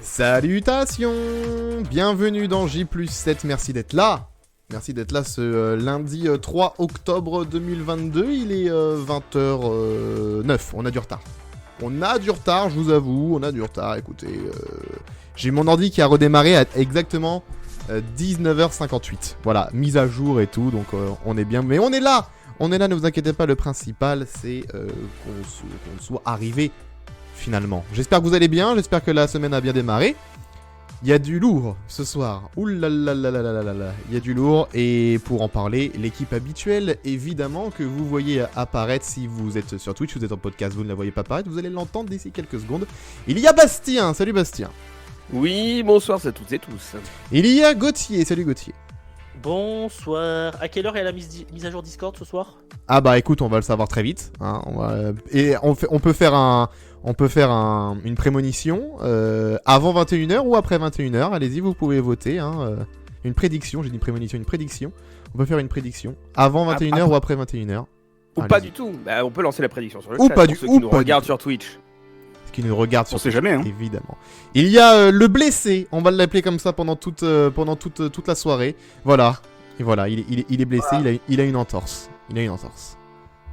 Salutations. Bienvenue dans J+7, merci d'être là. Merci d'être là ce lundi 3 octobre 2022, il est 20h09, on a du retard. On a du retard, je vous avoue, on a du retard, écoutez. J'ai mon ordi qui a redémarré à exactement 19h58. Voilà, mise à jour et tout, donc on est bien, mais on est là. On est là, ne vous inquiétez pas, le principal c'est qu'on soit arrivé finalement. J'espère que vous allez bien, j'espère que la semaine a bien démarré. Il y a du lourd ce soir. Ouh là là là là là là là. Il y a du lourd et pour en parler, l'équipe habituelle évidemment que vous voyez apparaître si vous êtes sur Twitch, vous êtes en podcast, vous ne la voyez pas apparaître, vous allez l'entendre d'ici quelques secondes. Il y a Bastien, salut Bastien. Oui, bonsoir à toutes et tous. Il y a Gauthier, salut Gauthier. Bonsoir. À quelle heure est la mise à jour Discord ce soir ? Ah bah écoute, on va le savoir très vite. Hein, on peut faire une prémonition avant 21h ou après 21h. Allez-y, vous pouvez voter. Hein, une prédiction, j'ai dit prémonition, une prédiction. On peut faire une prédiction avant 21h ou après 21h. Ou allez-y. pas du tout. Bah, on peut lancer la prédiction sur le Ou chat pas pour du- ceux ou qui nous pas du regardent tout. sur Twitch. Qui nous regarde sur On sait jamais, hein. évidemment. Il y a le blessé, on va l'appeler comme ça pendant toute la soirée. Voilà. Et voilà, il est blessé, Voilà. il a une entorse. Il a une entorse.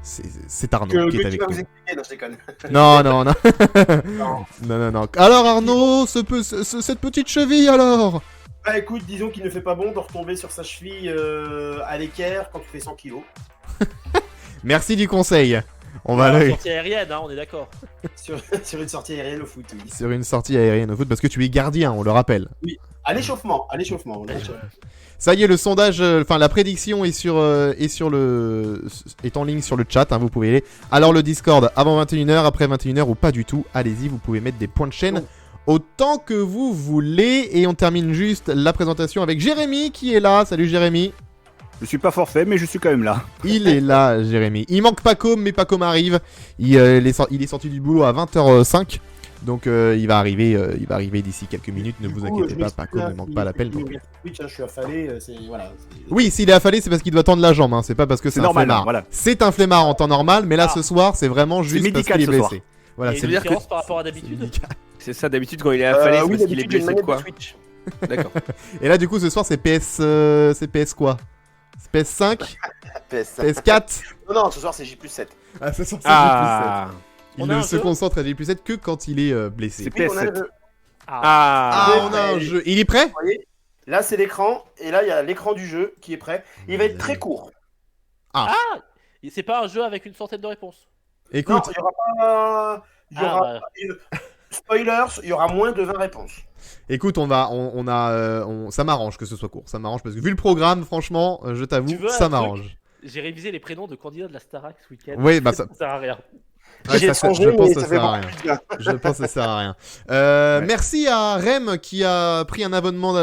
C'est Arnaud Que qui est tu avec vas nous. vous expliquer, non, je déconne. Non, non, non. Non. non. Alors Arnaud, cette petite cheville alors. Bah écoute, disons qu'il ne fait pas bon de retomber sur sa cheville à l'équerre quand tu fais 100 kilos. Merci du conseil. On va La aller sortie aérienne, hein, on est d'accord. sur une sortie aérienne au foot, oui. sur une sortie aérienne au foot parce que tu es gardien, on le rappelle. À l'échauffement. Ça y est, le sondage, la prédiction est est en ligne sur le chat, hein, vous pouvez y aller. Alors le Discord, avant 21h, après 21h ou pas du tout, allez-y, vous pouvez mettre des points de chaîne autant que vous voulez. Et on termine juste la présentation avec Jérémy qui est là. Salut Jérémy. Je suis pas forfait, mais je suis quand même là. Il est là, Jérémy. Il manque Pacôme, mais Pacôme arrive. Il est sorti du boulot à 20h05. Donc il va arriver d'ici quelques minutes, ne vous inquiétez pas, Pacôme ne manque pas l'appel. Donc... Twitch, je suis affalé, voilà. Oui, s'il est affalé, c'est parce qu'il doit tendre la jambe, hein. C'est pas parce que c'est un normal, flemmard. voilà. C'est un flemmard en temps normal, mais là ce soir, c'est vraiment juste parce médical qu'il est ce soir. blessé. Voilà, Il y a c'est une dire différence que- par rapport à c'est d'habitude. médical. C'est ça d'habitude quand il est affalé, c'est Oui, parce qu'il est d'habitude, j'ai une blessé de manette quoi de Twitch. D'accord. Et là, du coup, ce soir, c'est PS quoi? C'est PS5? PS. PS4? Non, ce soir c'est J+7. Ah, ce soir, c'est Ah, J+7. Il On a ne un se jeu concentre à J+7 que quand il est blessé. C'est Oui, on a PS7. le- Ah, ah, on a un jeu. Il est prêt? Vous voyez, là c'est l'écran, et là il y a l'écran du jeu qui est prêt. Il va être très court. C'est pas un jeu avec une centaine de réponses. Non, Écoute, il y aura pas... Il y aura... bah. Spoilers, il y aura moins de 20 réponses. écoute, ça m'arrange que ce soit court. Ça m'arrange parce que vu le programme, franchement, je t'avoue, Tu veux un ça truc m'arrange. J'ai révisé les prénoms de candidats de la Starac ce week-end. Oui, bah ça. sert à rien. Ouais, J'ai ça, changé, je pense mais que ça ça fait sert à beaucoup rien. plus bien. Je pense que ça sert à rien. Ouais. Merci à Rem qui a pris un abonnement,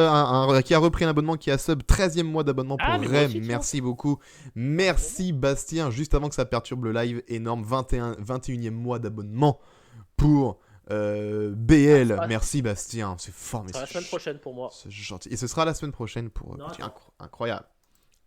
qui a repris un abonnement, qui a sub 13e mois d'abonnement pour Ah, mais moi Rem. aussi, tiens. Merci beaucoup. Merci Bastien, juste avant que ça perturbe le live, énorme 21e mois d'abonnement pour BL. Ah, Merci Bastien, c'est Ce formidable. sera la semaine prochaine pour moi. C'est gentil. Et ce sera la semaine prochaine pour Non, Gauthier. attends. Incroyable.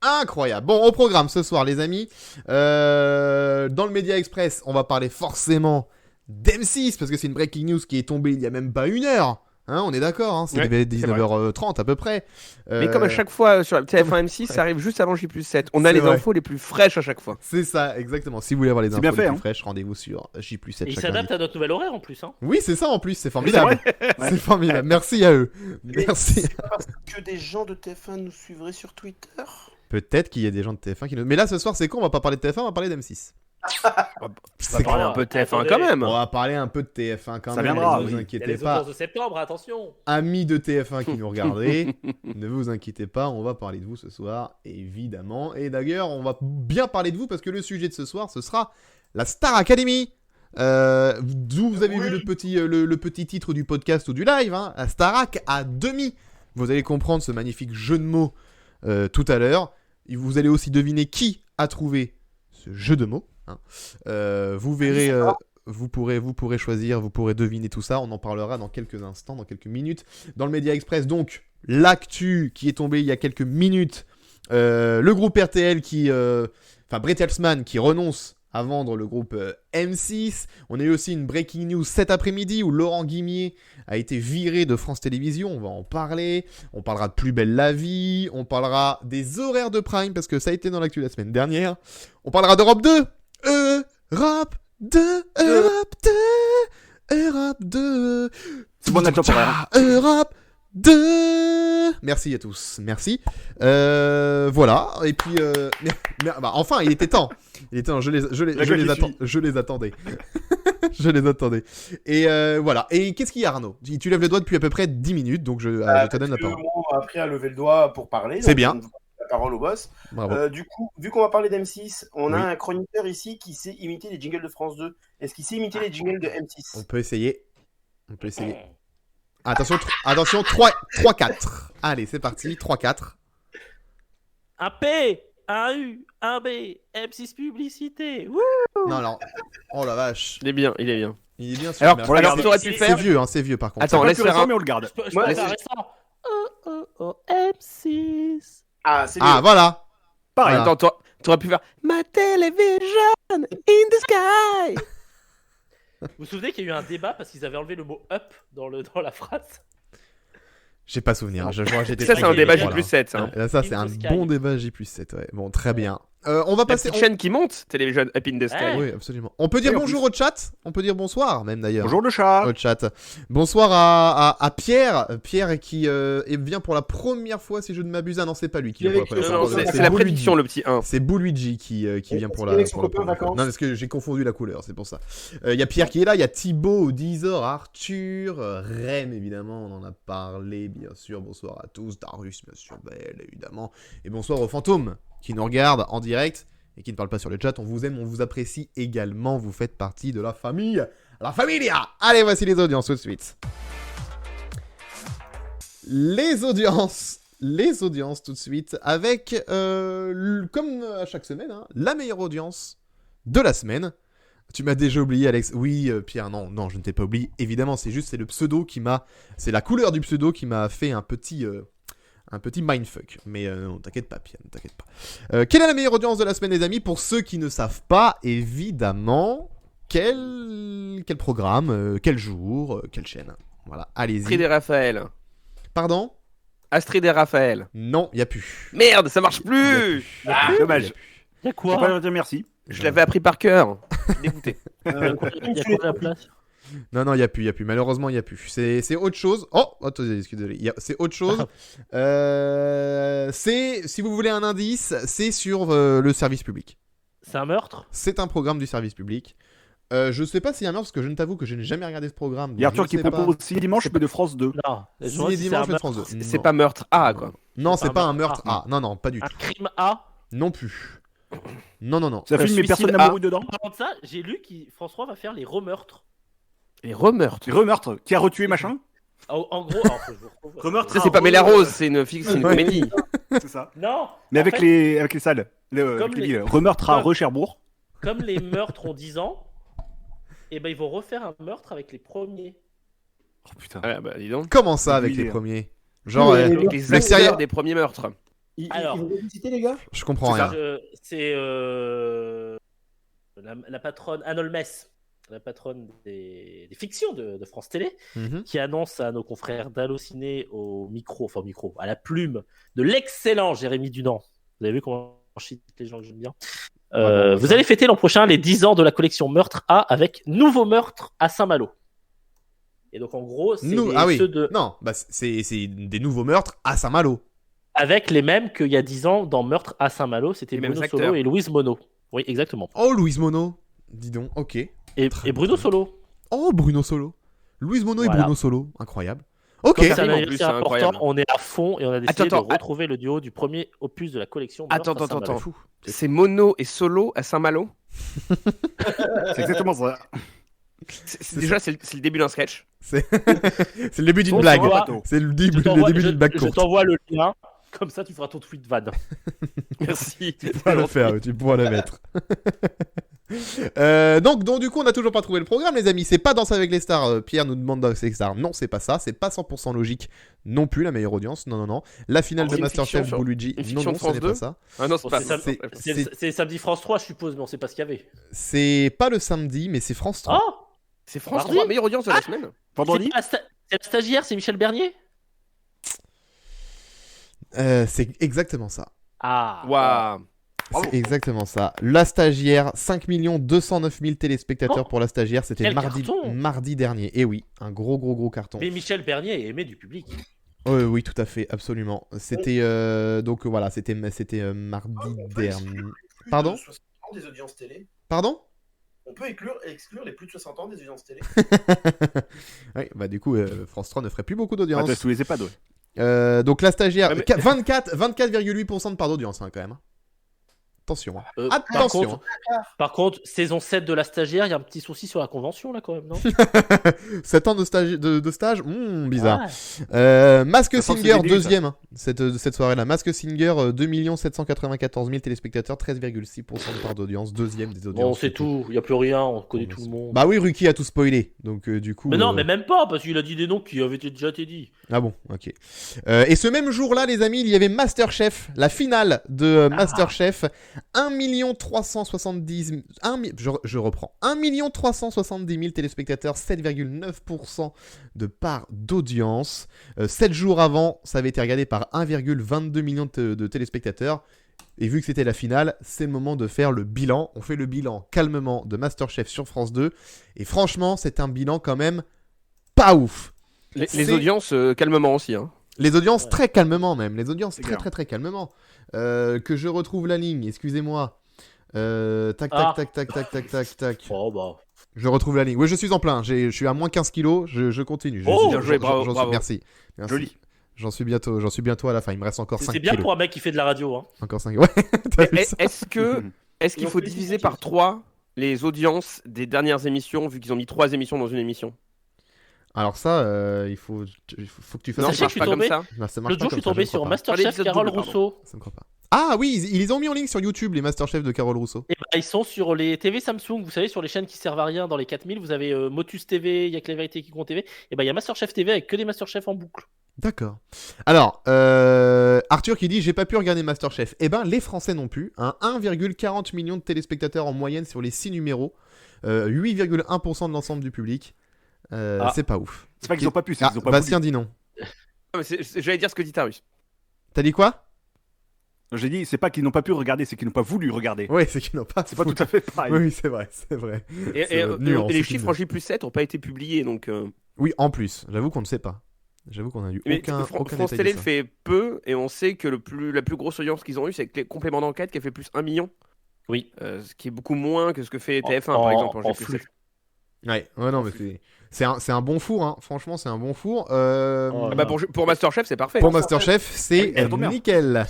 Incroyable. Bon, au programme ce soir, les amis. Dans le Média Express, on va parler forcément d'M6 parce que c'est une breaking news qui est tombée il y a même pas une heure. Hein, on est d'accord, hein, c'est Ouais, 19h30 à peu près. Mais comme à chaque fois sur la TF1 M6, ça arrive juste avant J+7. On a C'est les vrai. infos les plus fraîches à chaque fois. C'est ça, exactement. Si vous voulez avoir les C'est infos bien les fait, plus hein. fraîches, rendez-vous sur J+7 Et il chaque s'adapte lundi. à notre nouvel horaire en plus. Hein. Oui, c'est ça en plus, c'est formidable. C'est formidable. Merci à eux. Mais Merci. c'est pas parce que des gens de TF1 nous suivraient sur Twitter. Peut-être qu'il y a des gens de TF1 qui nous... Mais là, ce soir, c'est con, on va pas parler de TF1, on va parler d'M6. On va parler un peu de TF1 Attendez. quand même. On va parler un peu de TF1 quand Ça même, viendra, ne vous oui. Il y a inquiétez les pas. audiences de septembre, attention. Amis de TF1 qui nous regardez, ne vous inquiétez pas, on va parler de vous ce soir, évidemment. Et d'ailleurs, on va bien parler de vous parce que le sujet de ce soir, ce sera la Star Academy. D'où vous avez vu le petit titre du podcast ou du live, hein, la Starac à demi. Vous allez comprendre ce magnifique jeu de mots tout à l'heure. Et vous allez aussi deviner qui a trouvé ce jeu de mots. Hein. Vous verrez, vous pourrez choisir, vous pourrez deviner tout ça. On en parlera dans quelques instants, dans quelques minutes. Dans le Média Express, donc, l'actu qui est tombée il y a quelques minutes. Le groupe RTL Bertelsmann qui renonce à vendre le groupe M6. On a eu aussi une breaking news cet après-midi où Laurent Guimier a été viré de France Télévisions. On va en parler. On parlera de Plus belle la vie. On parlera des horaires de Prime parce que ça a été dans l'actu la semaine dernière. On parlera d'Europe 2. Europe 2. Europe 2. Europe 2. C'est bon, intemporaire. Europe 2. Merci à tous, merci. Voilà, et puis enfin, il était temps. Je les attendais. Je les attendais. Et voilà. Et qu'est-ce qu'il y a, Arnaud? Tu lèves le doigt depuis à peu près 10 minutes, donc je te donne la parole. On a appris à lever le doigt pour parler. C'est donc bien. on donne la parole au boss. Bravo. Du coup, vu qu'on va parler d'M6, on a Oui. un chroniqueur ici qui sait imiter les jingles de France 2. Est-ce qu'il sait imiter les jingles de M6? On peut essayer. Attention, 3-4. Allez, c'est parti, 3-4. Un P, un U, un B, M6 publicité. Wouh. Non, alors, oh la vache. Il est bien, il est bien. Il est bien sûr. Alors, mais alors tu aurais pu le c'est faire. vieux, c'est vieux par contre. Attends, Pas laisse plus faire récent, un. mais on le garde. Je peux Moi, faire laisse- un récent. M6. Ah, c'est Ah, lui. voilà. Pareil. Voilà. Attends, t'aurais pu faire My television in the sky. Vous vous souvenez qu'il y a eu un débat parce qu'ils avaient enlevé le mot up dans la phrase? J'ai pas souvenir. Je vois, j'étais Ça, c'est un Ok, débat voilà. J+7. Ça. Là, ça, c'est un Sky. bon débat J+7. Ouais. Bon, très bien. On va La passer. petite chaîne qui monte, Television Up in the Sky. Ouais. Oui, absolument. On peut dire Oui, en bonjour au chat. On peut dire bonsoir, même d'ailleurs. Bonjour le chat. Au chat. Bonsoir à Pierre. Pierre qui vient pour la première fois, si je ne m'abuse. Ah non, c'est pas lui qui vient pour la première Non, fois. non, C'est la Bouluigi. prédiction, le petit 1. C'est Bouluigi qui vient pour la, avec son pour la copain en première fois. vacances. Non, parce que j'ai confondu la couleur, c'est pour ça. Il y a Pierre qui est là, il y a Thibaut, Dizor, Arthur, Rem évidemment, on en a parlé, bien sûr. Bonsoir à tous, Darius, bien sûr, Belle, évidemment. Et bonsoir aux fantômes qui nous regardent en direct et qui ne parlent pas sur le chat. On vous aime, on vous apprécie également. Vous faites partie de la famille. La familia. Allez, voici les audiences tout de suite. Les audiences tout de suite, avec, comme à chaque semaine, hein, la meilleure audience de la semaine. Tu m'as déjà oublié, Alex. Oui, Pierre, non, je ne t'ai pas oublié. Évidemment, c'est le pseudo qui m'a... C'est la couleur du pseudo qui m'a fait un petit mindfuck. Mais non, t'inquiète pas, Pierre, ne t'inquiète pas. Quelle est la meilleure audience de la semaine, les amis? Pour ceux qui ne savent pas, évidemment, quel programme, quel jour, quelle chaîne. Voilà, Astrid allez-y. et Raphaël. Pardon? Astrid et Raphaël. Non, il n'y a plus. Merde, ça marche plus. Dommage. Il y a Faut pas quoi? leur dire merci. Je l'avais appris par cœur. Je suis dégoûté. Il y a quoi à la place? Non, il n'y a plus. Malheureusement, il n'y a plus. C'est autre chose. Oh, attendez, excusez-moi. C'est autre chose. Si vous voulez un indice, c'est sur le service public. C'est un meurtre? C'est un programme du service public. Je sais pas s'il y a un meurtre, parce que je ne t'avoue que je n'ai jamais regardé ce programme. Il y a donc Arthur je qui sais pas. propose aussi dimanche, mais de France 2. Non. Je Si vois les si c'est dimanches, un mais de France 2. C'est Non. pas meurtre A, quoi. Non, c'est c'est pas pas un un meurtre. meurtre. Ah, non, pas du Un tout. crime A? Non plus. Non. Ça filme mais personne suicide n'a A. mouru dedans. En parlant de ça, j'ai lu que François va faire les remeurtres. Les remeurtres. Remeurtre. Qui a retué machin? En gros, alors, je vous retrouve. Remeurtre. Ça, c'est pas Méla Rose, c'est une comédie. C'est ça. Non. Mais en avec fait, les salles. Comme Avec les les- villes. Remeurtre à comme- Recherbourg. Comme les meurtres ont 10 ans, et ben ils vont refaire un meurtre avec les premiers. Oh putain. Ah bah dis donc. Comment ça avec Lui, les premiers? Genre, Oui, Avec les le acteurs sérieux- des premiers meurtres. Alors. Ils vont visiter les gars? je comprends C'est rien. C'est la patronne Anne Olmes, la patronne des fictions de France Télé, Mhm. qui annonce à nos confrères d'Allociné au micro, à la plume de l'excellent Jérémy Dunant. Vous avez vu comment je cite les gens que j'aime bien. Vous allez fêter l'an prochain les 10 ans de la collection Meurtre A avec Nouveau Meurtre à Saint-Malo. Et donc en gros, c'est Ah oui. ceux de... Non, bah, c'est des nouveaux meurtres à Saint-Malo. avec les mêmes qu'il y a 10 ans dans Meurtre à Saint-Malo, c'était Les mêmes Bruno acteurs. Solo et Louise Mono. Oui, exactement. Oh, Louise Mono. Dis donc, ok. Et Très Bruno bien. Solo. Oh, Bruno Solo. Louise Mono Voilà. et Bruno Solo. Incroyable. Ok. Comme c'est un Terrible, en plus, anniversaire c'est important, incroyable. on est à fond et on a décidé Attends, de retrouver le duo du premier opus de la collection. Meurtre Attends, à Saint-Malo. attends. C'est Mono et Solo à Saint-Malo. C'est exactement ça. Déjà, c'est le début d'un sketch. C'est c'est le début d'une On blague. s'envoie- bateau. C'est le Je début t'envoie- d'une blague je courte. t'envoie le lien, comme ça tu feras ton tweet van. Merci. Tu pourras le faire, tu pourras le mettre. Donc, du coup, on n'a toujours pas trouvé le programme, les amis. C'est pas Danse avec les stars. Pierre nous demande Danse avec les stars. Non, c'est pas ça. C'est pas 100% logique non plus, la meilleure audience. Non. La finale C'est de une Masterchef fiction Bouluigi. une fiction Non, de ce n'est France pas 2. ça. Ah non, c'est pas ça. C'est samedi France 3, je suppose, mais on sait pas ce qu'il y avait. C'est pas le samedi, mais c'est France 3. Oh C'est France Mardi 3, meilleure audience de la semaine. Vendredi. C'est la stagiaire, c'est Michel Bernier. C'est exactement ça. Ah. Waouh. Bravo. C'est exactement ça. La stagiaire, 5 209 000 téléspectateurs Oh, pour la stagiaire. C'était quel mardi, carton. mardi dernier. Et oui, un gros carton. Mais Michel Bernier est aimé du public. Oui, tout à fait, absolument. C'était donc voilà, c'était mardi dernier. Pardon ? Des audiences télé. Pardon ? On peut exclure les plus de 60 ans des audiences télé. Oui, bah du coup, France 3 ne ferait plus beaucoup Ah, d'audience. t'as sous les EHPAD, ouais. Donc la stagiaire, Ouais, mais- 24,8% de part d'audience hein, quand même. Attention. Hein. Attention. Par contre, saison 7 de la stagiaire, il y a un petit souci sur la convention là quand même, non 7 ans de stage, bizarre. Ouais. Mask Ça sent que Singer, c'est des débuts, deuxième, hein, cette soirée-là. Mask Singer, 2 794 000 téléspectateurs, 13,6% de part d'audience, deuxième des audiences. Bon, c'est tout, il n'y a plus rien, on connaît tout le monde. Bah oui, Ruki a tout spoilé, donc du coup... Mais non, mais même pas, parce qu'il a dit des noms qui avaient déjà été dit. Ah bon, ok. Et ce même jour-là, les amis, il y avait Masterchef, la finale de Masterchef. 1 370 je reprends. 1 370 000 téléspectateurs, 7,9% de part d'audience. 7 jours avant, ça avait été regardé par 1,22 million de téléspectateurs. Et vu que c'était la finale, c'est le moment de faire le bilan. On fait le bilan calmement de Masterchef sur France 2. Et franchement, c'est un bilan quand même pas ouf. Les C'est- audiences, calmement aussi. Hein. Les audiences Ouais. très calmement même. Les audiences C'est très clair. très calmement. Que je retrouve la ligne, excusez-moi. Tac. Oh bah. Je retrouve la ligne. Oui, je suis en plein. Je suis à moins 15 kilos. Je continue. Oh, bien joué, bravo, j'en suis- bravo. Merci. Joli. J'en suis bientôt à la fin. Il me reste encore 5 C'est bien kilos. pour un mec qui fait de la radio. Hein. Encore 5. Ouais, t'as vu ça Est-ce qu'il faut diviser par 3 les audiences des dernières émissions, vu qu'ils ont mis 3 émissions dans une émission? Alors ça, il faut que tu fasses Non, Sachez ça que je marche suis pas comme tombé- ça. Non, ça marche L'autre pas jour, je suis comme ça, tombé je sur crois pas. Masterchef l'épisode Carole double, pardon. Rousseau. Ça me croit pas. Ah oui, ils les ont mis en ligne sur YouTube, les Masterchef de Carole Rousseau. Et bah, ils sont sur les TV Samsung, vous savez, sur les chaînes qui servent à rien dans les 4000. Vous avez Motus TV, il y a que la vérité qui compte TV. Et bah, il y a Masterchef TV avec que des Masterchef en boucle. D'accord. Alors, Arthur qui dit j'ai pas pu regarder Masterchef. Eh ben, les Français non plus. Hein, 1,40 million de téléspectateurs en moyenne sur les 6 numéros. 8,1% de l'ensemble du public. C'est pas ouf. C'est pas qu'ils ont pas pu, c'est Ah, qu'ils ont pas Bastien dit non. Ah, mais j'allais dire ce que dit Tarus. T'as dit quoi? voulu. J'ai dit, c'est pas qu'ils n'ont pas pu regarder, c'est qu'ils n'ont pas voulu regarder. Oui, c'est qu'ils n'ont pas. C'est pas tout à fait pareil. Oui, c'est vrai. Et, C'est nuance, et les c'est chiffres une- en J+7 n'ont pas été publiés, donc... Oui, en plus. J'avoue qu'on ne sait pas. J'avoue qu'on a eu Mais aucun France détail Télé de le ça. fait peu, et on sait que la plus grosse audience qu'ils ont eue, c'est avec les compléments d'enquête qui a fait plus 1 million. Oui. Ce qui est beaucoup moins que ce que fait TF1, En- par exemple, en en J+7. flux. Ouais, non, mais c'est un bon four, hein. Franchement, c'est un bon four. Oh, Ah bah pour Masterchef, c'est parfait. Pour Masterchef, c'est ça tombe bien. nickel.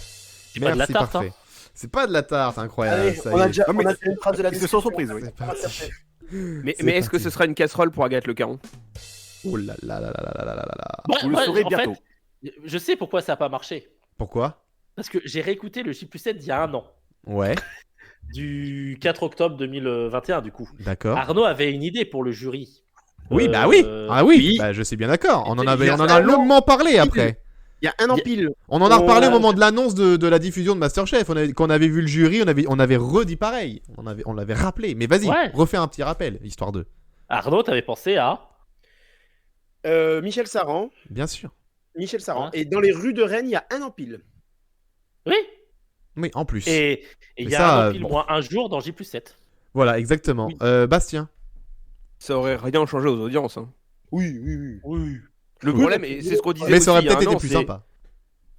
C'est pas de la Merci, tarte, parfait. C'est pas de la tarte, incroyable. Allez, ça on y a est. déjà Non, mais on a déjà une phrase de la c'est sans surprise, oui. C'est parti. Mais C'est est-ce que parti. ce sera une casserole pour Agathe Le Caron? Oh là là là là là là là là. Ouais, Vous le ouais, saurez en bientôt. fait, je sais pourquoi ça n'a pas marché. Pourquoi? Parce que j'ai réécouté le J+7 il y a un an. Ouais, Du 4 octobre 2021, du coup. d'accord. Arnaud avait une idée pour le jury. Oui, bah oui. Ah oui, oui. bah je suis bien d'accord. On en Il y a a un an. longuement parlé après. Il y a un an pile. On en a reparlé au Ouais. moment de l'annonce de la diffusion de Masterchef. Quand on avait vu le jury, on avait redit pareil. On l'avait rappelé. Mais vas-y, Ouais. refais un petit rappel, histoire de. Arnaud, t'avais pensé à. Michel Saran. Bien sûr. Michel Saran. Ouais. Et dans les rues de Rennes, il y a un an pile. Oui. Oui, en plus. Et il Mais y a ça, un an pile bon. moins un jour dans J+7. Voilà, exactement. Oui. Bastien. Ça aurait rien changé aux audiences. Hein. Oui, oui, oui. Oui. Le Oui, problème, et c'est ce qu'on disait Mais ça aurait aussi il y a peut-être un été an, plus c'est- sympa.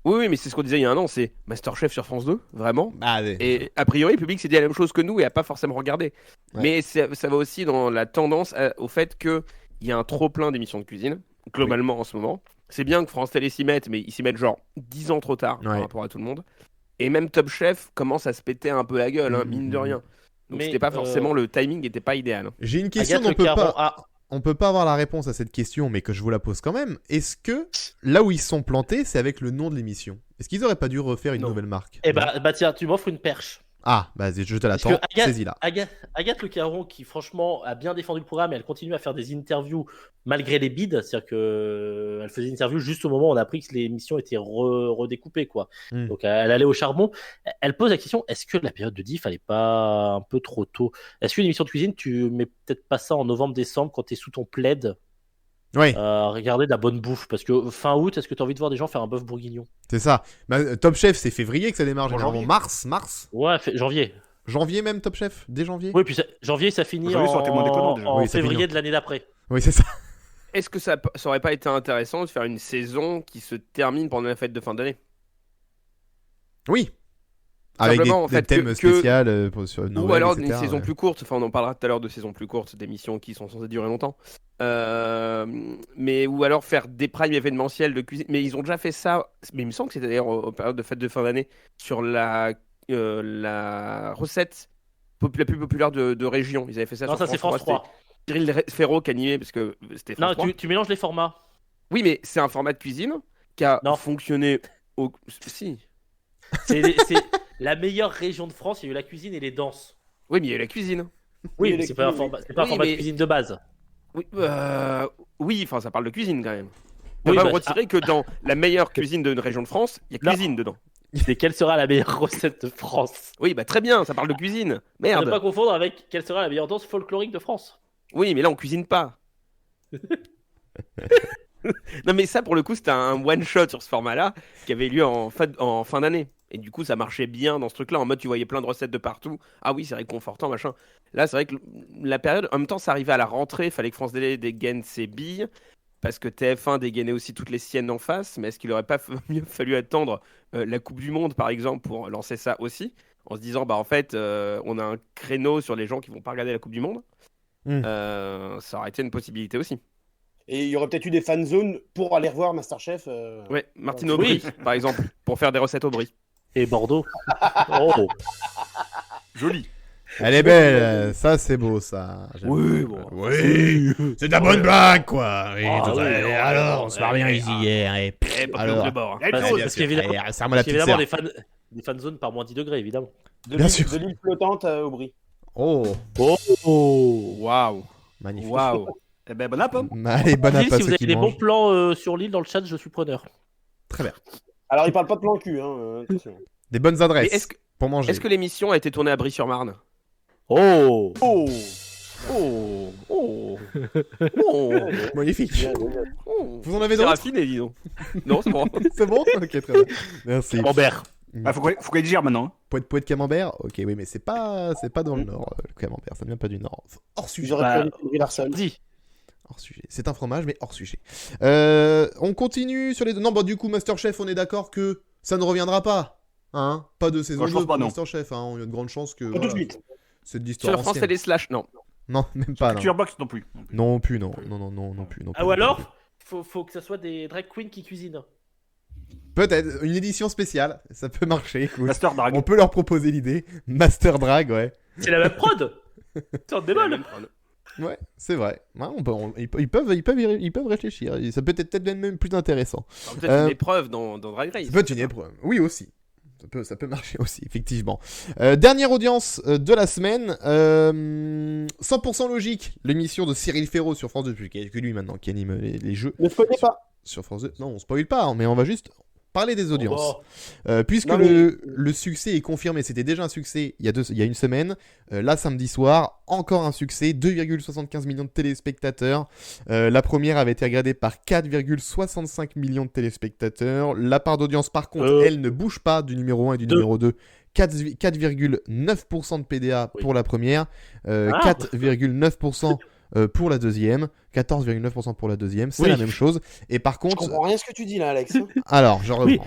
Oui, mais c'est ce qu'on disait il y a un an, c'est Masterchef sur France 2, vraiment. Bah, allez. Et a priori, le public s'est dit la même chose que nous et a pas forcément regardé. Ouais. Mais ça va aussi dans la tendance au fait qu'il y a un trop plein d'émissions de cuisine, globalement en ce moment. C'est bien que France Télé s'y mette, mais ils s'y mettent genre 10 ans trop tard par Ouais. rapport à tout le monde. Et même Top Chef commence à se péter un peu la gueule, hein, Mhm. mine de rien. Donc Mais, c'était pas forcément le timing n'était pas idéal. Hein. J'ai une question Agathe dont Le Caron on peut pas avoir la réponse à cette question, mais que je vous la pose quand même. Est-ce que là où ils se sont plantés, c'est avec le nom de l'émission? Est-ce qu'ils auraient pas dû refaire une Non. nouvelle marque? Eh bah tiens, tu m'offres une perche. Ah, bah je te l'attends, Parce que saisis-la. Agathe Le Caron, qui franchement a bien défendu le programme, et elle continue à faire des interviews malgré les bides. C'est-à-dire qu'elle faisait des interviews juste au moment où on a appris que l'émission était redécoupée, quoi. Mm. Donc elle allait au charbon. Elle pose la question, est-ce que la période de diff, elle est pas un peu trop tôt? Est-ce qu'une émission de cuisine, tu mets peut-être pas ça en novembre-décembre quand t'es sous ton plaid Oui, regarder de la bonne bouffe? Parce que fin août, est-ce que tu as envie de voir des gens faire un bœuf bourguignon? c'est ça. Bah, Top Chef, c'est février que ça démarre, En généralement. janvier. Mars. Ouais, janvier. Janvier même, Top Chef? Dès janvier? Oui, puis janvier, ça finit Janvier, ça aurait été moins déconnant, déjà. en Oui, ça février finit. de l'année d'après. Oui, c'est ça. Est-ce que ça aurait pas été intéressant de faire une saison qui se termine pendant la fête de fin d'année? Oui. Avec Simplement, en des fait, thèmes que- spéciaux sur Noël, Ou alors etc., une saison ouais. plus courte, enfin on en parlera tout à l'heure de saisons plus courtes, d'émissions qui sont censées durer longtemps. Mais ou alors faire des primes événementiels de cuisine. Mais ils ont déjà fait ça, mais il me semble que c'était d'ailleurs aux périodes de fête de fin d'année, sur la recette la plus populaire de région. Ils avaient fait ça Non, sur ça c'est France 3. C'était Cyril Ferraud qui animait, parce que c'était France Non, 3. tu mélanges les formats. Oui, mais c'est un format de cuisine qui a Non. fonctionné au... Si. C'est la meilleure région de France. Il y a eu la cuisine et les danses. Oui, mais il y a eu la cuisine. Oui, Oui, mais les c'est pas un cuisines. format, c'est pas un Oui, format de mais- cuisine de base. Oui, enfin ça parle de cuisine quand même. On Oui, va bah, me retirer que dans la meilleure cuisine d'une région de France, il y a Non. cuisine dedans. C'est quelle sera la meilleure recette de France? Oui, bah très bien, ça parle de cuisine. À ne Merde. pas confondre avec quelle sera la meilleure danse folklorique de France. Oui, mais là on cuisine pas. Non, mais ça pour le coup, c'était un one shot sur ce format-là qui avait lieu en fin d'année. Et du coup, ça marchait bien dans ce truc-là. En mode, tu voyais plein de recettes de partout. Ah oui, c'est réconfortant, machin. Là, c'est vrai que la période, en même temps, ça arrivait à la rentrée. Il fallait que France Télé dégaine ses billes. Parce que TF1 dégainait aussi toutes les siennes en face. Mais est-ce qu'il aurait pas mieux fallu attendre la Coupe du Monde, par exemple, pour lancer ça aussi? En se disant, bah en fait, on a un créneau sur les gens qui vont pas regarder la Coupe du Monde. Ça aurait été une possibilité aussi. Et il y aurait peut-être eu des fan zones pour aller revoir Masterchef. Ouais, Martine Oui. Aubry, par exemple, pour faire des recettes Aubry. Et Bordeaux. Oh. Joli. Elle est belle, ça c'est beau ça. J'aime. Oui, bon. Oui, c'est de la bonne blague quoi. Oui, Ah, tout ça. oui, Et non, alors, non, on se marre bien ici hier. Et Eh, pas alors, plus de bord. Il y a une Parce- chose. parce qu'évidemment- Allez, serre-moi la petite Évidemment, serre. des fan zones par moins 10 degrés, évidemment. Bien sûr. De l'île flottante à Aubry. Oh, Oh. Waouh. magnifique. Waouh. Eh ben, bon app. Hein. Allez, bon Dis, appât si vous ceux avez qui des bons mangent. plans sur l'île dans le chat, je suis preneur. Très bien. Alors, il parle pas de plan cul, attention. Des bonnes Mais adresses est-ce que, pour manger. est-ce que l'émission a été tournée à Brie-sur-Marne? Oh. Oh. Oh. Oh. Oh. Magnifique. Bien, bien, bien. Oh. Vous en avez C'est d'autres? raffiné, dis donc. Non, c'est bon. C'est bon? Ok, très bien. Merci. Camembert. Ah, faut qu'elle digère maintenant. Hein. Poète camembert? Ok, oui, mais c'est pas dans le nord, le camembert, ça ne vient pas du nord. Hors sujet. J'aurais Bah, pas dit Larson. Dis. Hors sujet. C'est un fromage, mais hors sujet. On continue sur les deux. Non, bah du coup, Masterchef, on est d'accord que ça ne reviendra pas. Hein? Pas de saison Moi, je 2 pense pas, pour non. Masterchef. Hein. Il y a de grandes chances que. Pas tout de voilà, suite. c'est de l'histoire Sur France ancienne. Télé slash, non. Non, même pas. Non. Culture Box non plus. Non plus, non. Non plus. Ah, ou alors, faut que ça soit des drag queens qui cuisinent. Peut-être une édition spéciale, ça peut marcher. Écoute. Master Drag. On peut leur proposer l'idée. Master Drag, ouais. C'est la même prod. C'est un démol. Ouais, c'est vrai. Ouais, ils peuvent réfléchir. Ça peut être peut-être même plus intéressant. Alors, peut-être une épreuve dans Drag Race. Ça peut être une épreuve. Oui, aussi. Ça peut marcher aussi, effectivement. Dernière audience de la semaine. 100% logique. L'émission de Cyril Ferraud sur France 2. Il n'y a que lui maintenant qui anime les jeux. Ne spoilez pas. Sur France 2. Non, on spoil pas, hein, mais on va juste parler des audiences. Oh, Puisque Non, mais- le succès est confirmé, c'était déjà un succès il y a une semaine. Là, samedi soir, encore un succès, 2,75 millions de téléspectateurs. La première avait été regardée par 4,65 millions de téléspectateurs. La part d'audience, par contre, elle ne bouge pas du numéro 1 et du Deux. numéro 2. 4,9% de PDA Oui. pour la première, Ah. 4,9% pour la deuxième, 14,9% pour la deuxième, c'est Oui. la même chose. Et par Je contre, comprends rien à ce que tu dis là, Alex. alors, je reprends. Oui,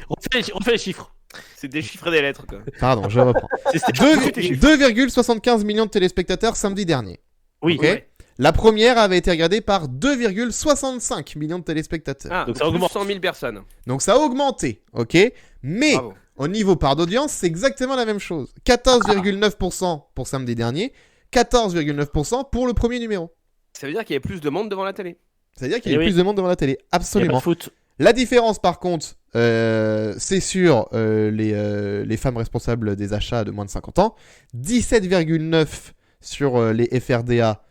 on fait les chiffres. C'est déchiffrer des lettres, quoi. Pardon, je reprends. C'est 2,75 millions de téléspectateurs samedi dernier. Oui, Ok. ouais. La première avait été regardée par 2,65 millions de téléspectateurs. Ah, Donc ça plus augmente. 100 000 personnes. Donc ça a augmenté, ok. Mais Bravo. au niveau part d'audience, c'est exactement la même chose. 14,9% pour samedi dernier, 14,9% pour le premier numéro. Ça veut dire qu'il y avait plus de monde devant la télé. C'est-à-dire qu'il y a Eh oui. plus de monde devant la télé. Il y a pas Absolument. de foot. La différence, par contre, c'est sur les femmes responsables des achats de moins de 50 ans, 17,9 sur les FRDA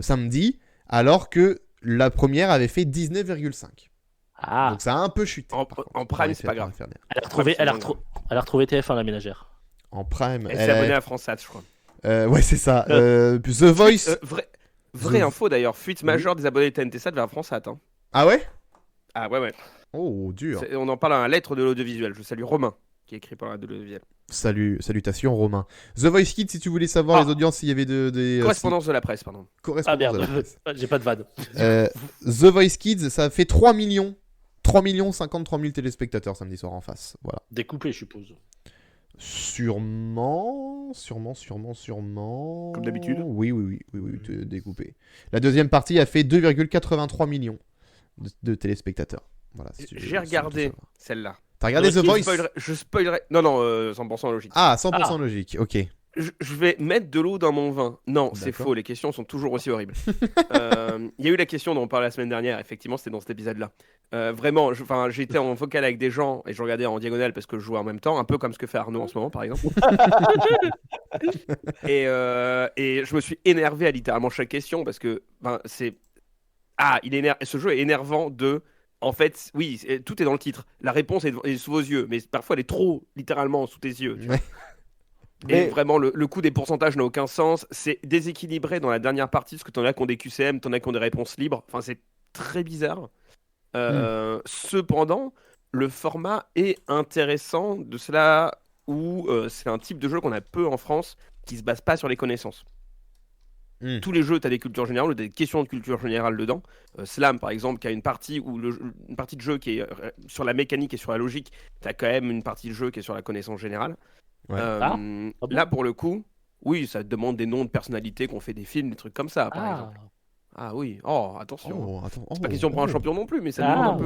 samedi, alors que la première avait fait 19,5. Ah, Donc ça a un peu chuté. En par contre, prime, dans les c'est pas FRDA. grave. elle a retrouvé TF1 la ménagère. En prime. Elle s'est abonnée à France 4, je crois. Ouais, c'est ça. The Voice. Vraie info d'ailleurs, fuite majeure des abonnés de TNT7 vers France 4. Hein. Ah ouais? Ah ouais. Oh, dur. On en parle à un lettre de l'audiovisuel. Je salue Romain, qui est écrit par un de l'audiovisuel. Salutations, Romain. The Voice Kids, si tu voulais savoir les audiences, s'il y avait des. Correspondance de la presse, pardon. Ah merde, de la presse. j'ai pas de vanne. The Voice Kids, ça fait 3 millions. 3 53 000 téléspectateurs samedi soir en face. Voilà. Découpé, je suppose. Sûrement. Comme d'habitude. Oui, découpé. La deuxième partie a fait 2,83 millions de téléspectateurs. Voilà, si tu veux- J'ai regardé si tu veux savoir. celle-là. T'as regardé The Voice? Je spoilerai. Non, 100% logique. Ah, 100% logique, ok. Je vais mettre de l'eau dans mon vin. Non, c'est D'accord. faux. Les questions sont toujours aussi horribles. Il y a eu la question dont on parlait la semaine dernière. Effectivement, c'était dans cet épisode-là. Vraiment, j'étais en vocal avec des gens et je regardais en diagonale parce que je jouais en même temps, un peu comme ce que fait Arnaud en ce moment, par exemple. et je me suis énervé à littéralement chaque question parce que c'est ce jeu est énervant de. En fait, oui, tout est dans le titre. La réponse est sous vos yeux, mais parfois elle est trop littéralement sous tes yeux. Tu vois. Ouais. Et vraiment, le coup des pourcentages n'a aucun sens. C'est déséquilibré dans la dernière partie, parce que t'en as qui ont des QCM, t'en as qui ont des réponses libres. Enfin, c'est très bizarre. Cependant, le format est intéressant de cela où c'est un type de jeu qu'on a peu en France qui se base pas sur les connaissances. Tous les jeux, tu as des cultures générales ou des questions de culture générale dedans. Slam, par exemple, qui a une partie de jeu qui est sur la mécanique et sur la logique. Tu as quand même une partie de jeu qui est sur la connaissance générale. Ouais. Bon Là, pour le coup, oui, ça te demande des noms de personnalités qui ont fait des films, des trucs comme ça, par exemple. Ah oui, attention. C'est pas question pour un champion non plus, mais ça demande un peu.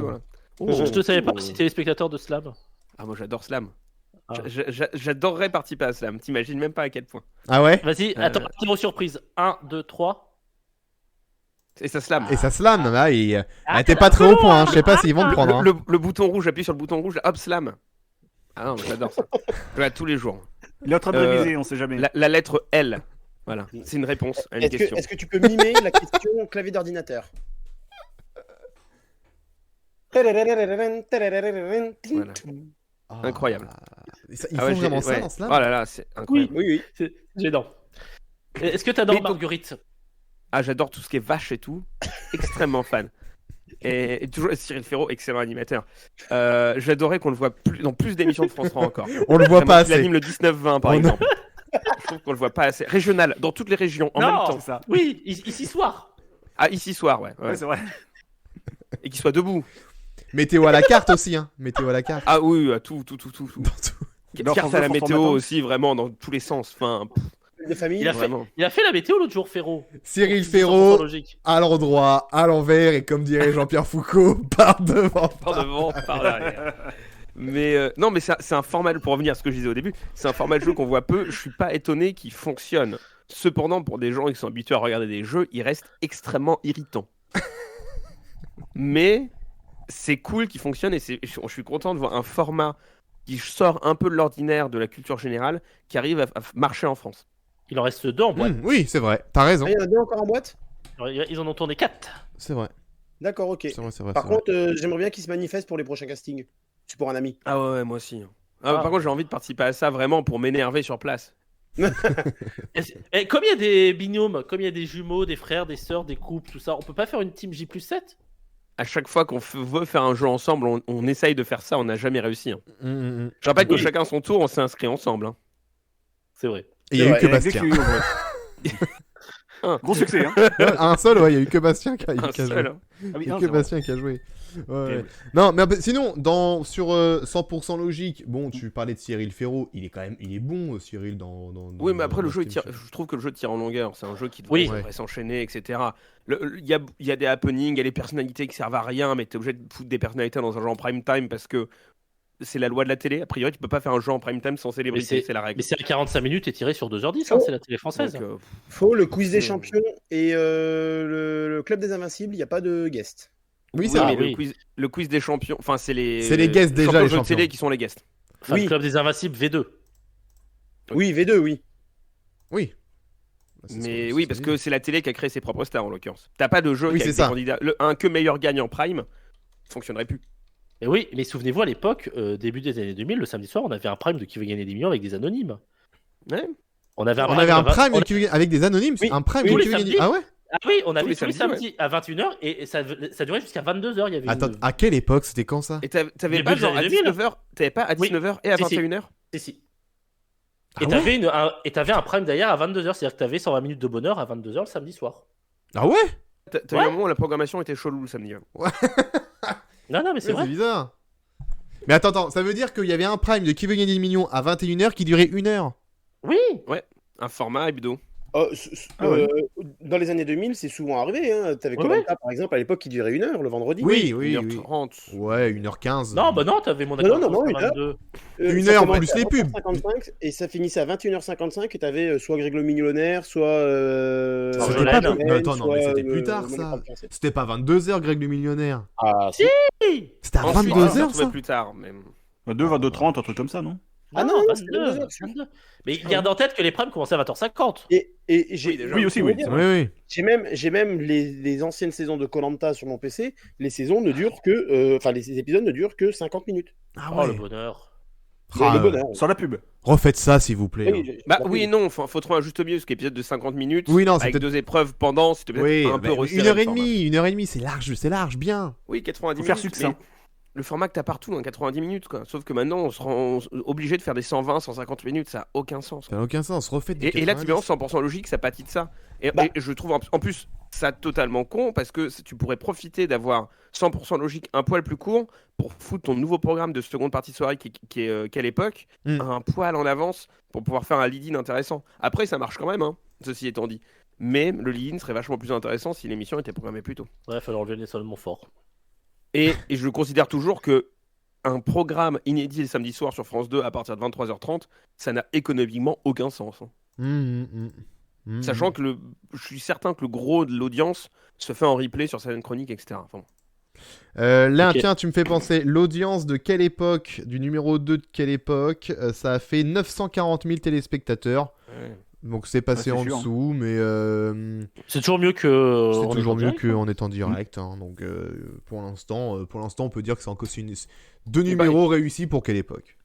Voilà. Je te savais pas si téléspectateur de Slam. Ah, moi j'adore Slam. J'adorerais participer à Slam. T'imagines même pas à quel point. Ah ouais? Vas-y, attends, petite surprise. 1, 2, 3. Et ça Slam. Et ça slam, là, t'es pas très haut point, hein. Je sais pas s'ils vont te prendre. Hein. Le bouton rouge, appuie sur le bouton rouge, hop, Slam. Ah non, mais j'adore ça. Je regarde tous les jours. Il est en train de réviser, on sait jamais. La lettre L. Voilà, c'est une réponse à une question. Est-ce que tu peux mimer la question clavier d'ordinateur? Voilà. Incroyable. Ils font vraiment ça dans Slam? Oh là là, c'est incroyable. Oui. C'est gênant. Est-ce que t'adores Mais donc- Marguerite? Ah, j'adore tout ce qui est vache et tout. Extrêmement fan. Et toujours Cyril Ferraud, excellent animateur. J'adorais qu'on le voit dans plus d'émissions de France 3 encore. On le voit pas Il assez. anime le 19-20 par exemple. Je trouve qu'on le voit pas assez. Régional, dans toutes les régions, en Non. même temps. C'est ça. Oui, ici soir. Ah, ici soir, ouais. Ouais, c'est vrai. Et qu'il soit debout. Météo à la carte aussi, hein. Météo à la carte. Ah oui, tout. Dans tout. Dans Carte France à la 2, France météo matin. aussi, vraiment, dans tous les sens. Enfin, De famille. Il a fait vraiment. la météo l'autre jour, Ferro. Cyril 100% Ferraud, logique. à l'endroit, à l'envers, et comme dirait Jean-Pierre Foucault, par devant. Par devant, par derrière. Mais non, mais c'est un format, pour revenir à ce que je disais au début, c'est un format de jeu qu'on voit peu. Je suis pas étonné qu'il fonctionne. Cependant, pour des gens qui sont habitués à regarder des jeux, il reste extrêmement irritant. Mais c'est cool qu'il fonctionne et je suis content de voir un format qui sort un peu de l'ordinaire de la culture générale, qui arrive à marcher en France. Il en reste 2 en boîte. Oui, c'est vrai. T'as raison. Il y en a deux encore en boîte? Ils en ont tourné 4. C'est vrai. D'accord, ok. C'est vrai. Par contre, j'aimerais bien qu'ils se manifestent pour les prochains castings. C'est pour un ami. Ah ouais, moi aussi. Par contre, j'ai envie de participer à ça vraiment pour m'énerver sur place. Et comme il y a des binômes, comme il y a des jumeaux, des frères, des sœurs, des couples, tout ça, on peut pas faire une team J+7? À chaque fois qu'on veut faire un jeu ensemble, on essaye de faire ça, on n'a jamais réussi. Hein. Je rappelle que Oui. chacun son tour, on s'est inscrit ensemble. Hein. C'est vrai. Et il y a eu que Et Bastien. exclu, ouais. Gros succès, hein. Un seul, ouais, il y a eu que Bastien qui a Un joué. seul. Hein. Ah oui, Il y a non, que c'est vrai. Bastien qui a joué. Ouais. Terrible. Non, mais sinon, sur 100% logique, bon, tu parlais de Cyril Ferraud, il est bon, Cyril, dans Oui, mais après, dans le jeu, cette émission. je trouve que le jeu tire en longueur. C'est un jeu qui devrait Oui. s'enchaîner, etc. Il y a des happenings, il y a des personnalités qui servent à rien, mais tu es obligé de foutre des personnalités dans un jeu en prime time parce que c'est la loi de la télé. A priori, tu peux pas faire un jeu en prime time sans célébrité, c'est la règle. Mais c'est à 45 minutes et tiré sur 2h10, hein, c'est la télé française. Donc, Faut le quiz des C'est- champions et le club des invincibles, il n'y a pas de guest. Oui, Oui, c'est vrai. mais oui. le quiz des champions, enfin c'est les guests déjà, champions les de jeux de champions. télé qui sont les guests. Enfin, Oui. le club des Invincibles V2. Oui, V2, oui. Oui. Bah, c'est ce Mais qu'on- oui, c'est parce ce que c'est la télé qui a créé ses propres stars en l'occurrence. T'as pas de jeu Oui, qui a c'est des ça. candidats. Un que meilleur gagne en prime fonctionnerait plus. Et oui, mais souvenez-vous, à l'époque, début des années 2000, le samedi soir, on avait un prime de Qui veut gagner des millions avec des anonymes. Ouais. On avait un On avait un prime on- de Qui veut- avec des anonymes. Oui. Un prime Oui, de les Qui veut gagner- samedis. Ah ouais. Ah oui, on Tous avait les tous les samedis, samedis à 21h et ça durait jusqu'à 22h. Il y avait Attends, une... à quelle époque c'était quand ça? Et t'avais Début pas des genre à années 2000. 19h, t'avais pas à Oui. 19h et à Si, si. 21h? Si, si. Ah Et ouais t'avais un prime derrière à 22h, c'est-à-dire que t'avais 120 minutes de bonheur à 22h le samedi soir. Ah ouais? T'as Ouais. eu un moment où la programmation était chelou le samedi. hein. Non, mais c'est Ouais, vrai. c'est bizarre. Mais attends, ça veut dire qu'il y avait un prime de Qui veut gagner des millions à 21h qui durait 1 heure. Oui. Un format hebdo. Ah ouais. Dans les années 2000, c'est souvent arrivé. Hein. T'avais Ouais, Koh-Lanta, par exemple, à l'époque, qui durait 1 heure le vendredi. Oui, oui, 1h30. Ouais, 1h15. Non, bah non, t'avais mon Non, non, accord non, sur 22. Une Ça heure commençait plus à les pubs. 20h55 et ça finissait à 21h55 et t'avais soit Greg le Millionnaire, soit. C'était C'était pas- non, Mel, mais attends, non, mais soit, c'était plus tard, Mon ça. écran français. C'était pas 22h, Greg le millionnaire. Ah, si. C'était à Ensuite, on 22h, s'y retrouvait ça. plus tard. Mais... 22h30, un truc comme ça, non? Ah non, non, c'était 22 heures, 22. Mais garde en tête que les primes commençaient à 20h50. Et j'ai. Oui, déjà. Oui, aussi, oui. Dire, Oui, oui. J'ai même les anciennes saisons de Koh-Lanta sur mon PC. Les saisons ne durent que. Enfin, les épisodes ne durent que 50 minutes. Ah Oh, le ouais. bonheur. Ah, le bonheur. Sans la pub. Refaites ça, s'il vous plaît. Oui, hein. j'ai Bah compris. oui et non, faut trouver un juste milieu, parce qu'épisode de 50 minutes, Oui, non, c'est avec peut-être. 2 épreuves pendant, c'était peut-être Oui, un peu mais resserré. 1h30, c'est large, bien. Oui, 90 Faut faire minutes. succinct. mais le format que t'as partout dans 90 minutes, quoi. Sauf que maintenant, on se rend obligé de faire des 120, 150 minutes, ça a aucun sens. Ça n'a aucun sens, refaites du Et là, tu 90. mélanges 100% logique, ça pâtit de ça. Et je trouve en plus ça totalement con parce que tu pourrais profiter d'avoir 100% logique un poil plus court pour foutre ton nouveau programme de seconde partie de soirée qui est quelle époque un poil en avance pour pouvoir faire un lead-in intéressant. Après, ça marche quand même, hein, ceci étant dit. Mais le lead-in serait vachement plus intéressant si l'émission était programmée plus tôt. Ouais, fallait enlever Nelson Montfort. Et je considère toujours que un programme inédit le samedi soir sur France 2 à partir de 23h30, ça n'a économiquement aucun sens. hein. Sachant que je suis certain que le gros de l'audience se fait en replay sur certaines chroniques, etc. Enfin, Là, Ok. tiens, tu me fais penser, l'audience de quelle époque, du numéro 2 de quelle époque, ça a fait 940 000 téléspectateurs. ouais. Donc c'est passé Ah, c'est en sûr. dessous, mais C'est toujours mieux que. c'est on est toujours en mieux direct, hein. qu'en étant direct. hein. Donc pour l'instant, on peut dire que c'est encore deux Et bah, numéros réussis pour quelle époque.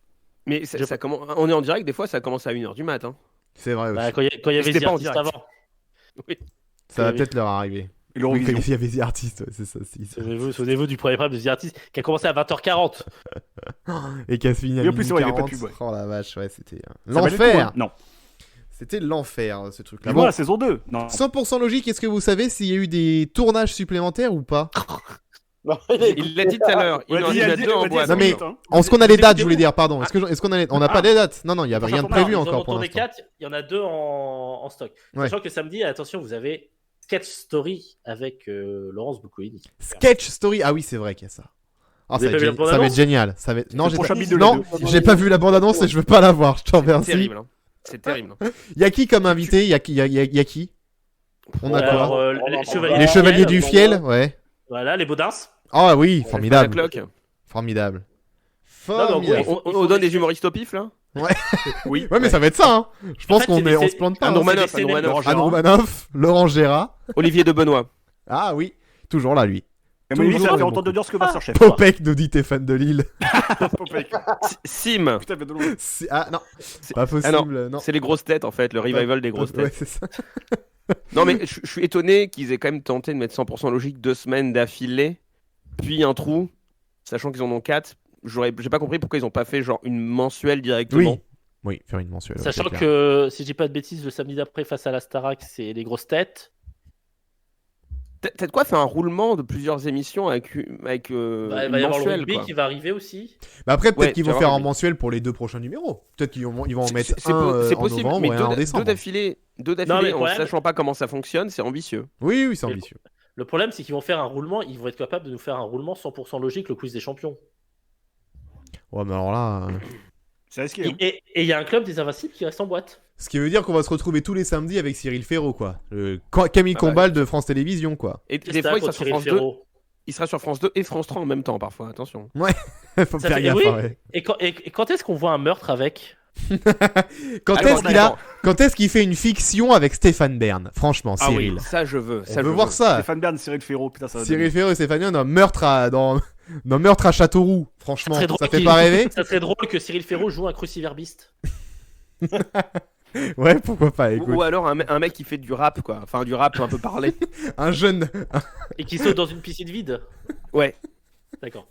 Mais ça commence... on est en direct, des fois ça commence à 1h du mat. Hein. C'est vrai aussi. Bah, quand il y avait C'était The pas en Artist direct. avant. Oui. Ça va oui. peut-être leur arriver. Et Oui, l'Eurovision. quand il y avait des artistes, ouais, c'est ça. Souvenez-vous du premier prime de The Artist qui a commencé à 20h40. Et qui a fini à Et en plus, minuit c'est vrai, il y avait 40. pas de pub, ouais. Oh la vache, ouais, c'était Ça valait le coup, l'enfer. hein. Non. C'était l'enfer, ce truc-là. Mais Bon, voilà, saison 2. Non. 100% logique, est-ce que vous savez s'il y a eu des tournages supplémentaires ou pas? Il l'a dit tout à l'heure, il en a deux en boîte. Non, mais- Est-ce qu'on a les dates, je voulais dire, pardon. Est-ce qu'on a les... On n'a pas les dates. Non, il n'y avait rien de prévu Ils en encore ont pour tourné l'instant. 4, il y en a 2 en stock. Ouais. Sachant que samedi, attention, vous avez Sketch Story avec Laurence Boccolini. Sketch Story, ah oui, c'est vrai qu'il y a ça. Ah, Vous ça avez va pas vu la être ça va bande-annonce être génial. Ça va être... Non, le j'ai prochain pas... bide de non, la j'ai pas vu la bande-annonce et je veux pas la voir. Je t'en C'est remercie. terrible. Hein. C'est terrible. Il y a qui comme invité? Il y a qui? On a Alors, quoi? les Chevaliers, Les Chevaliers du Fiel. Fiel, ouais. Voilà, les Baudins. Ah oui, La formidable. cloque. Formidable. Non, mais en gros, Formidable. On donne des humoristes au pif là. Oui. Ouais, mais ça va être ça, hein. Je pense fait, qu'on c'est des- on se plante pas. Un hein. Roumanoff, c'est des un Roumanoff. scénarios. Anne Romanoff, Laurent Gérard. Olivier de Benoît. Ah oui, toujours là, lui. Et moi, il dit, ça Toujours fait bon autant d'audience que Masterchef. Popek nous dit t'es fan de Lille. Popek. Sim. Putain, mais de loin. Ah non, pas Ah possible. non. C'est les grosses têtes en fait, le revival des grosses Ouais, têtes. c'est ça. Non mais je suis étonné qu'ils aient quand même tenté de mettre 100% logique 2 semaines d'affilée, puis un trou, sachant qu'ils en ont 4. J'ai pas compris pourquoi ils ont pas fait genre une mensuelle directement. Oui. Oui, faire une mensuelle. Sachant c'est clair. que, si je dis pas de bêtises, le samedi d'après, face à la Starac, c'est les grosses têtes. T'as de quoi faire un roulement de plusieurs émissions avec Bah, il une va y avoir le mensuelle, rugby quoi. qui va arriver aussi. Bah après, peut-être Ouais, qu'ils tu vont vas faire voir, en mais- mensuel pour les 2 prochains numéros. Peut-être qu'ils vont en mettre C'est un c'est en possible, novembre mais et un en deux décembre. d'affilée Non, mais en le problème- sachant pas comment ça fonctionne, c'est ambitieux. Oui, c'est Mais- ambitieux. Le problème, c'est qu'ils vont faire un roulement, ils vont être capables de nous faire un roulement 100% logique, le quiz des champions. Ouais, mais alors là... C'est risqué. hein. Et il y a un club des Invincibles qui reste en boîte. Ce qui veut dire qu'on va se retrouver tous les samedis avec Cyril Ferraud, quoi. Le Camille Ah bah, Combal de France Télévisions, quoi. Et Qu'est-ce des que fois, t'as il sera contre sur Cyril France 2. Ferraud Il sera sur France 2 et France 3 en même temps, parfois, attention. Faut Ça faire fait- gaffe. oui. hein, ouais. Et quand est-ce qu'on voit un meurtre avec Quand Alors, quand est-ce qu'il fait une fiction avec Stéphane Bern? Franchement, Ah Cyril. oui, ça je veux. On Ça veut je voir veux. ça. Stéphane Bern, Cyril Ferraud, putain, ça va Cyril donner. Ferro et Stéphane Bern dans meurtre à Châteauroux. Franchement, Très drôle ça fait qu'il- pas rêver? Ça serait drôle que Cyril Ferraud joue un cruciverbiste. Ouais, pourquoi pas, écoute. Ou alors un mec qui fait du rap, quoi. Enfin, du rap un peu parlé. Un jeune. Et qui saute dans une piscine vide. Ouais. D'accord.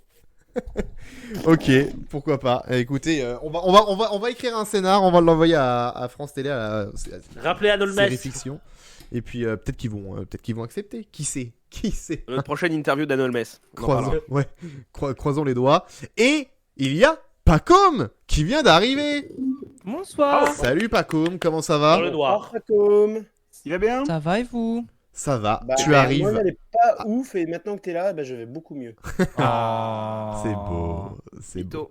Ok, pourquoi pas. Écoutez, on va écrire un scénar, on va l'envoyer à France Télé, à la Rappelez à série Nolmes. fiction. Et puis peut-être qu'ils vont accepter. Qui sait? Qui sait? Notre prochaine interview d'Anolmes. Croisons les doigts. Et il y a Pacôme qui vient d'arriver. Bonsoir. Salut Pacôme, comment ça Dans le va? noir. Pacôme. Il va bien? Ça va et vous? Ça va, Bah, tu Moi, arrives. j'allais pas ouf et maintenant que t'es là, bah, je vais beaucoup mieux. Ah. C'est beau, c'est beau. Mytho.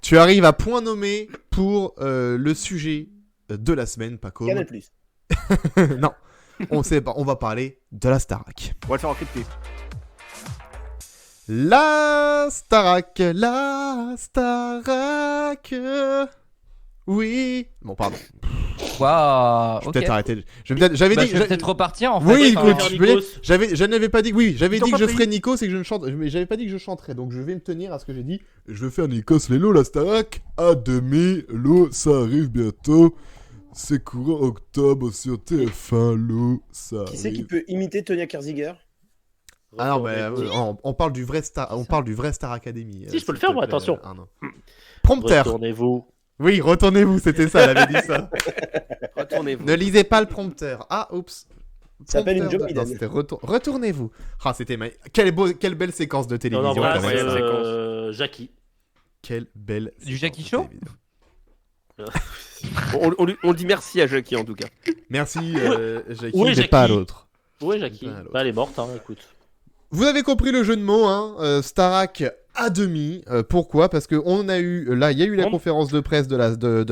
Tu arrives à point nommé pour le sujet de la semaine, Pacôme. Canal Plus. Non, on sait pas, on va parler de la Starac. On va le faire encrypter. La Starac. Oui. Bon, pardon. Waouh. Je vais Ok. peut-être arrêter. J'avais Bah, dit. je vais peut-être repartir en fait. Oui, Enfin, écoute, Nikos. je n'avais pas dit. Oui, j'avais Ils t'ont dit que pas je pris. ferais Nico, c'est que je ne chante. Mais j'avais pas dit que je chanterais. Donc je vais me tenir à ce que j'ai dit. Je vais faire Nikos Lelo, la Starac à demi. L'eau, ça arrive bientôt. C'est courant octobre sur TF1. L'eau, ça Qui c'est qui arrive. peut imiter Tonya Kerziger? Ah non, mais Retournez-vous. on parle du vrai Star, on parle du vrai Star Academy. Si, je peux le s'il faire, te moi, plaît, attention. Arnaud. Prompteur. Retournez-vous. Oui, retournez-vous, c'était ça, elle avait dit ça. Retournez-vous. Ne lisez pas le prompteur. Ah, oups. Ça s'appelle une Prompteur Joe de- non, Biden. c'était retournez-vous. Ah, c'était quelle belle séquence de Non, télévision. non, quand voilà, même. c'est Jackie. Quelle belle. Du séquence Jackie de Show télévision. On dit merci à Jackie en tout cas. Merci, Jackie, Oui, mais Jackie. pas à l'autre. Ouais, Jackie. Pas l'autre. Bah, elle est morte, hein, écoute. Vous avez compris le jeu de mots, hein, Starac à demi. Pourquoi? Parce que on a eu, là, il y a eu la Bon. conférence de presse de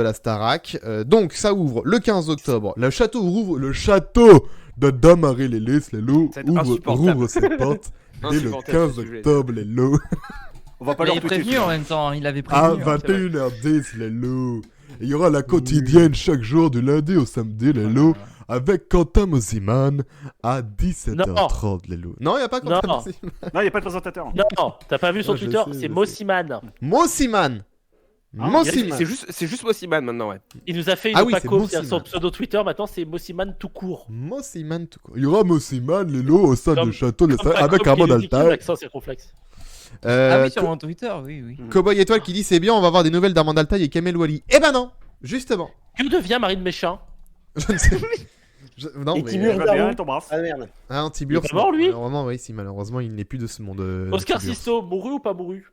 la Starac. Donc, ça ouvre le 15 octobre. Le château de Damaré-les-Lys, les lots, C'est insupportable. ouvre ses portes. Et le Insupportable, 15 ce sujet. octobre, les lots, On va pas Il leur avait péter. prévenu en même temps. Il avait à prévenu. hein, c'est vrai. 21h10, les lots. Il y aura la quotidienne chaque jour du lundi au samedi, les lots. Avec Quentin Mosiman à 17h30, les lots. Non, il n'y a pas Quentin Non. Mosiman. Non, il n'y a pas de présentateur. Non, t'as pas vu son Ouais, je Twitter? sais, C'est je Mossiman. Mosiman. Ah, Mosiman. C'est juste Mossiman maintenant, ouais. Il nous a fait une Ah oui, c'est Paco, Mossiman. son pseudo Twitter. Maintenant, c'est Mossiman tout court. Mosiman tout court. Il y aura Mosiman, les lots au sein Comme- du château de Comme avec Paco un qui mode nous dit qu'il a alta. l'accent circonflexe. Ah oui, sur mon Twitter, oui, oui. Cowboy Étoile qui dit c'est bien, on va avoir des nouvelles d'Armand Altaï et Kamel Wally. Eh ben non, justement. Que devient Marine Méchin? Je ne sais. Non, Et mais. Tibur Elle va bien, Darou. elle t'embrasse. Ah merde. Ah, un Tibur. Il est pas mort, lui Malheureusement, oui, si, malheureusement, il n'est plus de ce monde. Oscar Tibur. Sisto, mouru ou pas mouru?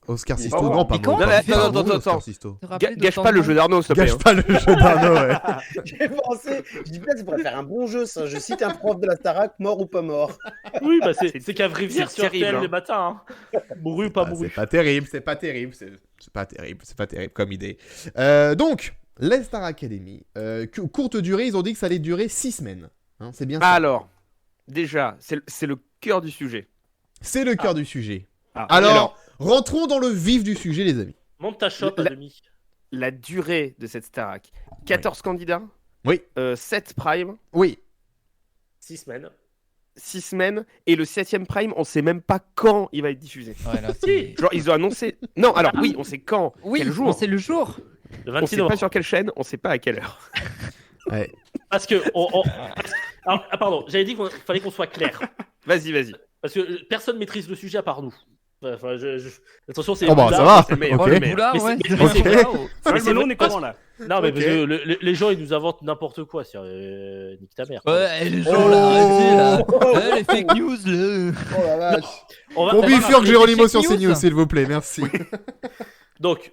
Oscar Il est Sisto, pas non, mort. pas Mais quand mort. Non, pas mais mort, attends, mort, Oscar attends. Sisto. Te rappeler de Gâche temps pas en le temps jeu d'Arnaud, s'il te plaît. Gâche pas le jeu d'Arnaud, ouais. J'ai pensé, je dis peut-être ça pourrait faire un bon jeu ça. Je cite un prof de la Starac, mort ou pas mort. Oui, bah c'est qu'à vrai dire c'est sur terrible, RTL hein. le matin. Hein. Mouru ou pas Ah, mouru? c'est pas terrible, c'est pas terrible, c'est pas terrible comme idée. Donc, les Star Academy, courte durée, ils ont dit que ça allait durer 6 semaines. Hein, c'est bien ça. Alors, déjà, c'est le cœur du sujet. C'est le cœur du sujet. Ah. Alors, rentrons dans le vif du sujet, les amis. Monte ta shop à La- demi. La durée de cette Starac. 14 candidats. Oui. 7 primes. Oui. 6 semaines. 6 semaines. Et le 7ème prime, on sait même pas quand il va être diffusé. Ouais, là, c'est- Genre, ils ont annoncé. Non, alors oui, on sait quand. Oui, quel jour. c'est le jour. Le On 26 sait pas novembre. sur quelle chaîne, on sait pas à quelle heure. Ouais. Parce que. Alors, ah, pardon, j'avais dit qu'il fallait qu'on soit clair. Vas-y. Parce que personne maîtrise le sujet à part nous. Enfin, attention, c'est. Oh bah, Boulard, ça va. c'est le meilleur. Ok. Oh, le Mais- boulard, mais ouais. c'est- c'est mais c'est- vrai. Ouais, Mais le c'est melon, vrai- on est comment là? Non, mais Ok. parce que les gens, ils nous inventent n'importe quoi. Nique ta mère. Ouais, les gens là, arrêtez là. Ouais, les fake news là. Oh la vache. On va bifurque Géronimo fake sur news. CNews, s'il vous plaît, merci. Donc,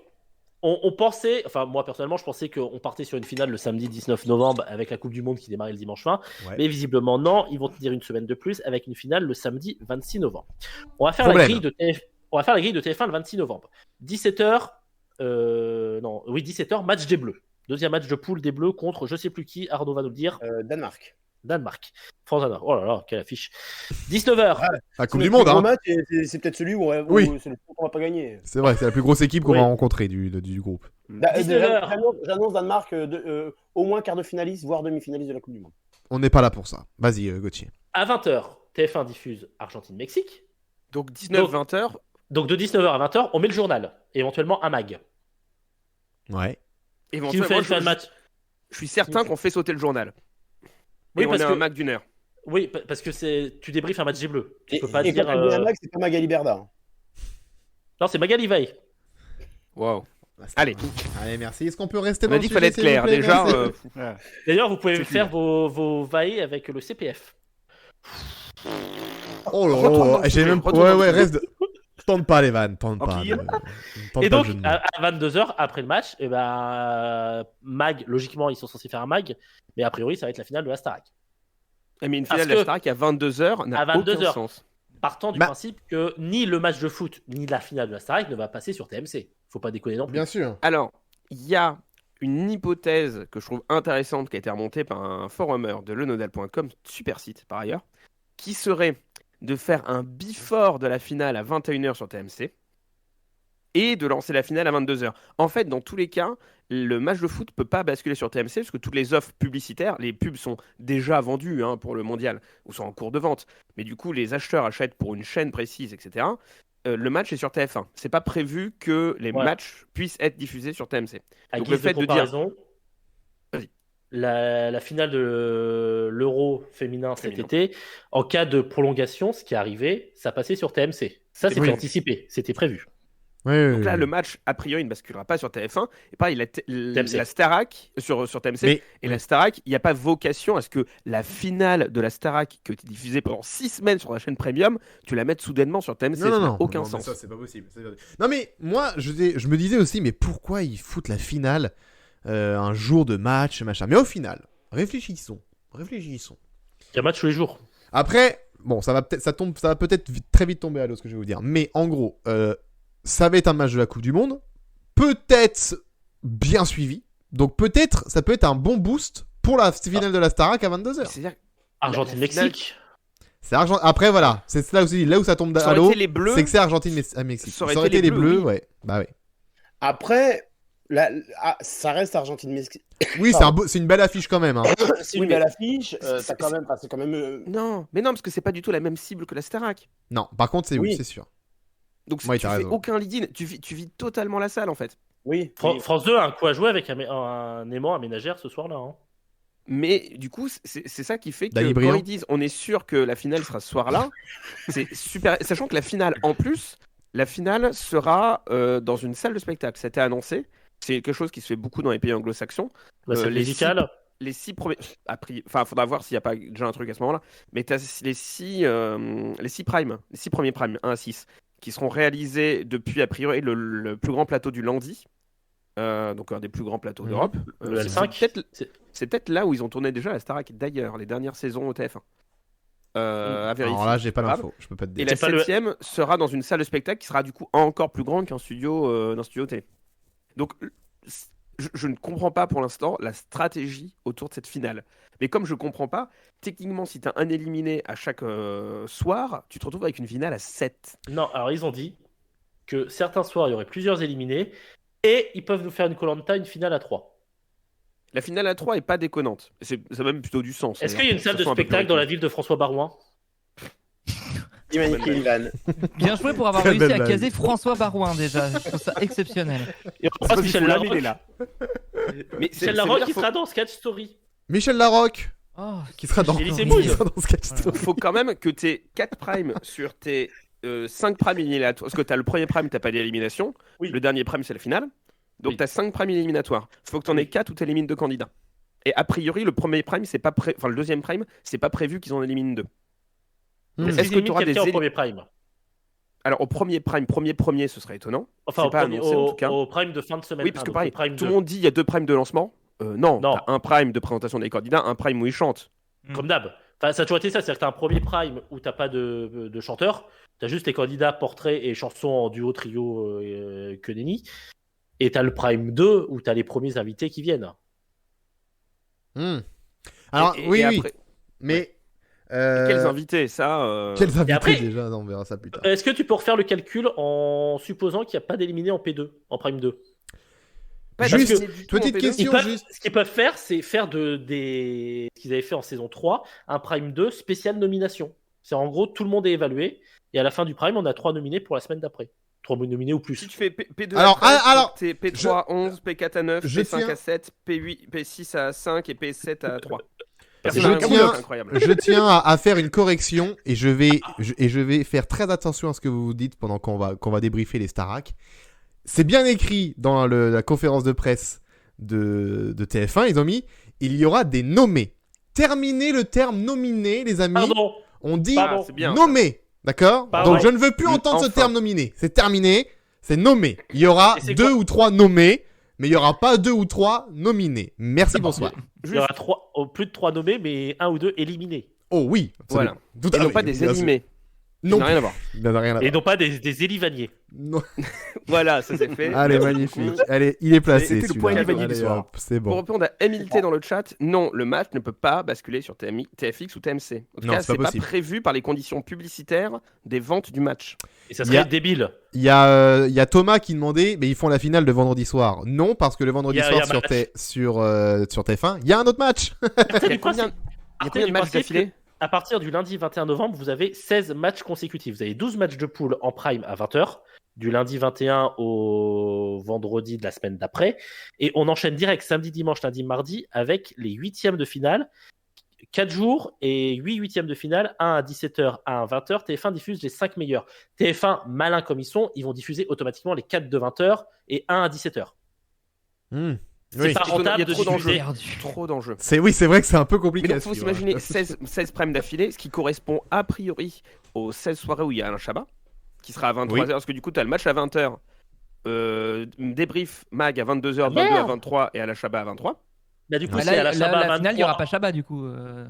on pensait, enfin moi personnellement, je pensais qu'on partait sur une finale le samedi 19 novembre avec la Coupe du Monde qui démarrait le dimanche 20. Ouais. Mais visiblement non, ils vont tenir une semaine de plus avec une finale le samedi 26 novembre. On va faire Problème. la grille de TF1 le 26 novembre. 17h, 17h, match des Bleus. Deuxième match de poule des Bleus contre je sais plus qui, Arnaud va nous le dire. Danemark. Danemark. France-Danemark. Oh là là, quelle affiche. 19h. La Coupe Le du plus Monde, gros hein. match, et c'est peut-être celui où Oui. c'est le qu'on va pas gagner. C'est vrai, c'est la plus grosse équipe qu'on Oui. va rencontrer du groupe. 19h. J'annonce Danemark au moins quart de finaliste, voire demi-finaliste de la Coupe du Monde. On n'est pas là pour ça. Vas-y, Gauthier. À 20h, TF1 diffuse Argentine-Mexique. Donc 19-20h. Donc de 19h à 20h, on met le journal. Et éventuellement un mag. Ouais. Qui nous Éventuellement, fait faire le match. je suis certain qu'on fait sauter le journal. Oui, Et on parce a que- un Mac d'une heure. Oui, parce que tu débriefes un match des Bleus. Tu peux pas et dire. quand tu dis un Mac, c'est pas Magali Berda. Non, c'est Magali Veil. Waouh. Bah, Allez. Allez, merci. Est-ce qu'on peut rester On dans a le dit sujet, qu'il fallait être s'il vous clair. plaît, Déjà, merci. D'ailleurs, vous pouvez C'est faire vos vaillés avec le CPF. Oh là Retourne dans là, le j'ai sujet, même. retourne Ouais, dans le ouais, sujet. reste. Tente pas les vannes, tente pas. Tranquille. Tente Et pas donc, le jeu de mots. à 22h, après le match, et mag, logiquement, ils sont censés faire un mag, mais a priori, ça va être la finale de la Starac. Mais une Parce finale de la que- Starac à 22h n'a À 22 aucun heures. sens. Partant du Bah- principe que ni le match de foot, ni la finale de la Starac ne va passer sur TMC. Faut pas déconner non plus. Bien sûr. Alors, il y a une hypothèse que je trouve intéressante qui a été remontée par un forumeur de lenodal.com, super site par ailleurs, qui serait de faire un before de la finale à 21h sur TMC et de lancer la finale à 22h. En fait, dans tous les cas, le match de foot peut pas basculer sur TMC parce que toutes les offres publicitaires, les pubs sont déjà vendues pour le mondial ou sont en cours de vente. Mais du coup, les acheteurs achètent pour une chaîne précise, etc. Le match est sur TF1. C'est pas prévu que les Ouais. matchs puissent être diffusés sur TMC. À Donc guise le fait de de dire- comparaison, Vas-y. la finale de l'Euro féminin cet Féminin. été, en cas de prolongation, ce qui est arrivé, ça passait sur TMC. Ça, c'était Oui. anticipé, c'était prévu. Ouais, Donc là, le match, a priori, ne basculera pas sur TF1. Et pareil, TMC. la Starac, sur TMC, Mais- et la Starac, il n'y a pas vocation à ce que la finale de la Starac, qui a été diffusée pendant 6 semaines sur la chaîne Premium, tu la mettes soudainement sur TMC. Non, non, ça n'a non. aucun Non, mais sens. ça, c'est pas possible. Non, mais moi, je me disais aussi, mais pourquoi ils foutent la finale un jour de match, machin. Mais au final, réfléchissons. Il y a match tous les jours. Après, bon, ça va peut-être très vite tomber à l'eau ce que je vais vous dire. Mais en gros, ça va être un match de la Coupe du Monde, peut-être bien suivi. Donc peut-être, ça peut être un bon boost pour la finale de la Starac à 22h. C'est-à-dire, Argentine-Mexique. C'est Après, voilà, c'est là aussi, là où ça tombe ça à aurait l'eau, été les Bleus. c'est que c'est Argentine-Mexique. Ça aurait été les les Bleus, Bleus, oui. ouais. Bah ouais. Après, ça reste Argentine-Mexique. Oui, c'est une belle affiche quand même. Hein. C'est Oui, une mais- belle affiche. C'est quand même. Non, mais non, parce que c'est pas du tout la même cible que la Starac. Non, par contre, c'est Oui. c'est sûr. Donc Ouais, tu t'as fais raison. aucun lead-in. Tu vis totalement la salle, en fait. Oui. France 2 a un coup à jouer avec un aimant aménagère ce soir-là. Hein. Mais du coup, c'est ça qui fait que Dany quand Briand. ils disent on est sûr que la finale sera ce soir-là, c'est super. Sachant que la finale, en plus, la finale sera dans une salle de spectacle. C'était annoncé. C'est quelque chose qui se fait beaucoup dans les pays anglo-saxons. La scène les musicale. Les 6 premiers. Enfin, faudra voir s'il n'y a pas déjà un truc à ce moment-là. Mais tu as les 6 primes, les 6 premiers primes, 1 à 6, qui seront réalisés depuis, a priori, le plus grand plateau du Landy. Donc un des plus grands plateaux Mhm. d'Europe. Le C'est L5. peut-être- C'est- C'est peut-être là où ils ont tourné déjà la Starac, d'ailleurs, les dernières saisons au TF1. À vérifier. Alors là, j'ai pas Grave. l'info, je peux pas te Et dire. la C'est pas le- 7ème sera dans une salle de spectacle qui sera du coup encore plus grande d'un studio télé. Donc je ne comprends pas pour l'instant la stratégie autour de cette finale. Mais comme je comprends pas, techniquement, si tu as un éliminé à chaque soir, tu te retrouves avec une finale à 7. Non, alors ils ont dit que certains soirs, il y aurait plusieurs éliminés et ils peuvent nous faire une finale à 3. La finale à 3 est pas déconnante. Ça a même plutôt du sens. Est-ce d'ailleurs, qu'il y a une que salle ce de soit un peu spectacle plus dans la rythmé. ville de François Barouin? Magnifique, Ivan. Bien joué pour avoir Très réussi belle à blague. caser François Barouin déjà. Je trouve ça exceptionnel. Et on passe Michel Foulard, il est Larocque. là. Mais Michel Larocque qui sera dans Sketch Story. Michel Larocque, Oh, qui sera dans, Élysée qui Mouille. sera dans Sketch Story. Il faut quand même que tu aies 4 primes sur tes 5 primes éliminatoires. Parce que tu as le premier prime, tu pas d'élimination. Oui. Le dernier prime, c'est la finale. Donc Oui. tu as 5 primes éliminatoires. Il faut que tu en aies 4 où tu élimines 2 candidats. Et a priori, le premier prime, c'est pas enfin le deuxième prime, c'est pas prévu qu'ils en éliminent 2. Est-ce que tu auras des quelqu'un au premier prime? Alors au premier prime, premier, ce serait étonnant. Enfin, C'est au, pas premier- annoncé, en tout cas. au prime de fin de semaine. Oui, parce que donc pareil, au prime tout de- le monde dit il y a 2 primes de lancement. Non, Non. t'as un prime de présentation des candidats, un prime où ils chantent. Comme d'hab. Enfin, ça a toujours été ça, c'est-à-dire que t'as un premier prime où t'as pas de chanteur, t'as juste les candidats portraits et chansons en duo, trio, que nenni. Et t'as le prime 2 où t'as les premiers invités qui viennent. Alors, oui. après, Mais. Quels invités, ça Quels invités après- déjà? Non, on verra ça plus tard. Est-ce que tu peux refaire le calcul en supposant qu'il n'y a pas d'éliminés en P2, en Prime 2? Pas Juste, d'éliminés du tout en petite P2. question. Ce qu'ils peuvent faire, c'est faire ce qu'ils avaient fait en saison 3, un Prime 2 spécial nomination. C'est en gros, tout le monde est évalué, et à la fin du Prime, on a 3 nominés pour la semaine d'après. 3 nominés ou plus. Si tu fais P2 Alors, à 13, alors, t'es P3 à 11, P4 à 9, je P5 tiens- à 7, P8, P6 à 5 et P7 à 3. Je C'est tiens- incroyable. Je tiens à faire une correction et je vais faire très attention à ce que vous dites pendant qu'on va débriefer les Starac. C'est bien écrit dans la conférence de presse de TF1, ils ont mis il y aura des nommés. Terminez le terme nominé, les amis. Pardon. On dit Pardon. C'est bien. nommé. D'accord? Pardon. Donc je ne veux plus entendre ce Enfin. terme nominé. C'est terminé. C'est nommé. Il y aura Et c'est 2 ou 3 nommés, mais il n'y aura pas 2 ou 3 nominés. Merci, bonsoir. Il y aura plus de 3 nommés, mais 1 ou 2 éliminés. Oh oui. Voilà. absolument. Tout Et à non fait, pas des bien sûr. animés. Non, Ça n'a rien à voir. ça n'a rien à Et voir. non pas des élivaniers. Non. Voilà, ça c'est fait. Allez, Merci magnifique. beaucoup. Allez, il est placé. C'était le celui-là. point Livani du Allez, soir. hop, c'est Pour bon. répondre à Emilité dans le chat, non, le match ne peut pas basculer sur TFX ou TMC. En tout Non, cas, c'est pas c'est pas possible. prévu par les conditions publicitaires des ventes du match. Et ça Il serait y a- débile. Il y a Thomas qui demandait, mais ils font la finale de vendredi soir. Non, parce que le vendredi Il y a soir un match. sur TF1, il y a un autre match. Il y a combien de matchs d'affilée? À partir du lundi 21 novembre, vous avez 16 matchs consécutifs. Vous avez 12 matchs de poule en prime à 20h, du lundi 21 au vendredi de la semaine d'après. Et on enchaîne direct samedi, dimanche, lundi, mardi avec les huitièmes de finale. 4 jours et 8 huitièmes de finale, 1 à 17h, 1 à 20h. TF1 diffuse les 5 meilleurs. TF1, malin comme ils sont, ils vont diffuser automatiquement les 4 de 20h et 1 à 17h. C'est Oui. pas Il y a rentable de trop d'enjeux. diffuser. Perdu. Trop d'enjeux. Oui, c'est vrai que c'est un peu compliqué. Mais à donc, il faut suivre, s'imaginer hein. 16 primes d'affilée, ce qui correspond a priori aux 16 soirées où il y a un Shabbat, qui sera à 23h, Oui. parce que du coup, tu as le match à 20h, débrief mag à 22h, de 22 à Merde. 23 et à la Shabbat à 23. Bah, du coup, Ah, c'est à la la Shabbat à finale, il n'y aura 23. pas Shabbat du coup.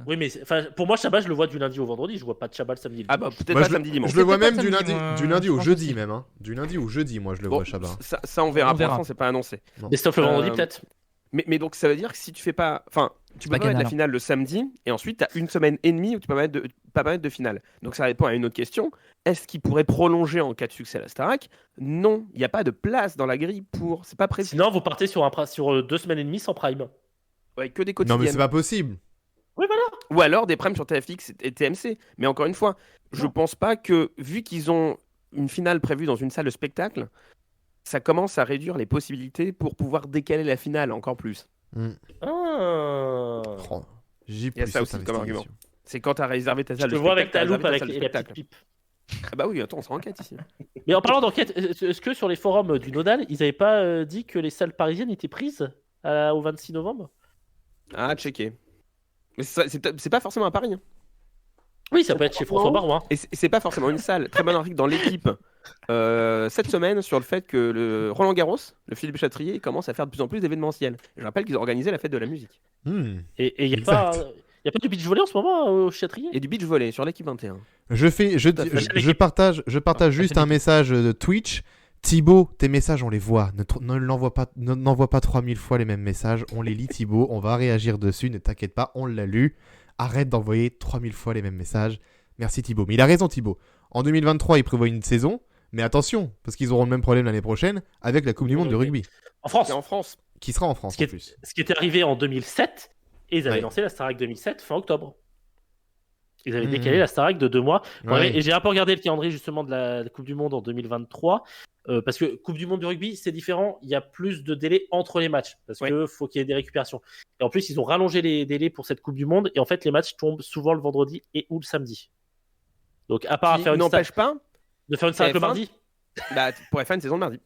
Oui, mais pour moi, Shabbat, je le vois du lundi au vendredi. Je vois pas de Shabbat le samedi. le Ah bah dimanche. peut-être Moi, pas je- samedi dimanche. Je le vois Peut-être même pas du samedi, lundi, moi, du lundi je au pense jeudi aussi. même. Hein. Du lundi au jeudi, moi je le Bon, vois Shabbat. ça on verra. On Pour verra. l'instant, c'est pas annoncé. Mais sauf le vendredi, Euh, peut-être. Mais donc ça veut dire que si tu fais pas, enfin, tu peux pas pas mettre Canal, la hein. finale le samedi et ensuite tu as une semaine et demie où tu peux pas mettre de finale. Donc ça répond à une autre question. Est-ce qu'il pourrait prolonger en cas de succès à la Starac? Non, il n'y a pas de place dans la grille pour. C'est pas prévu. Sinon, vous partez sur 2 semaines et demie sans prime. Ouais, que des Non mais quotidiennes. c'est pas possible. Oui, voilà. Ou alors des primes sur TFX et TMC. Mais encore une fois, je pense pas que, vu qu'ils ont une finale prévue dans une salle de spectacle, ça commence à réduire les possibilités pour pouvoir décaler la finale encore plus. Ah. Oh, J Il y a plus ça 7 aussi comme investigation. argument. C'est quand tu as réservé ta Je salle te de vois spectacle. avec ta t'as loupe réservé avec salle de et la petite spectacle. pipe. Ah bah oui, attends, on s'en enquête ici. Mais en parlant d'enquête, est-ce que sur les forums du Nodal, ils avaient pas dit que les salles parisiennes étaient prises au 26 novembre? Ah, checker. Mais c'est pas forcément à Paris. Hein. Oui, ça peut être chez François Barouin. Et c'est pas forcément une salle. Très bon article dans l'équipe cette semaine sur le fait que le Roland Garros, le Philippe Chatrier, commence à faire de plus en plus d'événementiels. Je rappelle qu'ils ont organisé la fête de la musique. Et il n'y a, Exact. y a pas du beach volley en ce moment au Châtrier? Et du beach volley sur l'équipe 21. Je partage juste un message de Twitch. Thibaut, tes messages, on les voit. N'envoie pas 3000 fois les mêmes messages. On les lit, Thibaut. On va réagir dessus. Ne t'inquiète pas, on l'a lu. Arrête d'envoyer 3000 fois les mêmes messages. Merci, Thibaut. Mais il a raison, Thibaut. En 2023, il prévoit une saison. Mais attention, parce qu'ils auront le même problème l'année prochaine avec la Coupe du Monde de rugby. En France. C'est en France. Qui sera en France, Ce qui en plus. Ce qui était arrivé en 2007, et ils avaient Ouais. lancé la Starac 2007 fin octobre. Ils avaient Mhm. décalé la Starac de 2 mois. Ouais. Et j'ai un peu regardé le calendrier justement de la Coupe du Monde en 2023. Parce que Coupe du Monde du rugby, c'est différent. Il y a plus de délais entre les matchs. Parce Ouais. qu'il faut qu'il y ait des récupérations. Et en plus, ils ont rallongé les délais pour cette Coupe du Monde. Et en fait, les matchs tombent souvent le vendredi et ou le samedi. Donc, à part Qui faire une n'empêche pas, de faire une Starac le TF1, mardi. bah, tu pourrais faire une saison le mardi.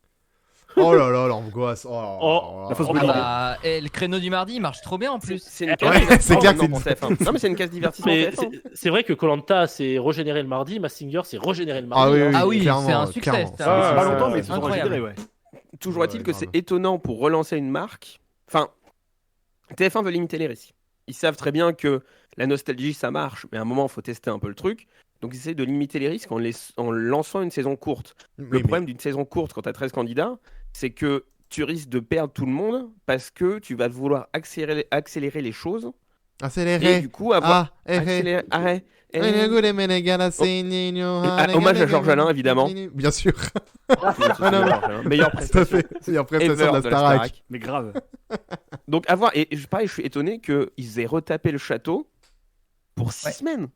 Oh là là, l'angoisse. Oh, Oh, là fausse là. boule. Ah bah, et le créneau du mardi il marche trop bien en plus. C'est une Ouais, case c'est divertissement clair que maintenant c'est pour TF1. Non, mais c'est une case divertissement. Mais TF1. c'est vrai que Koh-Lanta, c'est régénéré le mardi. Massinger, c'est régénéré le mardi. Ah oui, hein. oui, Ah oui, clairement, c'est un succès, clairement. c'est C'est un- pas longtemps, mais ils se sont incroyable. régénérés, ouais. Toujours est-il Ouais, que grave. c'est étonnant pour relancer une marque. Enfin, TF1 veut limiter les risques. Ils savent très bien que la nostalgie, ça marche, mais à un moment, il faut tester un peu le truc. Donc, ils essaient de limiter les risques en lançant une saison courte. Le problème d'une saison courte, quand tu as 13 candidats, c'est que tu risques de perdre tout le monde parce que tu vas vouloir accélérer les choses Accéléré. Et du coup, avoir Accéléré. arrêt. Hommage Hommage à Georges Alain, évidemment. Bien sûr. Meilleur Tout à fait. Meilleure prestation de la Starac. Mais grave. Donc, pareil, je suis étonné qu'ils aient retapé le château pour 6 semaines.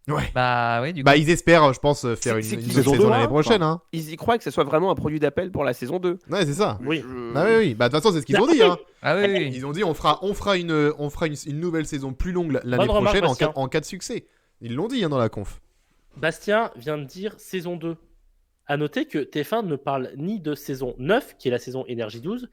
Ouais. Bah oui, du coup. Bah, ils espèrent, je pense, faire une C'est une qu'ils saison ont deux, l'année hein. prochaine. Hein. Ils y croient que ce soit vraiment un produit d'appel pour la saison 2. Ouais, c'est ça. Oui. Bah oui, oui. Bah, de toute façon, c'est ce qu'ils ont dit. Hein. Ah oui, oui. Ils ont dit on fera une nouvelle saison plus longue l'année Bonne remarque, prochaine Bastien. en cas de succès. Ils l'ont dit hein, dans la conf. Bastien vient de dire saison 2. À noter que TF1 ne parle ni de saison 9, qui est la saison Énergie 12,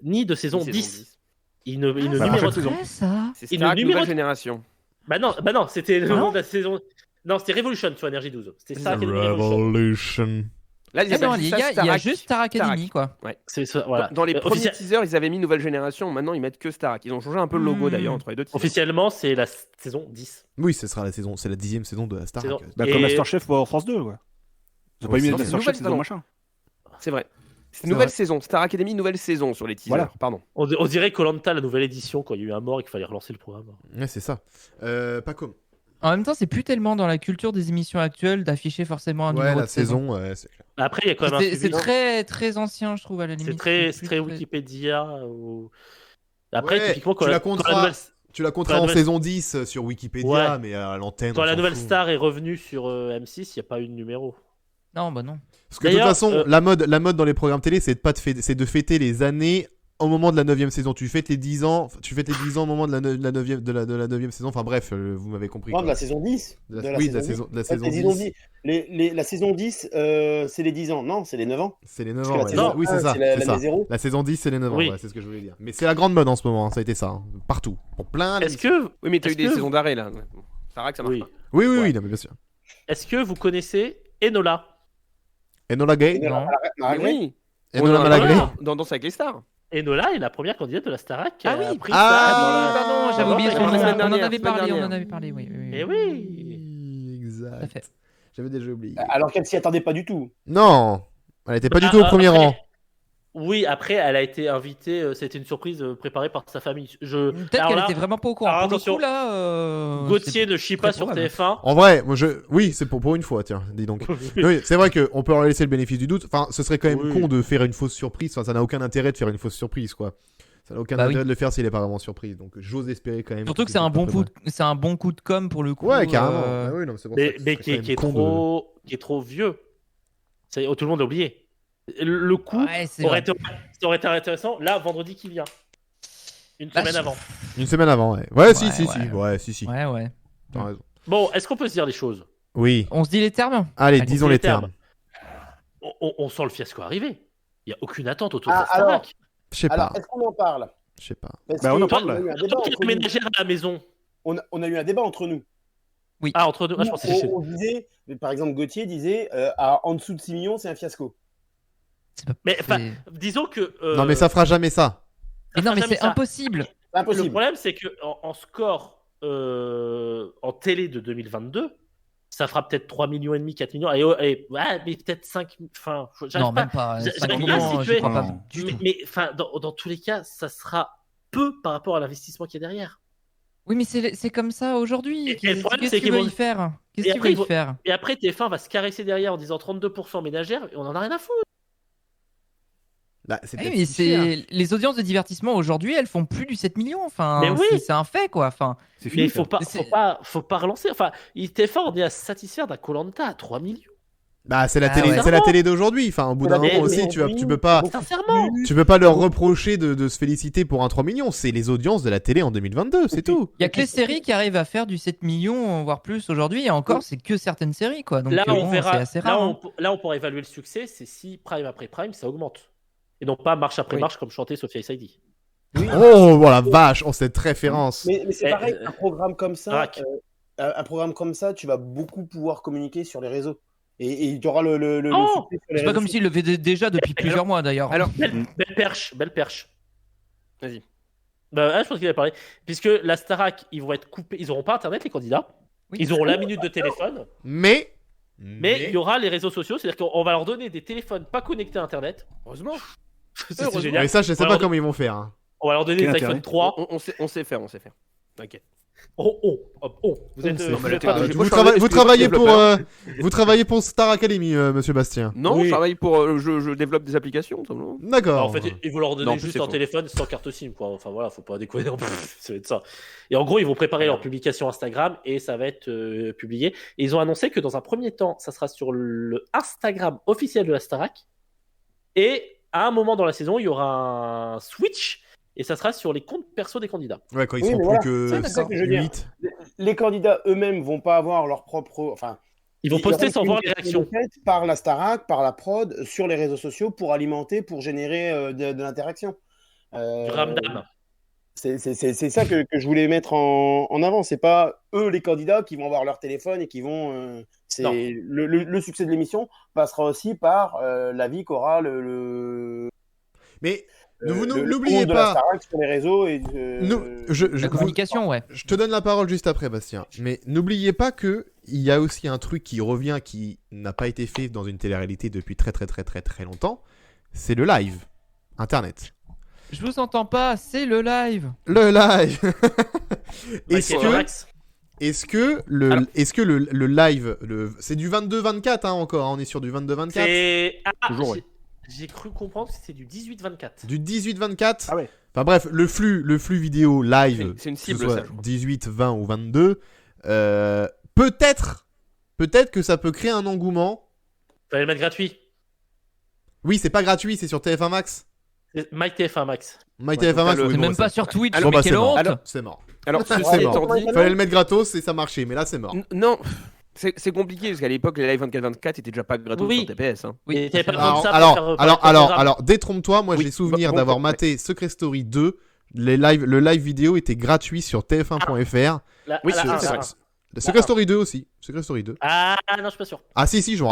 ni de saison 10. Il ne Bah, numérote prochaine pas. saison. ça. C'est Il Starac ne Nouvelle numérote- Génération. Bah non, c'était le Ah nom non de la saison. Non, c'était Revolution sur Énergie 12. C'était ça qui est Revolution. Revolution. Là, ils Ah non, appellent il y ça a Starac. juste Star Academy, quoi. C'est ça, voilà. Dans les premiers Officiel- teasers, ils avaient mis Nouvelle Génération. Maintenant, ils mettent que Starac. Ils ont changé un peu le logo Hmm. d'ailleurs entre les deux teasers. Officiellement, c'est la saison 10. Oui, ce sera c'est la 10e saison de la Starac. Saison- Bah, Et- comme Masterchef pour France 2, quoi. Ils ont pas Ouais, mis c'est Masterchef nouvelle saison saison. machin. C'est vrai. C'est C'est nouvelle vrai. saison. Star Academy, nouvelle saison sur les teasers. Voilà. Pardon. On dirait Koh-Lanta, la nouvelle édition, quand il y a eu un mort et qu'il fallait relancer le programme. Ouais, c'est ça. Paco. En même temps, c'est plus tellement dans la culture des émissions actuelles d'afficher forcément un Ouais, numéro la de saison. saison, c'est clair. Après, il y a quand même un C'est suivi. très très ancien, je trouve, à la limite. C'est très Wikipédia. Après, Ouais, typiquement, tu la compteras. Tu la compteras Quand en la saison 10 sur Wikipédia, Ouais. mais à l'antenne. quand on la s'en nouvelle fout. star est revenue sur M6, il n'y a pas eu de numéro. Non, bah non. Parce que de toute D'ailleurs, façon, la mode dans les programmes télé, c'est de fêter les années au moment de la 9e saison. Tu fêtes les 10 ans au moment de la 9e saison. Enfin bref, vous m'avez compris. Non, quoi. de la saison 10. Oui, de la saison Ouais, 10. La saison 10, c'est les 10 ans. Non, c'est les 9 ans. C'est les 9 Parce que ans. la ouais. saison Oui, c'est 1, ça. c'est C'est ça. l'année 0. La saison 10, c'est les 9 ans. Oui. Ouais, c'est ce que je voulais dire. Mais c'est la grande mode en ce moment. Hein, ça a été ça. Hein, partout. Pour plein Est-ce d'émissions. que, Oui, mais t'as eu Est-ce des que- saisons d'arrêt là. Starac, ça marche oui. pas. Oui, oui, Ouais. oui, non, mais bien sûr. Est-ce que vous connaissez Enola? Enola Gay Non. Mais oui. Enola On en a Malagré parlé dans Danse avec les stars. Enola est la première candidate de la Starac. Ah qui oui. a pris Ah, ça dans Ah, la- pardon, j'avais dans oublié la- son nom. la semaine On en dernière, avait semaine parlé, dernière. oui. Eh oui. Tout à Exact. fait. J'avais déjà oublié. Alors qu'elle s'y attendait pas du tout. Non, elle était pas du tout au premier Après- rang. Oui, après, elle a été invitée. C'était une surprise préparée par sa famille. Peut-être Alors qu'elle là, était vraiment pas au courant. alors Pour le attention, coup, là. Gauthier ne chie très pas sur probable. TF1. En vrai, oui, c'est pour une fois, tiens, dis donc. Oui, c'est vrai qu'on peut leur laisser le bénéfice du doute. Enfin, ce serait quand même Oui. con de faire une fausse surprise. Enfin, ça n'a aucun intérêt de faire une fausse surprise, quoi. Ça n'a aucun Bah intérêt oui. de le faire s'il est pas vraiment surprise. Donc, j'ose espérer quand même. Surtout que qu'il c'est un fait bon pas coup, mal. c'est un bon coup de com pour le coup. Ouais, carrément. Ah oui, non, c'est pour ça Mais, que ce mais serait qui est quand même con trop, qui est trop vieux. Tout le monde l'a oublié. Le coup Ouais, c'est aurait vrai. été, ça aurait été intéressant. Là, vendredi qui vient. Une Bah, semaine avant. Une semaine avant, ouais. Ouais, si, Ouais, si, ouais. si. Ouais, si. Ouais. T'as raison. Bon, est-ce qu'on peut se dire les choses? Oui. On se dit les termes. Allez, Allez, disons les les termes. On sent le fiasco arriver. Il n'y a aucune attente autour Ah, de la Starac. Je sais Alors, pas. est-ce qu'on en parle? Je sais pas. Parce Bah, on que en parle, on a eu un débat Toi qui es entre nous. ménagère à la maison. On a eu un débat entre nous. Ah, entre nous. Ah, je pensais que On disait, par exemple, Gauthier disait en dessous de 6 millions, c'est un fiasco. C'est pas- Mais enfin, c'est- disons que. Non, mais ça fera jamais ça. Mais non, mais jamais c'est ça. impossible. C'est impossible. Le problème, c'est que en score en télé de 2022, ça fera peut-être 3,5 millions, 4 millions. Et ouais, mais peut-être 5. Enfin, j'arrive Non, pas. même pas. j'arrive 5 pas à millions, situer. je crois pas. Non. Du Mais, tout. mais, enfin, dans tous les cas, ça sera peu par rapport à l'investissement qu'il y a derrière. Oui, mais c'est comme ça aujourd'hui. Et le problème, Qu'est-ce c'est qu'il qu'ils va vont- y faire? Qu'est-ce Et qu'il après, va ils y vont- faire? Et après, TF1 va se caresser derrière en disant 32% ménagère, et on en a rien à foutre. Bah, c'est Eh, peut-être mais si cher. c'est les audiences de divertissement aujourd'hui, elles font plus du 7 millions. Enfin, Mais oui. c'est un fait quoi. Enfin, C'est Mais fini. il faut pas, C'est- faut pas relancer. Enfin, TF1, on est à se satisfaire d'un Koh-Lanta à 3 millions. Bah, c'est la Ah télé, ouais. c'est la télé d'aujourd'hui. Enfin, au bout d'un Mais- moment mais- aussi, tu peux pas. Sincèrement. Tu peux pas leur reprocher de se féliciter pour un 3 millions. C'est les audiences de la télé en 2022, c'est tout. il y a que les séries qui arrivent à faire du 7 millions, voire plus aujourd'hui. Et encore, c'est que certaines séries quoi. Donc Là, on bon, verra. c'est assez rare. hein. Là, on pourra évaluer le succès, c'est si prime après prime, ça augmente. Et non pas marche après Oui. marche comme chantait Sophia Saidi. Oh, voilà, vache, oh, cette référence. Mais c'est Eh, pareil, un programme comme ça, Starac. un programme comme ça, tu vas beaucoup pouvoir communiquer sur les réseaux. Et il y aura le Oh succès sur les C'est pas réseaux comme s'ils le faisaient déjà depuis plusieurs mois d'ailleurs. Alors, Belle perche, belle perche. Vas-y. Bah, je pense qu'il a parlé. Puisque la Starac, ils vont être coupés. Ils n'auront pas internet, les candidats. Oui. Ils auront la minute de téléphone. Mais. Mais il y aura les réseaux sociaux. C'est-à-dire qu'on va leur donner des téléphones pas connectés à internet. Heureusement. C'est Mais génial. ça, je sais Alors, pas comment ils vont faire. Hein. On va leur donner Quel des intérêt iPhone 3. On sait faire, on sait faire. T'inquiète. Vous êtes. Non, mais la êtes pas technologie- de- Moi, je travaille- Vous travaillez pour Star Academy, monsieur Bastien. Non, Oui. je travaille pour. Je développe des applications, simplement. D'accord. En fait, ils vont leur donner Non, juste c'est un faux. téléphone sans carte SIM, quoi. Enfin voilà, faut pas déconner. Ça va être ça. Et en gros, ils vont préparer leur publication Instagram et ça va être publié. Et ils ont annoncé que dans un premier temps, ça sera sur le Instagram officiel de la Starac. Et à un moment dans la saison, il y aura un switch et ça sera sur les comptes perso des candidats. Ouais, quand ils Oui, sont mais plus voilà. que C'est ça que je veux dire. 8. Les candidats eux-mêmes vont pas avoir leur propre. Enfin, Ils vont poster auront sans une voir les réactions. communication par la Starac, par la prod, sur les réseaux sociaux pour alimenter, pour générer de l'interaction. Du ramdam. C'est ça que je voulais mettre en avant. C'est pas eux les candidats qui vont avoir leur téléphone et qui vont. Non. Le succès de l'émission passera aussi par la vie qu'aura Mais le n'oubliez compte de la pas. Starac sur les réseaux et La communication, ouais. Je te donne la parole juste après, Bastien. Mais n'oubliez pas que il y a aussi un truc qui revient, qui n'a pas été fait dans une télé-réalité depuis très longtemps. C'est le live, Internet. Je vous entends pas, c'est le live. Le live. Est-ce Michael que, Max. est-ce que le, Alors- est-ce que le live, c'est du 22-24 hein, encore. Hein, on est sur du 22-24. C'est. Ah, Toujours, j'ai cru comprendre que c'était du 18-24. Du 18-24. Ah ouais. Enfin bref, le flux vidéo live, C'est une que ce cible, soit ça, je crois. 18, 20 ou 22, peut-être que ça peut créer un engouement. Fallait le mettre gratuit. Oui, c'est pas gratuit, c'est sur TF1 Max. C'est Mike TF1 Max. My Ouais, TF1 Max, donc, oui, C'est bon, même pas sur Twitch, Alors, mais bah, quelle c'est mort. honte. Alors- C'est mort. Alors, C'est ceci mort. étant dit. Fallait le mettre gratos et ça marchait, mais là c'est mort. Non, c'est compliqué parce qu'à l'époque, les live 24-24 étaient déjà pas gratuits Oui. sur TPS. Hein. Et t'avais pas Alors, besoin de ça pour alors, faire alors, paraître le alors, programme. alors, détrompe-toi, moi Oui, j'ai souvenir bon, d'avoir ouais. maté Secret Story 2. Le live vidéo était gratuit sur tf1.fr. Là, Oui, à la c'est fin, vrai. là. Secret Story 2 aussi. Secret Story 2. Ah non, je suis pas sûr. Ah si, je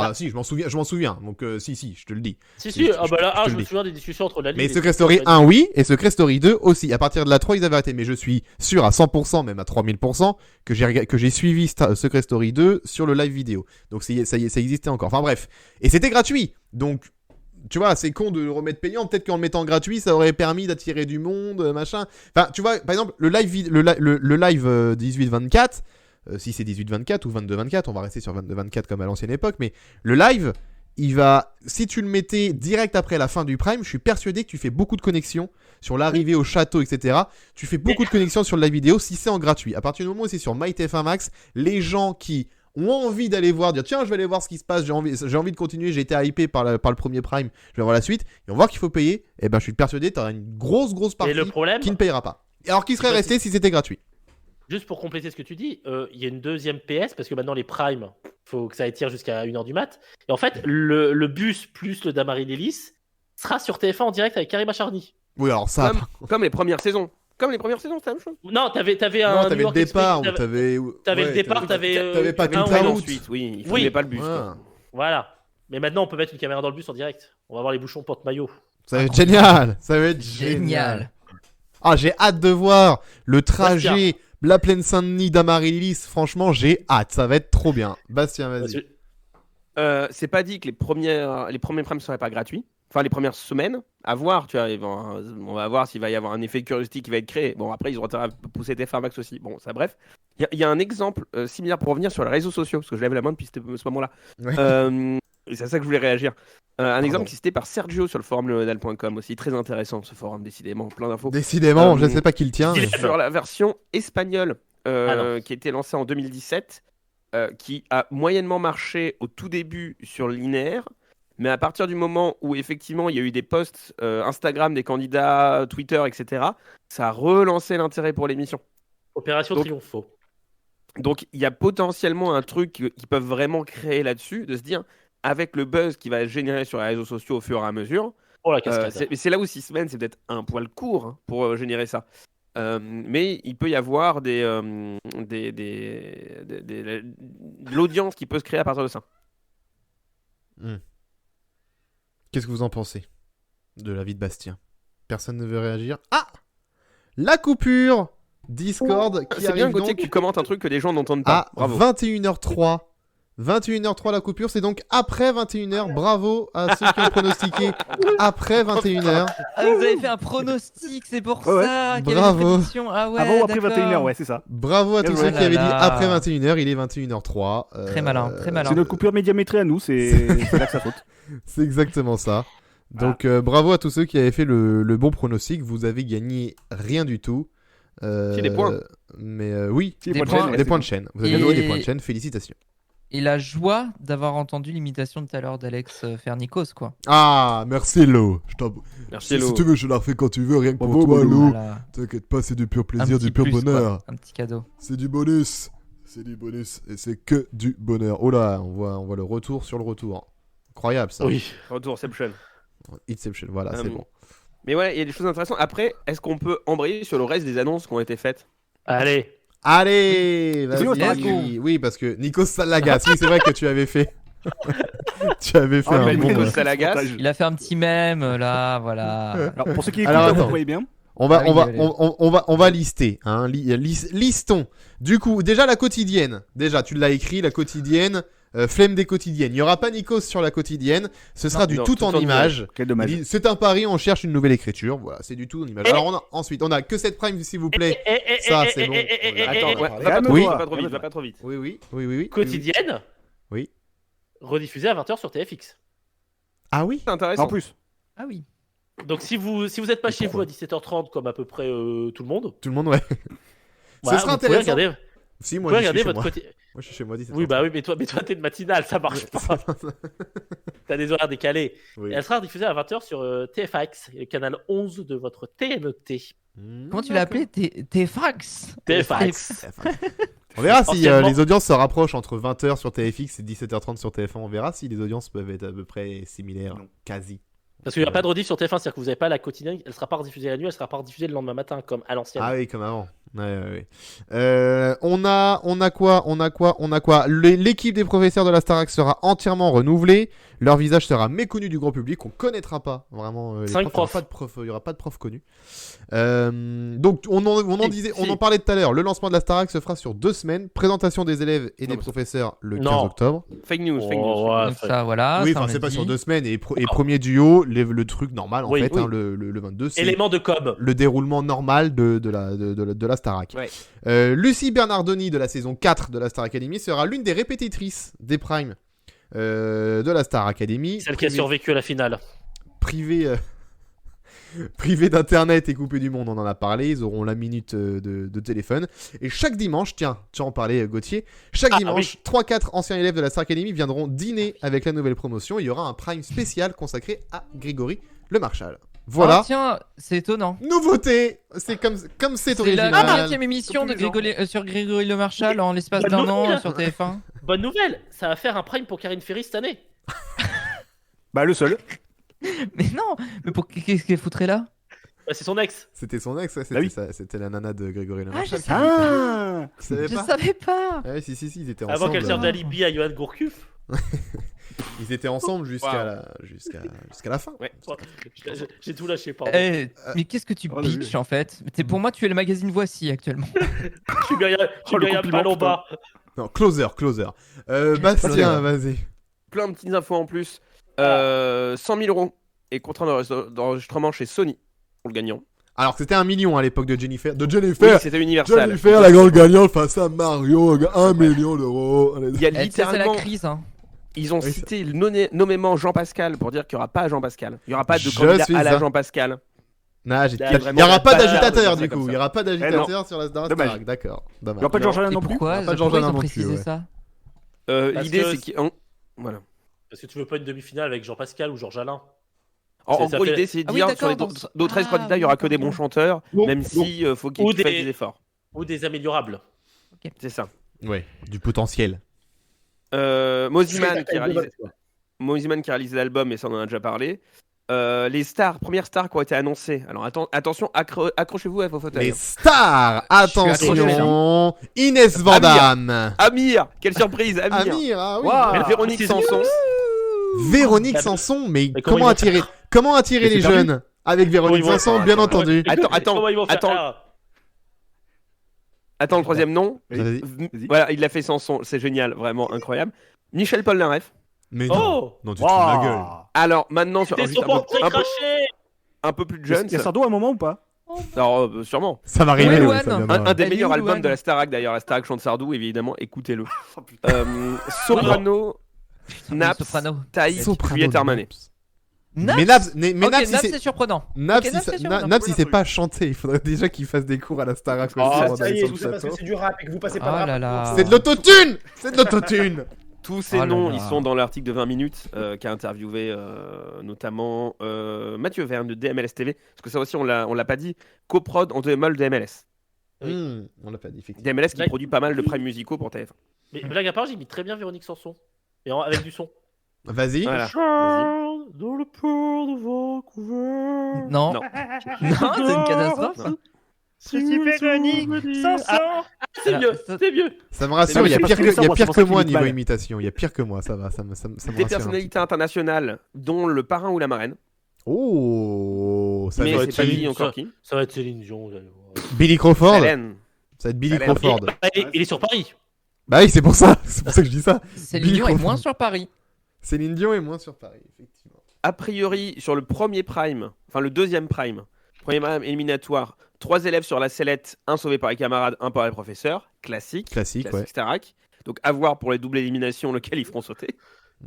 m'en souviens. Donc si, je te le dis. Si, Je- ah bah là, je te je le me dis. souviens des discussions entre la Ligue Mais et Secret les- Story 1 oui, et Secret Story 2 aussi. À partir de la 3, ils avaient arrêté. Mais je suis sûr à 100%, même à 3000%, que j'ai suivi Secret Story 2 sur le live vidéo. Donc ça y est, ça existait encore. Enfin bref. Et c'était gratuit. Donc, tu vois, c'est con de le remettre payant. Peut-être qu'en le mettant gratuit, ça aurait permis d'attirer du monde, machin. Enfin, tu vois, par exemple, le live 18-24, si c'est 18-24 ou 22-24, on va rester sur 22-24 comme à l'ancienne époque, mais le live, si tu le mettais direct après la fin du prime, je suis persuadé que tu fais beaucoup de connexions sur l'arrivée au château, etc. Tu fais beaucoup de connexions sur le live vidéo si c'est en gratuit. À partir du moment où c'est sur MyTF1 Max, les gens qui ont envie d'aller voir, dire tiens, je vais aller voir ce qui se passe, j'ai envie de continuer, j'ai été hypé par le premier prime, je vais voir la suite, ils vont voir qu'il faut payer, et ben je suis persuadé que tu auras une grosse partie Et le problème, qui ne payera pas. Alors qui serait resté si c'était gratuit. juste pour compléter ce que tu dis, il y a une deuxième PS parce que maintenant les primes, faut que ça étire jusqu'à 1h du mat. Et en fait, le bus plus le Damary Lélis sera sur TF1 en direct avec Karim Acharny. Oui, alors ça. Comme les premières saisons. Comme les premières saisons, c'est la même chose. Non, t'avais un. Non, t'avais New le York départ, Express, t'avais le départ, t'avais. t'avais pas un toute ou la un route. Ensuite, oui, il Oui. fallait pas le bus. quoi. Ouais. Voilà. Mais maintenant, on peut mettre une caméra dans le bus en direct. On va voir les bouchons porte-maillot. Ça va être génial. Ça va être génial. Génial. Ah, j'ai hâte de voir le trajet la plaine Saint-Denis d'Amaryllis. Franchement, j'ai hâte. Ça va être trop bien. Bastien, vas-y. C'est pas dit que les premiers primes seraient pas gratuits. Enfin, les premières semaines, à voir, tu vois, on va voir s'il va y avoir un effet curiosity qui va être créé. Bon, après, ils ont intérêt à pousser TF1 Max aussi. Bon, ça, bref. Il y a un exemple similaire pour revenir sur les réseaux sociaux, parce que je lève la main depuis ce moment-là. Ouais. Et c'est à ça que je voulais réagir. Un exemple qui citait par Sergio sur le forum leonadal.com aussi. Très intéressant, ce forum, décidément. Plein d'infos. Décidément, je sais pas qui le tient. Il mais- est sur la version espagnole non. qui a été lancée en 2017, qui a moyennement marché au tout début sur le linéaire, mais à partir du moment où effectivement il y a eu des posts Instagram des candidats, Twitter, etc., ça a relancé l'intérêt pour l'émission. Opération Donc- Triompho. Donc il y a potentiellement un truc qu'ils peuvent vraiment créer là-dessus, de se dire, avec le buzz qui va être généré sur les réseaux sociaux au fur et à mesure, Oh la cascade. mais c'est là où 6 semaines, c'est peut-être un poil court hein, pour générer ça. Mais il peut y avoir de l'audience qui peut se créer à partir de ça. Qu'est-ce que vous en pensez de la vie de Bastien? Personne ne veut réagir. Ah! La coupure Discord qui C'est bien, arrive Gauthier, donc que tu commentes un truc que les gens n'entendent pas. à Bravo. 21h03. 21h03 la coupure, c'est donc après 21h. Bravo à ceux qui ont pronostiqué après 21h. Ah, vous avez fait un pronostic, c'est pour Ouais, ça. qu'il y avait Bravo. une prédiction. Ah ouais, Avant ou après d'accord. 21h, ouais, c'est ça. Bravo à Bien tous joué. ceux qui avaient dit Oh là là. après 21h, il est 21h03. Très malin, très malin. C'est notre coupure médiamétrée à nous, c'est là que ça faute. C'est exactement ça. Donc bravo à tous ceux qui avaient fait le bon pronostic. Vous avez gagné rien du tout. C'est des points. Mais oui, Si, Des points de points. chaîne, ouais, des c'est points bon. de chaîne. Vous avez Et- gagné des points de chaîne. Félicitations. Et la joie d'avoir entendu l'imitation de tout à l'heure d'Alex faire Nikos, quoi. Ah, merci Lo. Merci, Hello. Si tu veux, je la refais quand tu veux, rien que pour Bravo, toi, Lo. Lo. Voilà. T'inquiète pas, c'est du pur Un plaisir, petit du pur plus, quoi. bonheur. Un petit cadeau. C'est du bonus. C'est du bonus. Et c'est que du bonheur. Oh là, on voit le retour sur le retour. Incroyable ça. Oui. Retourception. Inception, voilà, c'est bon. Mais ouais, il y a des choses intéressantes. Après, est-ce qu'on peut embrayer sur le reste des annonces qui ont été faites? Allez. Allez, C'est bon, vas-y. let's Oui, parce que Nikos Salagas, oui, c'est vrai que tu avais fait. Tu avais fait Ah, un mais bon. Nikos Salagas. Il a fait un petit mème, là, voilà. Alors, pour ceux qui écoutent, Alors, là, attends. vous voyez bien. On va, Ah oui, on va, allez. on va lister. Hein, listons. Du coup, déjà la quotidienne. Déjà, tu l'as écrit, la quotidienne. Flemme des quotidiennes. Il n'y aura pas Nikos sur la quotidienne. Ce sera Non, du non, tout en image. Quel dommage. C'est un pari, on cherche une nouvelle écriture. Voilà, c'est du tout en image. Alors ensuite, on a que cette prime, s'il vous plaît. Ça, c'est bon. Attends, ouais, Oui. va pas trop vite, va pas trop vite. Oui. Quotidienne. Oui. Rediffusée à 20h sur TFX. Ah oui. C'est intéressant. En plus. Ah oui. Donc si vous êtes pas chez vous à 17h30 comme à peu près tout le monde, Tout le monde, ouais. voilà, sera vous pouvez intéressant. regarder, Si, vous moi, pouvez je suis regarder chez votre moi. quotidien. Moi, je suis chez moi. 17h30. Oui, bah oui, mais toi t'es de matinale, ça marche pas. T'as des horaires décalés. Oui. Et elle sera diffusée à 20h sur TFX, le canal 11 de votre TNT. Comment tu l'as appelé Tes fax TFX. On verra si Anciennement. les audiences se rapprochent entre 20h sur TFX et 17h30 sur TF1. On verra si les audiences peuvent être à peu près similaires. Non. Quasi. Parce qu'il n'y a pas de rediff sur TF1, c'est-à-dire que vous n'avez pas la quotidienne, elle sera pas rediffusée la nuit, elle sera pas rediffusée le lendemain matin comme à l'ancienne. Ah oui, comme avant. Ouais. On a quoi L'équipe des professeurs de la Starac sera entièrement renouvelée. Leur visage sera méconnu du grand public. On connaîtra pas vraiment. Les Cinq profs. Il y aura pas de profs connus. Donc on en parlait tout à l'heure. Le lancement de la Starac se fera sur 2 semaines. Présentation des élèves et Non, des mais- professeurs le 15 Non. octobre. Fake news, fake news. Oh, ouais, Donc ça, voilà. oui, ça, enfin on c'est a pas dit. sur 2 semaines et premier duo, le truc normal en Oui, fait, oui. hein, le 22. C'est Élément de com. le déroulement normal de la Starac. Ouais. Lucie Bernardoni de la saison 4 de la Star Academy sera l'une des répétitrices des primes de la Star Academy. Celle qui a survécu à la finale. Privée d'internet et coupée du monde, on en a parlé. Ils auront la minute de téléphone. Et chaque dimanche, tiens, tu en parlais Gauthier, chaque dimanche, 3-4 anciens élèves de la Star Academy viendront dîner avec la nouvelle promotion. Il y aura un prime spécial consacré à Grégory Le Marchal. Voilà. Oh, tiens, c'est étonnant. Nouveauté, c'est comme c'est C'est original. la 5e émission de Tous les ans. sur Grégory Le Marchal en l'espace Bonne d'un nouvelle. an sur TF1. Bonne nouvelle, ça va faire un prime pour Karine Ferry cette année. Bah, le seul. Mais non, mais qu'est-ce qu'elle foutrait là? Bah, c'est son ex. C'était son ex, ouais, Ah oui. c'était la nana de Grégory Le Ah, je Marchal. savais pas. Ah Tu savais Je pas savais pas. Ouais, si, ils étaient ensemble. Avant qu'elle serve d'alibi à Johan Gourcuff. Ils étaient ensemble jusqu'à la fin. Ouais. J'ai tout lâché, pardon. Eh, mais qu'est-ce que tu Oh, j'ai pitches en fait? Pour moi, tu es le magazine Voici actuellement. Je suis Myriam le compliment, Palomba. Non, closer. Bastien, vas-y. Plein de petites infos en plus. 100 000 € et contrat d'enregistrement chez Sony pour le gagnant. Alors c'était 1 million à l'époque de Jennifer. Oui, c'était Universal. Jennifer, la grande gagnante face à Mario, 1 million d'euros. Allez. Il y a Eh, tu sais, c'est la littéralement, crise. Hein. ils ont Oui, cité nommément Jean-Pascal pour dire qu'il n'y aura pas Jean-Pascal. Il n'y aura pas de Je candidat suis à la ça. Jean-Pascal. Non, Il y a il n'y vraiment aura pas pas d'agitateur de du comme coup. ça. Il n'y aura pas d'agitateur sur la Star Dommage. Starac. D'accord. Il n'y aura Dommage. pas de Georges Alain Et non plus. pourquoi, Pas de pourquoi Georges ils ont non plus, précisé ouais. ça? L'idée, que- c'est qu'ils. Voilà. Parce que tu veux pas une demi-finale avec Jean-Pascal ou Georges Alain. En Ça gros, fait- l'idée, c'est de Ah oui, dire d'accord, sur les donc- d'autres 13 Ah, candidats, il n'y aura que des d'accord. bons chanteurs, Donc- même si faut qu'ils Ou fassent des- des efforts. Ou des améliorables. C'est ça. Ouais, du potentiel. Moziman qui a réalisé l'album, et ça on en a déjà parlé. Les premières stars qui ont été annoncées. Alors attention, accrochez-vous à vos fauteuils. Les stars, attention. Inès Vandamme. Amir, quelle surprise, Amir. Amir, ah oui. Waouh. Véronique C'est Sanson. Véronique Sanson, mais Mais comment attirer Mais les c'est perdu. jeunes avec Véronique Comment ils vont Sanson, faire, bien attends, entendu. Comment ils vont faire attends. ça Attends, le troisième nom. Vas-y. Vas-y. Voilà, il l'a fait Sanson, c'est génial, vraiment incroyable. Michel Polnareff. Mais non, Oh non, tu te fous de ma gueule. Waouh. Alors maintenant, sur T'es juste son portrait un peu craché. plus jeune. Il y a Sardou à un moment ou pas? Alors, sûrement. Ça va arriver, Ouais, oui, Loane. ça viendra. Un des Elle est meilleurs où, albums Loane de la Starac d'ailleurs. La Starac chante Sardou, évidemment, écoutez-le. Oh, putain. Soprano, Naps, Soprano. Taïk, Soprano Juliette Armanet. Naps. Mais Naps, mais Ok, Naps, si Naps, c'est- c'est surprenant. Naps, Ok, Naps, il c'est sa- surprenant. Naps, il sait pas chanter. Il faudrait déjà qu'il fasse des cours à la Starac aussi. Ah, avant ça d'aller y est, sur tout le ça parce que plateau. c'est du rap et que vous passez pas Oh de rap. là là. C'est de l'autotune. C'est de l'autotune. Tous ces Oh là noms, là. ils sont dans l'article de 20 minutes qu'a interviewé notamment Mathieu Verne de DMLS TV. Parce que ça aussi, on l'a pas dit. Coprod en DML de DMLS. On l'a pas dit, effectivement. DMLS qui Blague. produit pas mal de primes musicaux pour TF1. Mais blague à part, j'imite très bien Véronique Sanson. Et avec du son. Vas-y. Voilà. Charles, dans le port de Vancouver. Non. Non. Non, c'est une catastrophe. Non. C'est Véronique Sanson. C'est Alors, mieux, ça- c'est mieux. Ça me rassure, il y a mais pire parce que ça, que moi, c'est pour ça moi qu'il niveau imite mal. imitation. Il y a pire que moi, ça va, ça me Des rassure. un petit personnalités internationales, dont le parrain ou la marraine. peu. Oh, ça Mais va c'est être pas Céline, dit encore qui. Ça va être Céline Dion. vous allez voir. Billy Crawford. Hélène. Ça va être Billy Hélène. Crawford. Il est sur Paris. Bah oui, c'est pour ça. C'est pour ça que je dis ça. Céline Billy Dion est Crawford. moins sur Paris. Céline Dion est moins sur Paris, effectivement. A priori, sur le premier prime, enfin le deuxième prime, premier prime éliminatoire, 3 élèves sur la sellette, un sauvé par les camarades, un par les professeurs. Classique. Classique, ouais. Starac. Donc à voir pour les doubles éliminations, lequel ils feront sauter.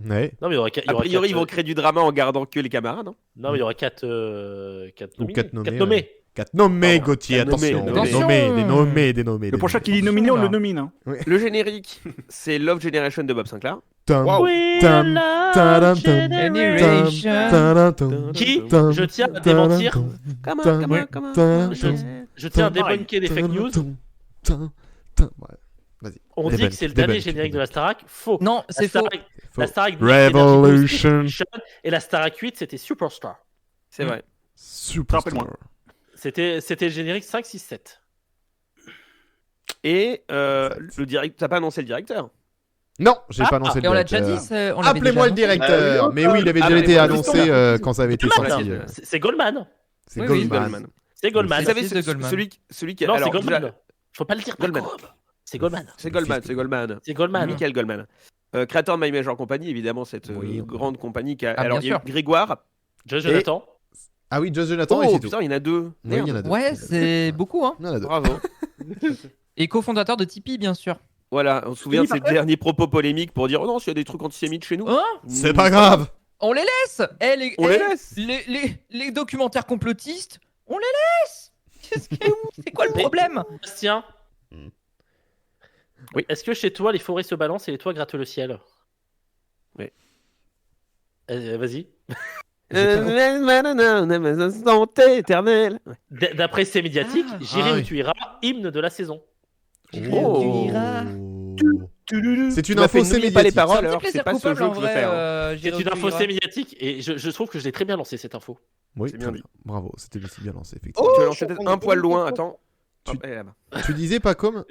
Ouais. Non, mais il y aura, il y A aura priori, ils quatre, vont créer du drama en gardant que les camarades. hein. Non, mais il y aura 4 Ou nommés. quatre nommés, Quatre nommés. 4 nommés, Pardon. Gauthier, Quatre nommés, attention. nommés. Des nommés, des nommés. Le prochain qui est nominé, on le nomine. Hein. Le générique, c'est Love Generation de Bob Sinclair. We Tam, love tadam, tam, Generation. Qui, je tiens à démentir, je tiens à débunker des fake news. On dit que c'est le dernier générique de la Starac. Faux. Non, c'est faux. La Starac Revolution. et la Starac 8, c'était Superstar. C'est vrai. Superstar. C'était le générique 5, 6, 7. Et le direct, t'as pas annoncé le directeur. Non, j'ai pas annoncé Et le on l'a déjà directeur. dit, on l'avait Appelez-moi le déjà annoncé. directeur. Mais oui, il avait déjà été annoncé quand ça avait été Goldman, sorti. c'est Goldman. C'est Oui, oui, Goldman. C'est Goldman. Vous savez, fils de Goldman. celui qui. Non, c'est alors, Goldman. déjà- Faut pas le dire. Goldman. Jacob. C'est Goldman. C'est Goldman, c'est Goldman. C'est Goldman. Michael Goldman. Créateur de My Major Company, évidemment, cette Oui. grande compagnie qui a. Ah, alors, bien il y a eu sûr. Grégoire. Josh Jonathan. Ah oui, Josh Jonathan et Oh c'est tout. putain, il y en a deux. Oui, il y en a Merde. deux. Ouais, c'est beaucoup, hein. Il y en a deux. Bravo. Et cofondateur de Tipeee, bien sûr. Voilà, on se souvient de ses derniers propos polémiques pour dire oh non, s'il y a des trucs antisémites chez nous. Hein C'est pas grave. On les laisse. On les laisse. Les documentaires complotistes, on les laisse. Qu'est-ce que c'est quoi le problème? Bastien. Oui. Est-ce que chez toi, les forêts se balancent et les toits grattent le ciel? Oui. Vas-y. Santé éternelle. D'après ces médiatiques, Ah. J'irai Ah où oui. tu iras, hymne de la saison. Oh. C'est une Tu m'as fait info n'oublier c'est pas les médiatique. paroles, C'est un alors petit que c'est plaisir pas ce coupable jeu en que je veux vrai. faire. C'est une info c'est médiatique et je trouve que je l'ai très bien lancé cette info. Oui, C'est très bien bien. dit. Bravo, c'était aussi bien lancé, effectivement. Tu vas je lancer suis en peut-être train de un poil loin, comprendre. attends. Tu- Hop, elle est là-bas. Tu disais pas comme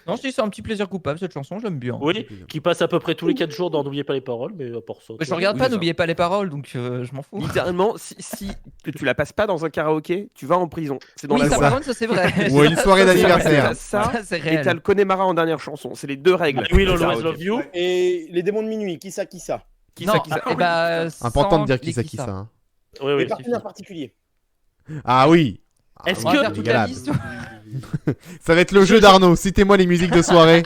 Non, je dis c'est un petit plaisir coupable cette chanson, j'aime bien. Oui, qui passe à peu près tous les 4 jours dans N'oubliez pas les paroles, mais à part ça. Mais je regarde Oui, pas, c'est ça. n'oubliez pas les paroles, donc je m'en fous. Littéralement, si tu la passes pas dans un karaoké, tu vas en prison. C'est dans Oui, la ça loi. par contre, ça c'est vrai. Ou une soirée d'anniversaire. Ça, Ça, c'est et t'as réel. le Connemara en dernière chanson. C'est les deux règles. I Will du Always karaoké. Love You. Et les démons de minuit, qui ça? Qui Non, ça, qui ça eh ben, Important de sans dire qui les ça qui ça. hein. Oui, Les oui. partenaires particuliers. Ah oui. Est-ce On va que- faire toute la Régalable. liste. Ça va être le jeu d'Arnaud. Citez-moi les musiques de soirée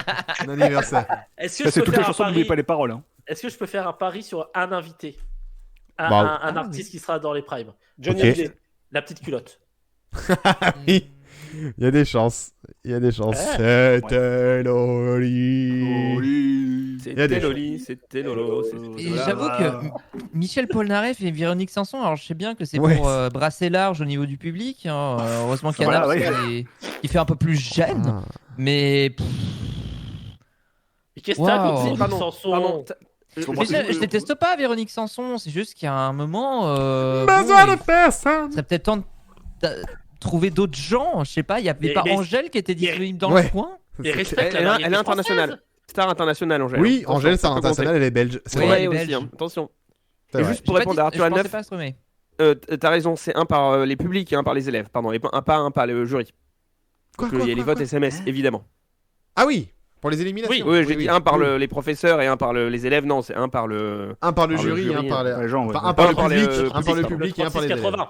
d'anniversaire. Est-ce que Ça, c'est je peux toutes les faire un chansons, n'oubliez pari pas les paroles. Hein. Est-ce que je peux faire un pari sur un invité, Bah, un artiste qui sera dans les primes? Johnny Ok. Hallyday. La petite culotte. Oui. Il y a des chances. Il y a des chances. Ouais. C'était Loli. Il y a des C'était Loli, c'était Lolo. Et j'avoue que Michel Polnareff et Véronique Sanson, alors je sais bien que c'est Ouais. pour brasser large au niveau du public. Hein, heureusement qu'il y en Voilà, a ouais. qui fait un peu plus jeune. Ah. Mais pff, Et qu'est-ce que t'as Wow. contre Pardon, Sanson? pardon. mais je déteste pas Véronique Sanson. C'est juste qu'il y a un moment. Besoin bon, de personne. ça serait peut-être temps de trouver d'autres gens. Je sais pas, il y avait Mais- pas mais- Angèle qui était disponible dans Ouais. le coin. Mais respecte Elle la est variété internationale. française. Star internationale, Angèle. Oui, Attention, Angèle, ça c'est peut international, elle est belge. C'est Ouais, compter. vrai. elle est Ouais, belge. aussi, hein. Attention. C'est Et vrai. juste pour J'ai pas répondre dit- à Arthur je pensais Neuf, pas à Stromae. t'as raison, c'est un par les publics et un par les élèves. Pardon, et pas un par le jury. Quoi, Parce qu'il y a les votes SMS, évidemment. Ah oui. Pour les éliminations. Oui, j'ai dit un par les professeurs et un par les élèves. Non, c'est un par le. Un par le par le jury, jury, un par les... les gens, ouais. Enfin, un par le par les, public, un par le le public et un par les élèves. 36-80.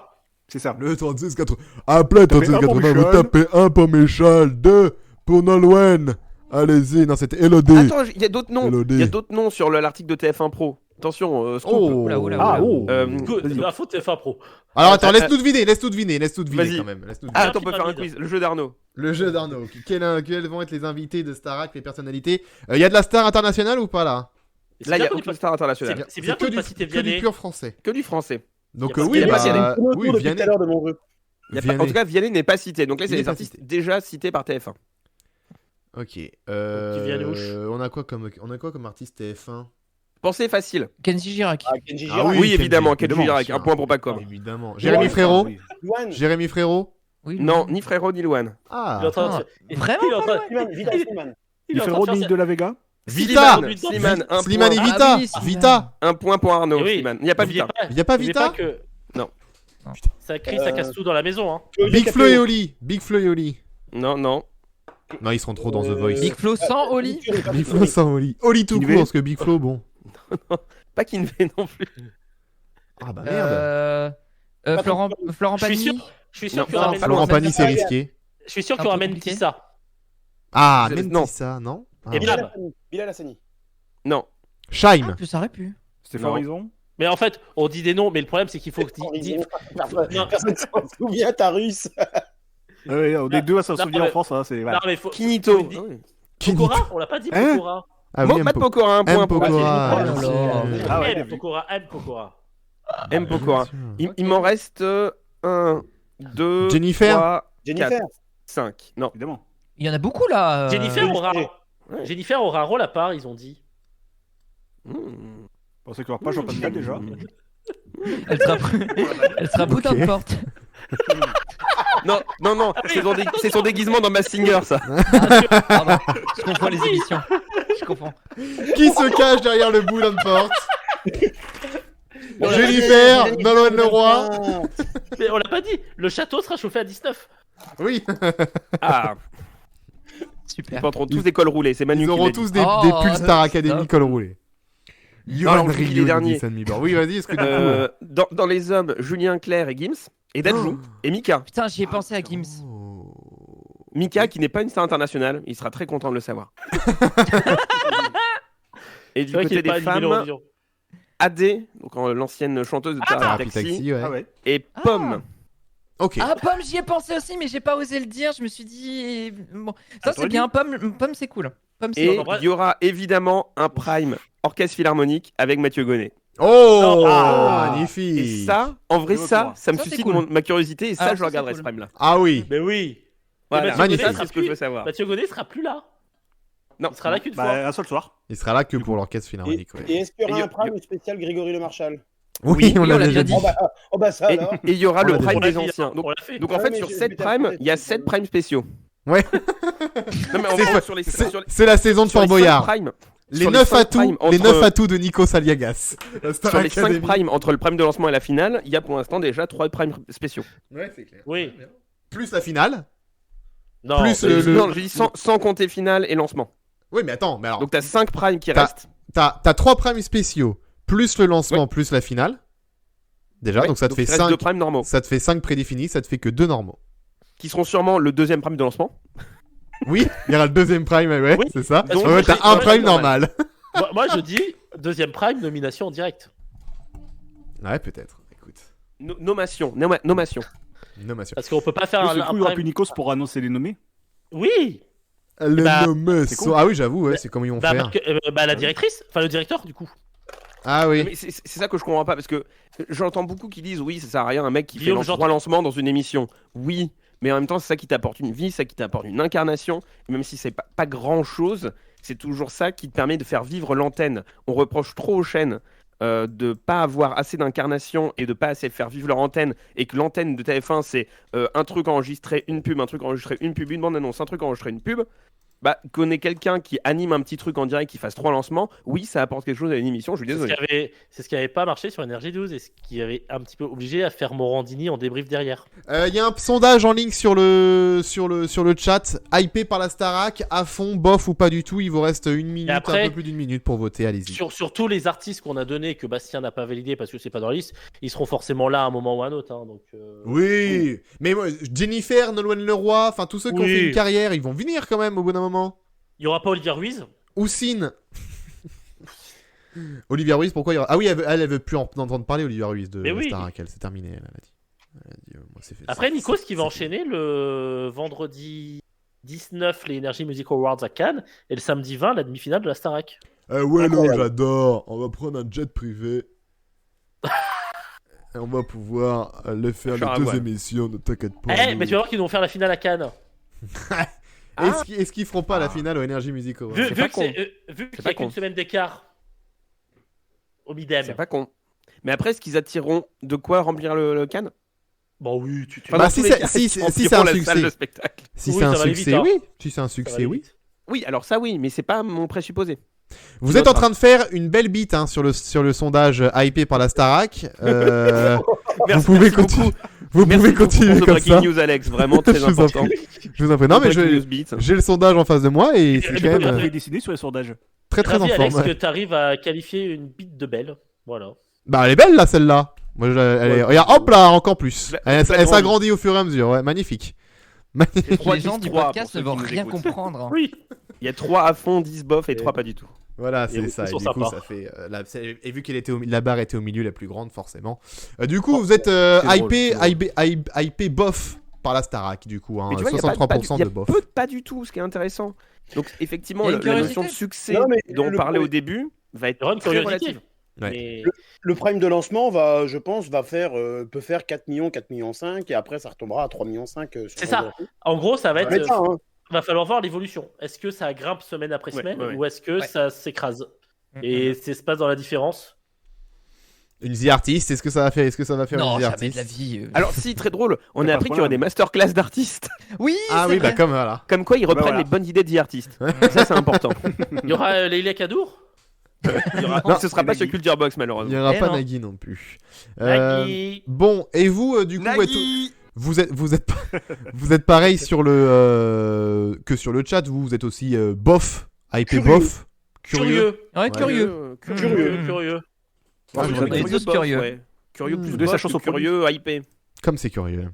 C'est ça. Le 36-80. Après Tapez un pour 36-80, vous Michel. tapez 1 pour Michel, 2 pour Nolwenn. Allez-y, non, c'était Elodie. Attends, il y a d'autres noms. Elodie. Il y a d'autres noms sur l'article de TF1 Pro. Attention, scoop. Oh. Oula, oula, Ah, oula. oh. Good, Vas-y. la faute TF1 Pro. Alors attends, Euh, laisse-nous deviner, laisse-nous deviner Vas-y. quand même. Laisse-nous deviner. Ah, attends, on peut faire un pyramide. quiz. Le jeu d'Arnaud. Le jeu d'Arnaud. Quels vont être les invités de Starac, les personnalités? Il y a de la star internationale ou pas là? Là, il y a C'est bien aucune star internationale. C'est bien que de du, pas citer que du Vianney. pur français. Que du français. Donc Il y a oui, pas- il y a pas- bah, il y a oui, depuis tout à Vianney. l'heure de mon jeu. Il y a pas- En tout cas, Vianney n'est pas cité. Donc là, Il c'est n'est les pas artistes cité. déjà cités par TF1. Ok. Viannouche. On a quoi comme artiste TF1? Pensez facile. Kenji Girac. Ah, Kenji Ah Girac. oui, Oui, Kenji, évidemment. Kenji évidemment, Girac. Un point pour Pacom. Évidemment. Jérémy Frérot. Oui. Luan. Jérémy Frérot. Oui, Non, ni Frérot ni Louane. Ah. Il est en train de se- Vraiment il est en train- Slimane, Vidal Slimane. il est en train Frérot de faire de la Vega. Vita. Slimane, un Slimane et point. Vita. Ah oui, Slimane. Vita. Un point pour Arnaud. Eh oui. Slimane. Il n'y a pas N'oubliez Vita. Il y a pas n'oubliez Vita. que... Non. Ça crie, ça casse tout dans la maison. Hein. Big Flo et Oli. Big Flo et Oli. Non, non. Non, ils seront trop dans The Voice. Big Flo sans Oli. Big Flo sans Oli. Oli tout Kinvey. court, parce que Big Flo, bon. Pas Kinvey non plus. Ah bah merde. Florent Je suis Pagny. sûr, je suis sûr Non, qu'il y aura non, même- Florent Pagny, c'est Ah, risqué. je suis sûr qu'il Un y aura peu même compliqué. Tissa. Ah, Je- même non. ça, non? Ah, Et ouais. Blab. Bilal Hassani. Non. Shaim. Ça aurait pu. Stéphane Non. Horizon. Mais en fait, on dit des noms, mais le problème c'est qu'il faut que Non. Personne ne s'en souvient, ta russe. Ah ouais, on est deux à s'en Non, souvenir mais- en France. Hein, c'est voilà. Non mais faut. Kinito. faut dire- Ah oui. Pokora, on l'a pas dit Hein Pokora. Ah Bon, oui, Matt Pokora, un point M. pour Pokora. Oh là merci. là. Ah ouais, M t'as vu. Pokora, M Pokora. M. Pokora. Il m'en reste 1, 2, Jennifer. 3, Jennifer. 4, 5. Non. Évidemment. Il y en a beaucoup là. Jennifer aura. Ouais. Jennifer aura un rôle à part, ils ont dit. Mmh. Je pensais qu'il n'y aura pas Jean-Pascal déjà. Elle sera, elle sera bout Ok. de porte. Non, non, non, c'est son déguisement dans Mask Singer, ça. Pardon, je confonds les émissions. Je confonds. Qui se cache derrière le bout d'une porte? Jennifer, Nolwenn Leroy. Mais on l'a pas dit. Le château sera chauffé à 19. Oui, Ah, Super. ils porteront tous des cols roulés, c'est Manu ils qui auront l'a dit. tous des Oh, pulls Star Academy stop. col roulé. alors, je vous dis les derniers. Oui, vas-y, est-ce que du coup... Dans les hommes, Julien Clerc et Gims, et Dadjou, et Mika. Putain, j'y ai pensé à Gims. Oh. Mika, qui n'est pas une star internationale, il sera très content de le savoir. Et du C'est vrai qu'il côté est pas des animé femmes, l'Eurovision. AD, donc l'ancienne chanteuse de Ah, Taxi, Taxi, ouais. Ah ouais. et Pomme. Ok. Ah, Pomme, j'y ai pensé aussi, mais j'ai pas osé le dire. Je me suis dit. Bon, ça c'est t'aurais bien. Pomme, c'est cool. Pomme, c'est Et en vrai- il y aura évidemment un prime orchestre philharmonique avec Mathieu Gonnet. Oh, Ah. magnifique. Et ça, en vrai, Je veux ça voir. me Ça, c'est suscite cool. ma curiosité et ça, Alors, je ça, regarderai c'est ce cool. prime-là. Ah oui. Mais oui. Voilà, Mathieu magnifique. Gonnet ça, sera c'est ce que je plus- veux savoir. Mathieu Gonnet sera plus là. Non, Il sera là qu'une fois. Bah, un seul soir. Il sera là que pour l'orchestre Et, philharmonique. Ouais. et est-ce qu'il y aura Et un prime spécial Grégory Le Marchal? Oui, on oui, l'a on l'a déjà déjà dit. dit. Oh bah ça Et alors. il y aura On le l'a prime On l'a des dit, anciens. on l'a fait. Donc en Ah fait, oui, sur mais 7 j'ai primes, peut-être il y a fait. 7 primes spéciaux. Ouais. Non, mais en C'est gros, ça. sur les C'est sur les- c'est la saison de sur Fort les cinq Boyard. primes, Les sur 9 cinq atouts, primes les entre- 9 atouts de Nico Saliagas. La Star sur les 5 Academy. primes entre le prime de lancement et la finale, il y a pour l'instant déjà 3 primes spéciaux. Ouais, c'est clair. Oui. Plus la finale. Non. Plus, mais- le- Non, j'ai dit sans compter finale et lancement. Oui, mais attends, mais alors. Donc t'as 5 primes qui T'as- restent. T'as 3 primes spéciaux, plus le lancement, plus la finale. Déjà, Ouais, donc ça te fait il reste 2 5. primes normaux. Ça te fait 5 prédéfinis, ça te fait que 2 normaux. Qui seront sûrement le deuxième prime de lancement. Oui, il y aura le deuxième prime, ouais, Oui. c'est ça. Donc, Ouais, t'as c'est- un ouais, prime c'est normal. Moi, je dis deuxième prime, nomination en direct. Ouais, peut-être. Écoute. Nommation. Nommation. Parce qu'on peut pas faire Du coup, il y aura prime. plus Nikos pour annoncer les nommés. Oui. Le Bah, nommé. c'est cool. Ah oui, j'avoue, ouais, c'est comment ils vont Bah, faire. la directrice, enfin le directeur du coup. Ah oui. Mais c'est ça que je comprends pas parce que j'entends beaucoup qui disent oui, ça sert à rien un mec qui Guillaume, fait 3 lancements dans une émission. Oui, mais en même temps, c'est ça qui t'apporte une vie, ça qui t'apporte une incarnation. Et même si c'est pas grand chose, c'est toujours ça qui te permet de faire vivre l'antenne. On reproche trop aux chaînes de pas avoir assez d'incarnation et de pas assez faire vivre leur antenne, et que l'antenne de TF1 c'est un truc enregistré, une pub, un truc enregistré, une pub, une bande annonce, un truc enregistré, une pub. Bah, qu'on ait quelqu'un qui anime un petit truc en direct, qui fasse 3 lancements, oui, ça apporte quelque chose à une émission, je suis désolé. C'est ce qui avait pas marché sur Energy 12 et ce qui avait un petit peu obligé à faire Morandini en débrief derrière. Il y a un sondage en ligne sur le chat. Hypé par la Starac, à fond, bof ou pas du tout. Il vous reste une minute, après, un peu plus d'une minute pour voter. Allez-y. Sur tous les artistes qu'on a donnés, que Bastien n'a pas validé parce que c'est pas dans la liste, ils seront forcément là à un moment ou à un autre. Hein, donc, Oui, mais moi, Jennifer, Nolwenn Leroy, enfin tous ceux qui ont fait une carrière, ils vont venir quand même au bout d'un moment. Il y aura pas Olivia Ruiz. Oussine. Olivia Ruiz, pourquoi il y aura... Ah oui, elle veut plus entendre parler, Olivia Ruiz, de Starac. Elle, c'est terminé, elle a dit. Moi, c'est fait, Après, Nikos qui va enchaîner le vendredi 19, les Energy Music Awards à Cannes, et le samedi 20, la demi-finale de la Starac. Ouais, non, j'adore. On va prendre un jet privé. Et on va pouvoir aller faire les 2 émissions, ne t'inquiète pas. Mais tu vas voir qu'ils vont faire la finale à Cannes. Est-ce qu'ils feront pas la finale au Energy Music Awards? Vu qu'il y a qu'une semaine d'écart au Midem. C'est pas con. Mais après, est-ce qu'ils attireront de quoi remplir le Cannes? Bon, oui, tu bah, si c'est un succès. Si c'est un succès, oui. Si c'est un succès, oui. Oui, alors ça, oui, mais c'est pas mon présupposé. Vous êtes en train de faire une belle bite sur le sondage hypé par la Starac. Vous pouvez continuer. Vous pouvez continuer comme ça. News, Alex, vraiment très important. Je vous en prie. Non, mais j'ai le sondage en face de moi et c'est quand même. Vous avez décidé sur les sondages. Très en forme. Alex, que t'arrives à qualifier une bite de belle. Voilà. Bah, elle est belle là, celle-là. Moi, regarde, hop là, encore plus. Elle s'agrandit au fur et à mesure. Ouais, magnifique. Les gens du podcast ne vont rien comprendre. Oui. Il y a 3 à fond, 10 bof et 3 pas du tout. Voilà, c'est ça. Et du coup, ça fait. Et vu qu'elle était la barre était au milieu, la plus grande, forcément. Du coup, vous êtes hypé bof par la Starac, du coup. Hein, 63% de bof. Pas du tout, ce qui est intéressant. Donc, effectivement, la notion de succès dont on parlait au début va être très relative. Ouais. Le prime de lancement je pense, peut faire 4 millions, 4 millions 5 et après ça retombera à 3 millions 5. C'est ça. En gros, ça va être. Va falloir voir l'évolution. Est-ce que ça grimpe semaine après semaine ou est-ce que ça s'écrase? Et c'est se passe dans la différence. Une The Artist, est-ce que ça va faire non, une The jamais Artist de la vie. Alors si, très drôle, on a appris qu'il y aurait des masterclass d'artistes. Oui, ah oui, bah comme voilà. Comme quoi ils reprennent les bonnes idées de The Artist. Ça c'est important. Il y aura Leila Kadour. Non, ce sera pas sur Culture Box malheureusement. Il n'y aura pas Nagui non plus. Nagui. Bon, et vous du coup vous êtes pareil sur le que sur le chat, vous êtes aussi bof, hypé bof, curieux. Ouais, curieux. Curieux. Curieux plus de sa chanson curieux, hypé. Comme c'est curieux.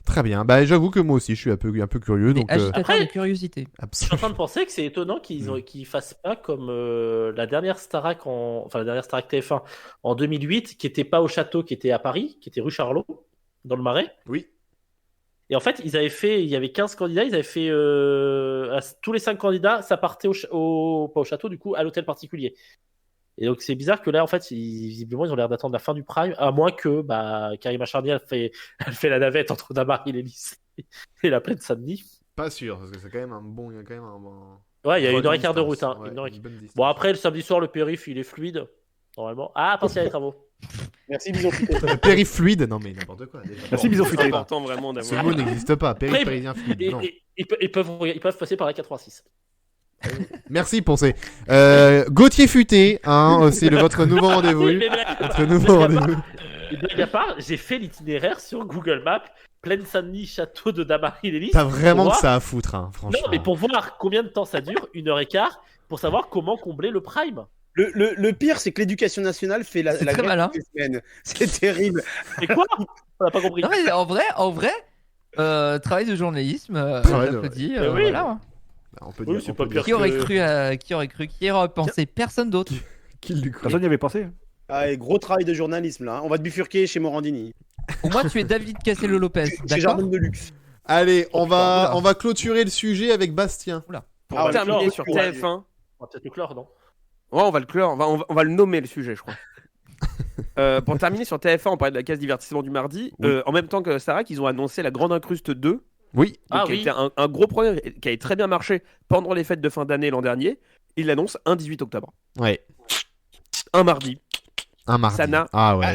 Très bien. Bah j'avoue que moi aussi je suis un peu curieux. Donc agitateur de curiosité. Je suis en train de penser que c'est étonnant qu'ils fassent pas comme la dernière Starac la dernière Starac TF1 en 2008 qui était pas au château, qui était à Paris, qui était rue Charlot dans le Marais. Oui. Et en fait, il y avait 15 candidats, ils avaient fait tous les 5 candidats, ça partait pas au château, du coup, à l'hôtel particulier. Et donc, c'est bizarre que là, en fait, visiblement, ils ont l'air d'attendre la fin du prime, à moins que Karima Charnier, elle fait la navette entre Damary-Lélis et la plaine Saint-Denis. Pas sûr, parce que c'est quand même un bon. Ouais, il y a 1h15 de route. Hein, bon, après, le samedi soir, le périph', il est fluide, normalement. Ah, attention à les travaux. Merci Bison Futé. Périph' fluide, non mais n'importe quoi. Déjà. Merci Bison Futé. C'est important vraiment d'avoir. Ce mot n'existe pas. Périphérien fluide. Non. Ils peuvent passer par la 86. Merci Poncé. Gauthier Futé, hein, c'est votre nouveau rendez-vous. Votre nouveau rendez-vous. Et blague à part, j'ai fait l'itinéraire sur Google Maps, Plaine Saint-Denis, château de Damary-Lélis. T'as vraiment que ça à foutre, hein, franchement. Non, mais pour voir combien de temps ça dure, 1h15, pour savoir comment combler le prime. Le pire, c'est que l'éducation nationale fait la très malin. toutes les semaines. C'est terrible. C'est quoi? On n'a pas compris. Non, mais en vrai, travail de journalisme, j'applaudis. Oui. Voilà. On peut Oui, dire, c'est pas pire. Qui aurait cru, qui aurait pensé? Personne d'autre. Qui lui croit? Personne n'y avait pensé. Ah, et gros travail de journalisme là. On va te bifurquer chez Morandini. Au moins, tu es David Castello-Lopez. Chez D'accord. Jardin de Luxe. Allez, on va clôturer le sujet avec Bastien. Pour terminer sur TF1. On va peut-être le clore, non? Ouais, on va le clore, on va le nommer le sujet, je crois. Pour terminer sur TF1, on parlait de la case divertissement du mardi. Oui. En même temps que Starac, ils ont annoncé la Grande Incruste 2. Oui. Donc, qui a été un gros projet qui avait très bien marché pendant les fêtes de fin d'année l'an dernier. Ils l'annoncent un 18 octobre. Ouais. Un mardi. Un mardi. Ça n'a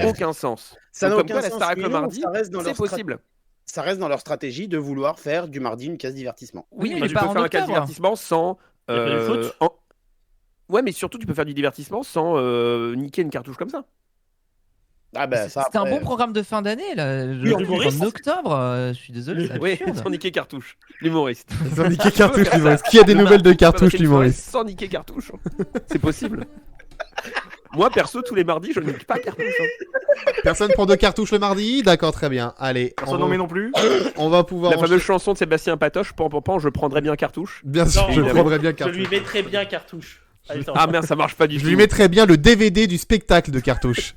aucun sens. Ça n'a Donc, aucun comme quoi, la sens. Starac Mais le non, mardi, ça reste dans c'est leur possible. ça reste dans leur stratégie de vouloir faire du mardi une case divertissement. Oui, Bah, mais tu pas peux en faire un cas de octobre. divertissement sans. Y a pas de foot Ouais, mais surtout, tu peux faire du divertissement sans niquer une cartouche comme ça. Ah ben ça. C'était un après, bon programme de fin d'année là. Oui, en humoriste. En octobre, je suis désolé. c'est Oui, absurde. sans niquer cartouche. L'humoriste. Sans niquer cartouche, l'humoriste. Qui a des nouvelles de cartouche, Faire une soirée l'humoriste? Sans niquer cartouche. C'est possible. Moi, perso, tous les mardis, je ne nique pas cartouche. Personne prend de cartouche le mardi? D'accord, très bien. Allez, Personne n'en met non plus. on va pouvoir La enchaîner. fameuse chanson de Sébastien Patoche, pan, pan, pan, je prendrais bien cartouche. Bien sûr, Non, je évidemment. prendrais bien Je cartouche. lui mettrais bien cartouche. Allez, attends. Ah merde, ça marche pas du Je tout. lui mettrais bien le DVD du spectacle de cartouche.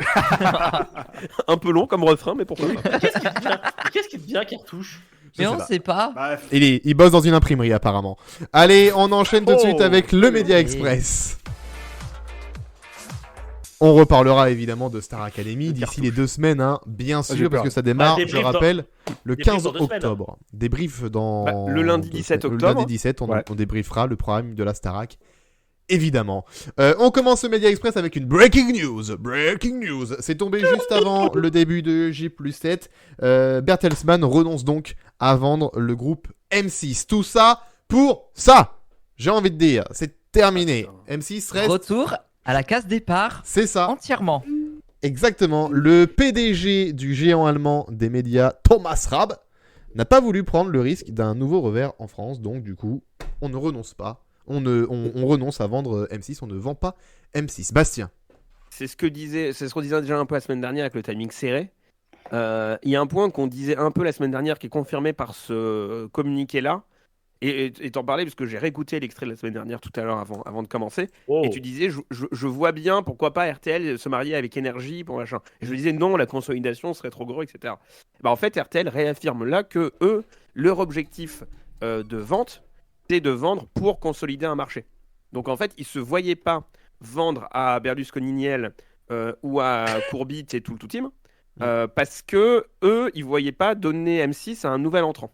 Un peu long comme refrain, mais pourquoi pas. Qu'est-ce qui devient cartouche? Mais sais on pas. sait pas. Bref. Il bosse dans une imprimerie apparemment. Allez, on enchaîne tout de suite Oh. avec le Média Express. On reparlera évidemment de Star Academy d'ici les 2 semaines, hein, bien j'ai sûr, parce peur. que ça démarre, Bah, je débrief rappelle, le débrief 15 dans 2 semaines, octobre. Débrief dans... Bah, le lundi 2 17 semaines. octobre. Le lundi 17, Ouais. on débriefera le programme de la Starac. Évidemment. On commence le Média Express avec une breaking news. Breaking news. C'est tombé juste avant le début de J+7. Bertelsmann renonce donc à vendre le groupe M6. Tout ça pour ça. J'ai envie de dire, c'est terminé. M6 reste... Retour à la case départ C'est ça. entièrement. Exactement. Le PDG du géant allemand des médias, Thomas Rabe, n'a pas voulu prendre le risque d'un nouveau revers en France. Donc, du coup, on ne renonce pas. On renonce à vendre M6. On ne vend pas M6. Bastien. C'est ce qu'on disait déjà un peu la semaine dernière avec le timing serré. Il y a un point qu'on disait un peu la semaine dernière qui est confirmé par ce communiqué-là. Et t'en parlais parce que j'ai réécouté l'extrait de la semaine dernière tout à l'heure avant de commencer. Oh. Et tu disais, je vois bien pourquoi pas RTL se marier avec Énergie pour machin. Et je disais non, la consolidation serait trop gros, etc. Bah, en fait, RTL réaffirme là que eux, leur objectif de vente, c'est de vendre pour consolider un marché. Donc en fait, ils se voyaient pas vendre à Berlusconi-Niel ou à Courbit et tout le tout team parce que eux, ils voyaient pas donner M6 à un nouvel entrant.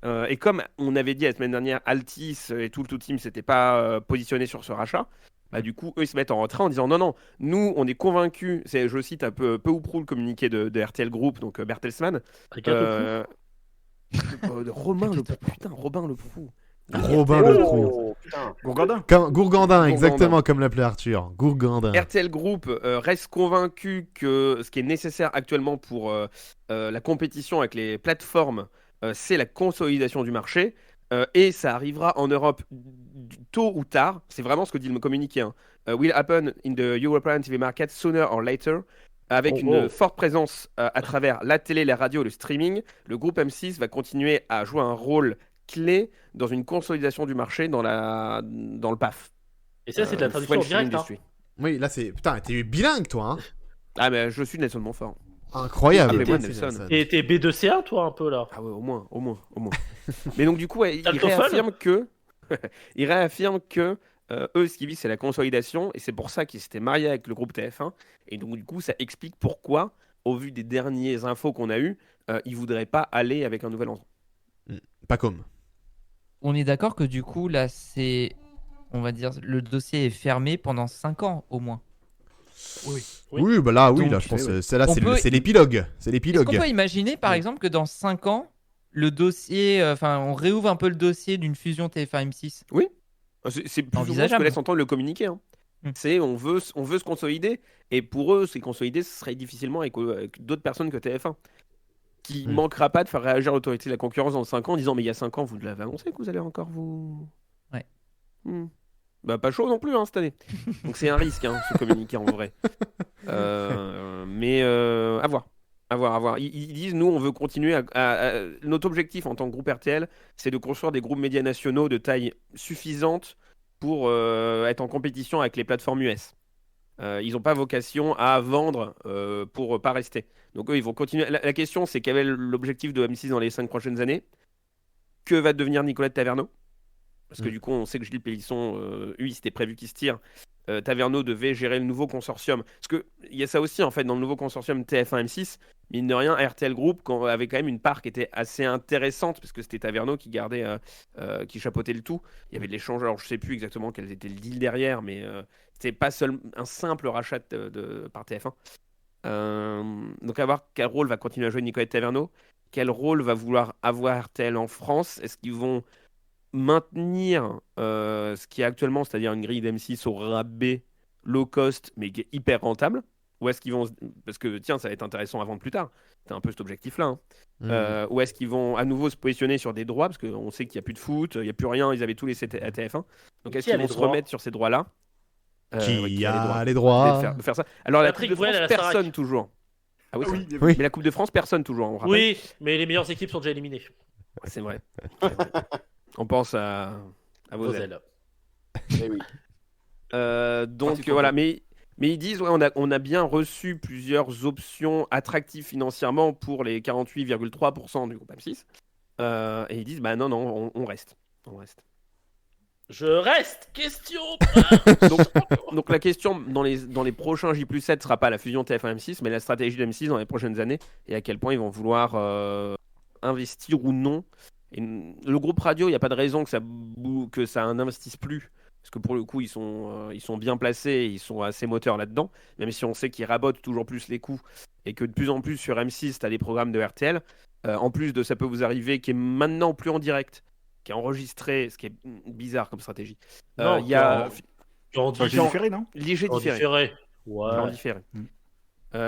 Et comme on avait dit la semaine dernière, Altis et tout le tout team s'étaient pas positionnés sur ce rachat, bah du coup eux ils se mettent en retrait en disant non, nous on est convaincus, je cite un peu ou prou le communiqué de RTL Group, donc Bertelsmann, Regarde Robin le Prou. Robin Le Prou. Oh, putain. Gourgandin. Gourgandin, exactement comme l'appelait Arthur. Gourgandin. RTL Group reste convaincu que ce qui est nécessaire actuellement pour la compétition avec les plateformes, c'est la consolidation du marché. Et ça arrivera en Europe tôt ou tard. C'est vraiment ce que dit le communiqué. Hein. Will happen in the European TV market sooner or later. Avec une forte présence à travers la télé, la radio et le streaming, le groupe M6 va continuer à jouer un rôle clé dans une consolidation du marché dans le PAF. Et ça, c'est de la traduction French directe. Hein. Industry. Oui, là c'est... Putain, t'es bilingue toi, hein. Ah, mais je suis Nelson Montfort. Incroyable. Appelez-moi Merci, Nelson. Et t'es B2CA, toi, un peu, là. Ah ouais, au moins. Mais donc du coup, ouais, T'as il le TOEFL réaffirme que eux, ce qu'ils visent, c'est la consolidation, et c'est pour ça qu'ils s'étaient mariés avec le groupe TF1. Et donc du coup, ça explique pourquoi, au vu des dernières infos qu'on a eues, ils voudraient pas aller avec un nouvel entrant. Pas comme. On est d'accord que du coup, là, on va dire, le dossier est fermé pendant 5 ans au moins. Oui. Oui, bah là, oui, Donc, là, je pense que on c'est peut- c'est l'épilogue. C'est Est-ce l'épilogue. qu'on peut imaginer, par exemple, que dans 5 ans, le dossier, on réouvre un peu le dossier d'une fusion TF1-M6 C'est plus ou moins ce Envisageable. que laisse entendre le communiqué. Hein. C'est on veut se consolider, et pour eux, c'est consolider, ce serait difficilement avec d'autres personnes que TF1. Qui manquera pas de faire réagir l'autorité de la concurrence dans 5 ans en disant mais il y a 5 ans, vous l'avez annoncé que vous allez encore vous... Ouais. Bah pas chaud non plus hein, cette année. Donc c'est un risque ce communiqué en vrai. Mais à voir. À voir. Ils disent nous on veut continuer notre objectif en tant que groupe RTL, c'est de construire des groupes médias nationaux de taille suffisante pour être en compétition avec les plateformes US. Ils n'ont pas vocation à vendre pour pas rester. Donc eux, ils vont continuer. La question, c'est quel est l'objectif de M6 dans les 5 prochaines années? Que va devenir Nicolette Taverneau? Parce que du coup, on sait que Gilles Pélisson, lui, c'était prévu qu'il se tire. Taverneau devait gérer le nouveau consortium. Parce qu'il y a ça aussi, en fait, dans le nouveau consortium TF1-M6. Mine de rien, RTL Group avait quand même une part qui était assez intéressante, parce que c'était Taverneau qui gardait, qui chapeautait le tout. Il y avait de l'échange, alors je sais plus exactement quel était le deal derrière, mais c'était pas un simple rachat par TF1. Donc à voir quel rôle va continuer à jouer Nicolette Taverneau. quel rôle va vouloir avoir RTL en France. Est-ce qu'ils vont maintenir ce qui est actuellement, c'est-à-dire une grille d'M6 au rabais, low cost, mais qui est hyper rentable? Ou est-ce qu'ils vont... Parce que, tiens, ça va être intéressant à vendre plus tard. C'est un peu cet objectif-là. Hein. Ou est-ce qu'ils vont à nouveau se positionner sur des droits? Parce qu'on sait qu'il n'y a plus de foot, il n'y a plus rien, ils avaient tout laissé à TF1. Donc est-ce Qui a qu'ils les vont se droits remettre sur ces droits-là? Qui a les de droits? faire ça. Alors la Patrick Coupe de France, Bruel à la Starac. personne toujours. Ah oui, c'est vrai. Oui. Mais la Coupe de France, personne toujours, on rappelle. Oui, mais les meilleures équipes sont déjà éliminées. C'est vrai. On pense à vos ailes. Vosel. Eh oui. Donc voilà, mais ils disent, ouais, on a bien reçu plusieurs options attractives financièrement pour les 48,3% du groupe M6. Et ils disent, bah non, on reste. On reste. Je reste. Question. Donc la question dans les prochains J+7 ne sera pas la fusion TF1-M6, mais la stratégie de M6 dans les prochaines années et à quel point ils vont vouloir investir ou non. Et le groupe radio, il n'y a pas de raison que ça n'investisse plus. Parce que pour le coup, ils sont bien placés, ils sont assez moteurs là-dedans. Même si on sait qu'ils rabotent toujours plus les coûts et que de plus en plus sur M6, tu as des programmes de RTL. En plus de Ça peut vous arriver, qui est maintenant plus en direct, qui est enregistré, ce qui est bizarre comme stratégie. Non, Il y a en J'ai différé, non? léger en différé. différé. Genre Ouais. différé.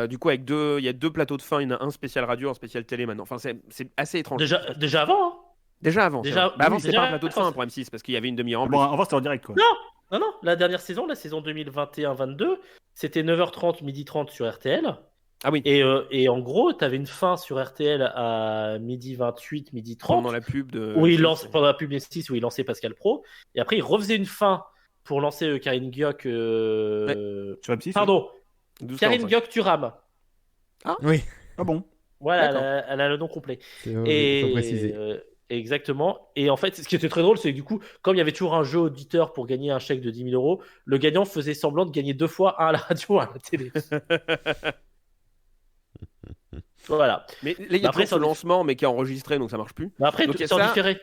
Du coup, il y a 2 plateaux de fin, il y en a un spécial radio, un spécial télé maintenant. Enfin, c'est assez étrange. Déjà avant. Hein. Déjà avant. Déjà- c'est vrai. Bah avant, oui, c'était déjà pas un plateau de fin avant. pour M6 parce qu'il y avait une demi-heure en plus. Bon, en vrai, c'était en direct, quoi. Non, la dernière saison, la saison 2021-22, c'était 9h30, 12h30 sur RTL. Ah oui, Et en gros, tu avais une fin sur RTL à 12h28, 12h30. pendant la pub de. Où il lance, pendant la pub 6 où il lançait Pascal Pro. Et après, il refaisait une fin pour lancer Karine Gioc. Sur M6. Pardon, 12, Karine 45. Gioc Turam. Oui, Ah bon? Voilà, elle a le nom complet. il faut préciser. Exactement. Et en fait, ce qui était très drôle, c'est que du coup, comme il y avait toujours un jeu auditeur pour gagner un chèque de 10 000 €, le gagnant faisait semblant de gagner 2 fois, un à la radio, un à la télé. Voilà. Mais là, il y a Après, toujours ce lancement, mais qui est enregistré, donc ça marche plus. Mais après, Donc, il y a c'est en ça. différé.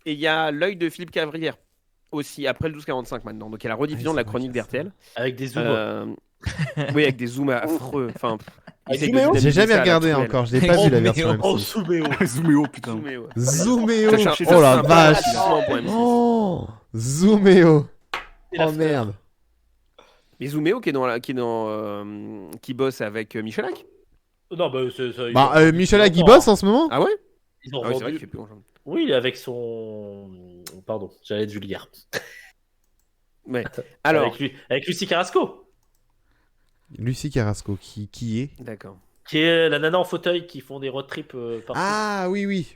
Et il y a l'œil de Philippe Cavrière aussi, après le 12h45 maintenant. Donc il y a la rediffusion Ah, de la c'est vrai chronique qu'il y a ça. d'RTL. Avec des zooms. Oui, avec des zooms affreux. Enfin, Avec ils Zooméo essaient de J'ai jamais ça à la regardé truelle. encore, je l'ai pas vu la version Oh, M6. Souméo. Zooméo, putain. Zooméo. Zooméo. Cherchez Oh la ça, vache. gratuitement pour M6. Oh, Zooméo. Et la Oh merde. Mais Zooméo qui bosse avec Michalak. Non, bah, Michel Agui bosse en ce moment? Ah ouais? Ils ont Ah oui, c'est vrai rendu- qu'il fait plus grand chose. Oui, il est avec son. Pardon, j'allais être vulgaire. Ouais. Alors, Avec Lucie Carrasco, Lucie Carrasco, qui est? d'accord. qui est la nana en fauteuil qui font des road trips partout. Ah oui,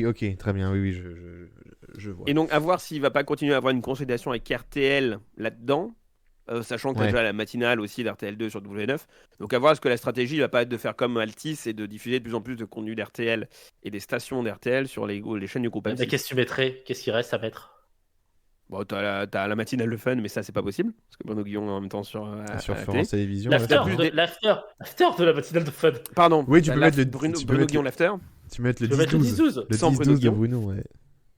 ok, très bien, oui, je vois. Et donc, à voir s'il va pas continuer à avoir une consolidation avec RTL là-dedans, sachant que Ouais. déjà la matinale aussi d'RTL2 sur W9. Donc, à voir est-ce que la stratégie va pas être de faire comme Altis et de diffuser de plus en plus de contenu d'RTL et des stations d'RTL sur les chaînes du groupe Mais M6. qu'est-ce que tu mettrais? Qu'est-ce qu'il reste à mettre? Bon, t'as la matinale de fun, mais ça, c'est pas possible. Parce que Bruno Guillon est en même temps sur Sur à la France télé. Télévisions. L'after plus de, des- l'after de la matinale de fun. Pardon. Oui, tu peux la- mettre le- Bruno, tu peux Bruno mettre Guillon le- l'after. Tu peux mettre le Tu peux mettre le 10-12. 10-12. Le Sans 10-12 de Bruno Bruno, ouais.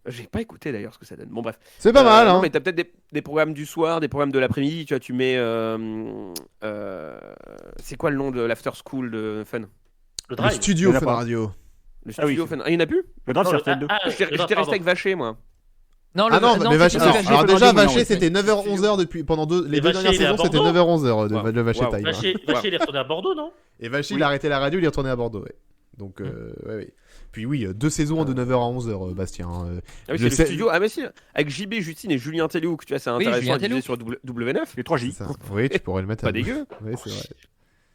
J'ai pas écouté d'ailleurs ce que ça donne. Bon, bref. C'est pas mal, Non, hein. mais t'as peut-être des programmes du soir, des programmes de l'après-midi. Tu vois, tu mets. C'est quoi le nom de l'after school de Fun? Le Le drive. studio Il y en a Fun pas. Radio. Le Ah oui, studio c'est- Fun. Ah, il y en a plus? Le drame, Non, c'est le- RTL2. ah, J'étais le drive, resté avec pardon. Vacher, moi. Non, Ah non, mais Vacher, c'est alors, Vacher. alors Fun déjà, Radio, Vacher, oui. c'était 9h-11h depuis, pendant les deux Vacher, dernières il est à saisons, c'était Bordeaux. 9h-11h de Wow. Vacher Wow. Time. hein. Vacher, il est retourné à Bordeaux, non? Et Vacher, Oui. il a arrêté la radio, il est retourné à Bordeaux, ouais. Donc, ouais. Puis oui, 2 saisons de 9h à 11h, Bastien. Ah oui, Le c'est le sé- studio. Ah, mais si. Avec JB, Justine et Julien Tellouk. Tu vois, c'est Oui, intéressant Julien à diffuser Tellouk. sur W9. Les C'est 3J. ça. Oui, tu pourrais le mettre à Pas dégueu. Oui, c'est vrai.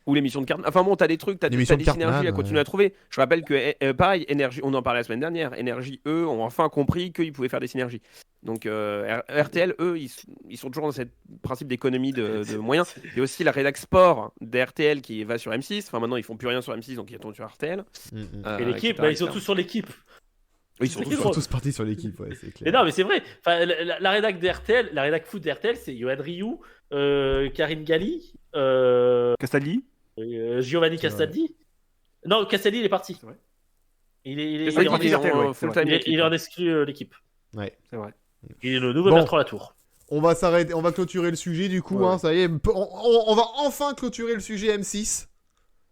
Ou l'émission de Cartman. Enfin bon, t'as des trucs, t'as des L'émission de synergies à Cartman, continuer ouais. à trouver. Je rappelle que, pareil, Énergie, on en parlait la semaine dernière, Énergie, eux, ont enfin compris qu'ils pouvaient faire des synergies. Donc RTL, eux, ils sont toujours dans ce principe d'économie de moyens. Il y a aussi la rédac sport d'RTL qui va sur M6. Enfin maintenant, ils font plus rien sur M6, donc ils tournent sur RTL. Et l'équipe, etc., bah, ils sont etc. tous sur l'équipe. Oui, ils sont C'est tous Ils drôle. sont tous partis sur l'équipe, ouais, c'est Mais clair. non, mais c'est vrai. Enfin, la rédac d'RTL, la rédac foot d'RTL, c'est Yoann Rioux, Karine Galli, Castaldi. Giovanni C'est Castaldi. Non, Castaldi, il est parti. C'est vrai. Il est Castaldi, Il est RTL, ouais, en c'est full-time il est équipe. en exclu l'équipe. Ouais. C'est vrai. Il est le nouveau Bon. Bertrand Latour. On va s'arrêter, on va clôturer le sujet du coup, Ouais. hein, ça y est. On va enfin clôturer le sujet M6.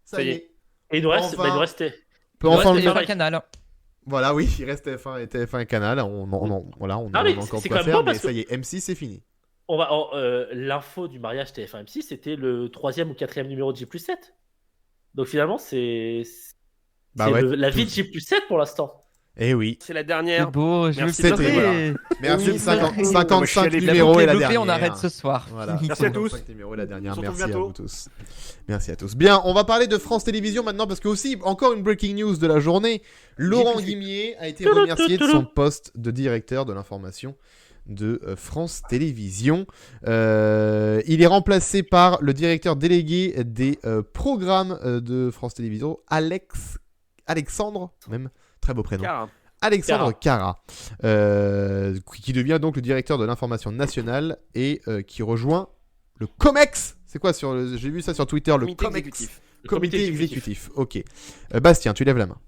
Ça y est. Et il nous reste, Enfin. bah, il nous restait peut Il enfin reste le TF1 Canal. Voilà, oui, il reste TF1 et TF1 Canal. Voilà, on Ah, a mais encore c'est quoi quand même faire, beau mais parce ça y est, M6 c'est fini. L'info du mariage TF1 M6, c'était le 3e ou 4e numéro de J+7. Donc finalement, c'est Bah ouais. la vie de J+7 pour l'instant. Eh oui. C'est la C'est dernière. beau, je veux Merci, c'était- pleurer. Merci, Oui, 55 chialer de la numéros et la Boucle, dernière. on arrête ce soir. Voilà. Merci à tous. 55 numéros et la dernière. On se retrouve Merci à bientôt. vous tous. Merci à tous. Bien, on va parler de France Télévisions maintenant parce que aussi, encore une breaking news de la journée. Laurent Guimier a été remercié de son poste de directeur de l'information de France Télévisions. Il est remplacé par le directeur délégué des programmes de France Télévisions, Alexandre, même, très beau prénom. Car, Alexandre Cara, qui devient donc le directeur de l'information nationale et qui rejoint le COMEX. C'est quoi j'ai vu ça sur Twitter, le comité COMEX. exécutif. Comité exécutif. Ok. Bastien, tu lèves la main.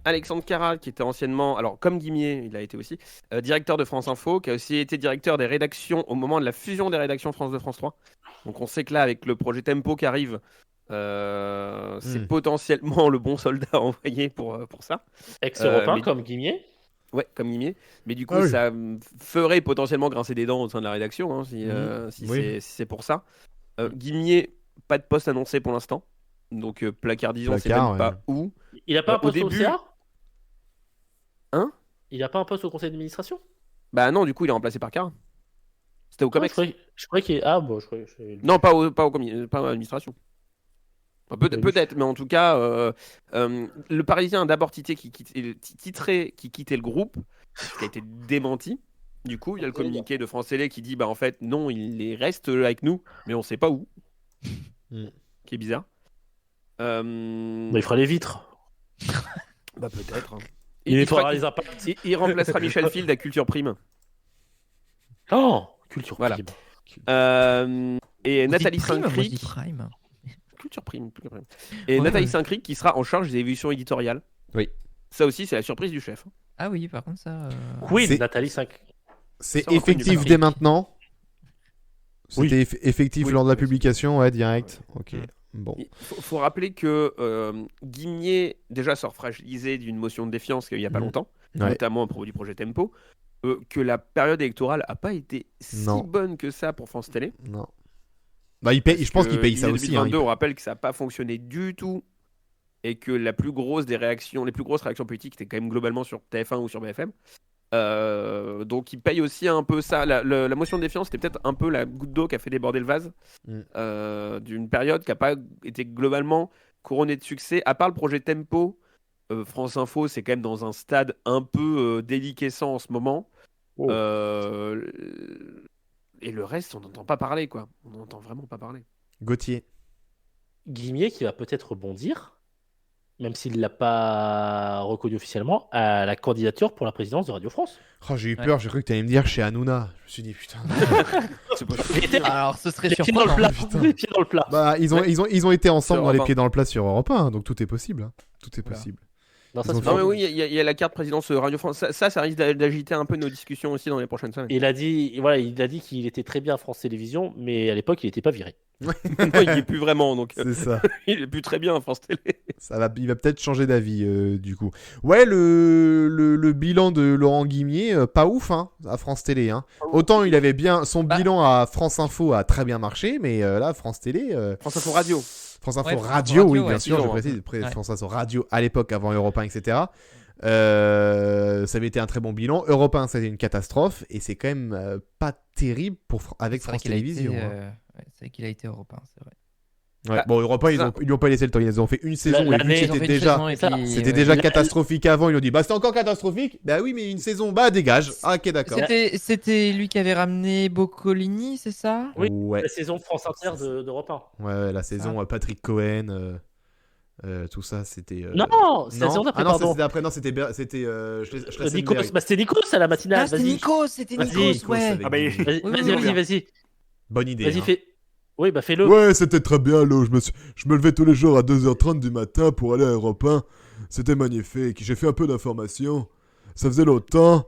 Alexandre Cara, qui était anciennement, alors comme Guimier, il a été aussi, directeur de France Info, qui a aussi été directeur des rédactions au moment de la fusion des rédactions France 2, France 3. Donc on sait que là, avec le projet Tempo qui arrive, c'est potentiellement le bon soldat à envoyer pour ça. Ex-européen mais- comme Guimier. Ouais, comme Guimier. Mais du coup, Ah oui. ça ferait potentiellement grincer des dents au sein de la rédaction, hein, si Oui. c'est pour ça. Guimier, pas de poste annoncé pour l'instant. Donc placardisons, c'est Placard, même pas où. Il a pas un Au poste au début- CA Hein? Il a pas un poste au conseil d'administration? Bah non, du coup, il est remplacé par Cara. C'était au Ah, Comex. je croyais qu'il... Ah bon, je croyais... Non, pas à l'administration. Enfin, peut-être, mais en tout cas, le Parisien a d'abord titré qui quittait le groupe, ce qui a été démenti. Du coup, il y a le communiqué de France Télé qui dit bah en fait non, il reste avec nous, mais on sait pas où. Qui est bizarre. Il fera les vitres. Bah peut-être. hein. Il il, fera fera- les impacts. il remplacera Michel Field à Culture Prime. Oh, culture Voilà. prime. Et On dit Nathalie Prime, moi, je dis Saint-Cric. Prime. Culture Prime. Et Ouais, Nathalie ouais. Saint-Cric qui sera en charge des évolutions éditoriales. Oui. Ça aussi, c'est la surprise du chef. Ah oui, par contre, ça. Queen, C'est- Nathalie 5. C'est Ça, on effectif reconnaît dès maintenant. Oui. C'était effectif Oui. lors de la publication, ouais, direct. Ok. Bon. Il faut rappeler que Guimier déjà sort fragilisé d'une motion de défiance qu'il n'y a pas Mhm. longtemps, Ouais. notamment à propos du projet Tempo, que la période électorale n'a pas été si Non. bonne que ça pour France Télé. Non. Bah, je pense qu'il paye ça Guimier aussi. Hein. 2022, on rappelle que ça n'a pas fonctionné du tout et que les plus grosses réactions politiques étaient quand même globalement sur TF1 ou sur BFM. Donc il paye aussi un peu ça. La motion de défiance, c'était peut-être un peu la goutte d'eau qui a fait déborder le vase d'une période qui n'a pas été globalement couronnée de succès. À part le projet Tempo, France Info, c'est quand même dans un stade un peu déliquescent en ce moment. Oh. Et le reste, on n'entend pas parler, quoi. On n'entend vraiment pas parler. Gauthier. Guimier qui va peut-être rebondir, même s'il ne l'a pas reconnu officiellement, à la candidature pour la présidence de Radio France. Oh, j'ai eu peur, j'ai cru que t'allais me dire chez Hanouna. Je me suis dit, putain. C'est pas- Il était Alors, ce serait les pieds dans le surprenant. plat. putain. Les pieds dans le plat. Bah, ils ont été ensemble Sur dans les Europe pieds dans le plat sur Europe 1, donc tout est possible. Hein. Tout est Voilà. possible. Non, ça, Ils ont c'est Non, fait- mais oui, il y a la carte présidence Radio France. Ça risque d'agiter un peu nos discussions aussi dans les prochaines semaines. Il a dit qu'il était très bien à France Télévisions, mais à l'époque, il n'était pas viré. Non, il est plus vraiment, donc C'est ça. il est plus très bien à France Télé. Il va peut-être changer d'avis du coup. Ouais, le bilan de Laurent Guimier, pas ouf hein, à France Télé. Hein. Autant il avait bien son Bah. bilan à France Info a très bien marché, mais là France Télé, France Info Radio. France Info Ouais, France Info Radio, oui Radio, bien ouais, sûr, je toujours, précise, Ouais. France Info Radio à l'époque avant Europe 1, etc. Ça avait été un très bon bilan. Europe 1, c'était une catastrophe et c'est quand même pas terrible avec C'est vrai France qu'il a été, Télévisions. hein. c'est vrai qu'il a été européen, c'est vrai. Ouais, Bah, bon, Europe 1, c'est ils ça. lui ont pas laissé le temps. Ils ont fait une saison et vu l'année, que Ils ont c'était fait une déjà. saison et ça, puis, C'était ouais. déjà La- catastrophique avant, ils ont dit bah c'était encore catastrophique. Bah oui, mais une saison, bah dégage. Ah, ok, d'accord. C'était lui qui avait ramené Boccolini, c'est ça? Oui. Ouais. La saison de France Inter d'Europe 1. Ouais, la saison Patrick Cohen, tout ça, c'était. Non, c'est la saison d'après, ah non, pardon. c'était après, non, c'était Nikos, bah, c'était Nikos à la matinale. Ah, c'était Vas-y, Nikos, c'était Vas-y, Nikos, Nikos ouais. avec Ah bah, des- vas-y, Oui, vas-y, oui, vas-y, vas-y. Bonne idée. Vas-y, hein. fais. Oui, bah fais-le. Ouais, c'était très bien, là. Je me levais tous les jours à 2h30 du matin pour aller à Europe 1. C'était magnifique. J'ai fait un peu d'information. Ça faisait longtemps.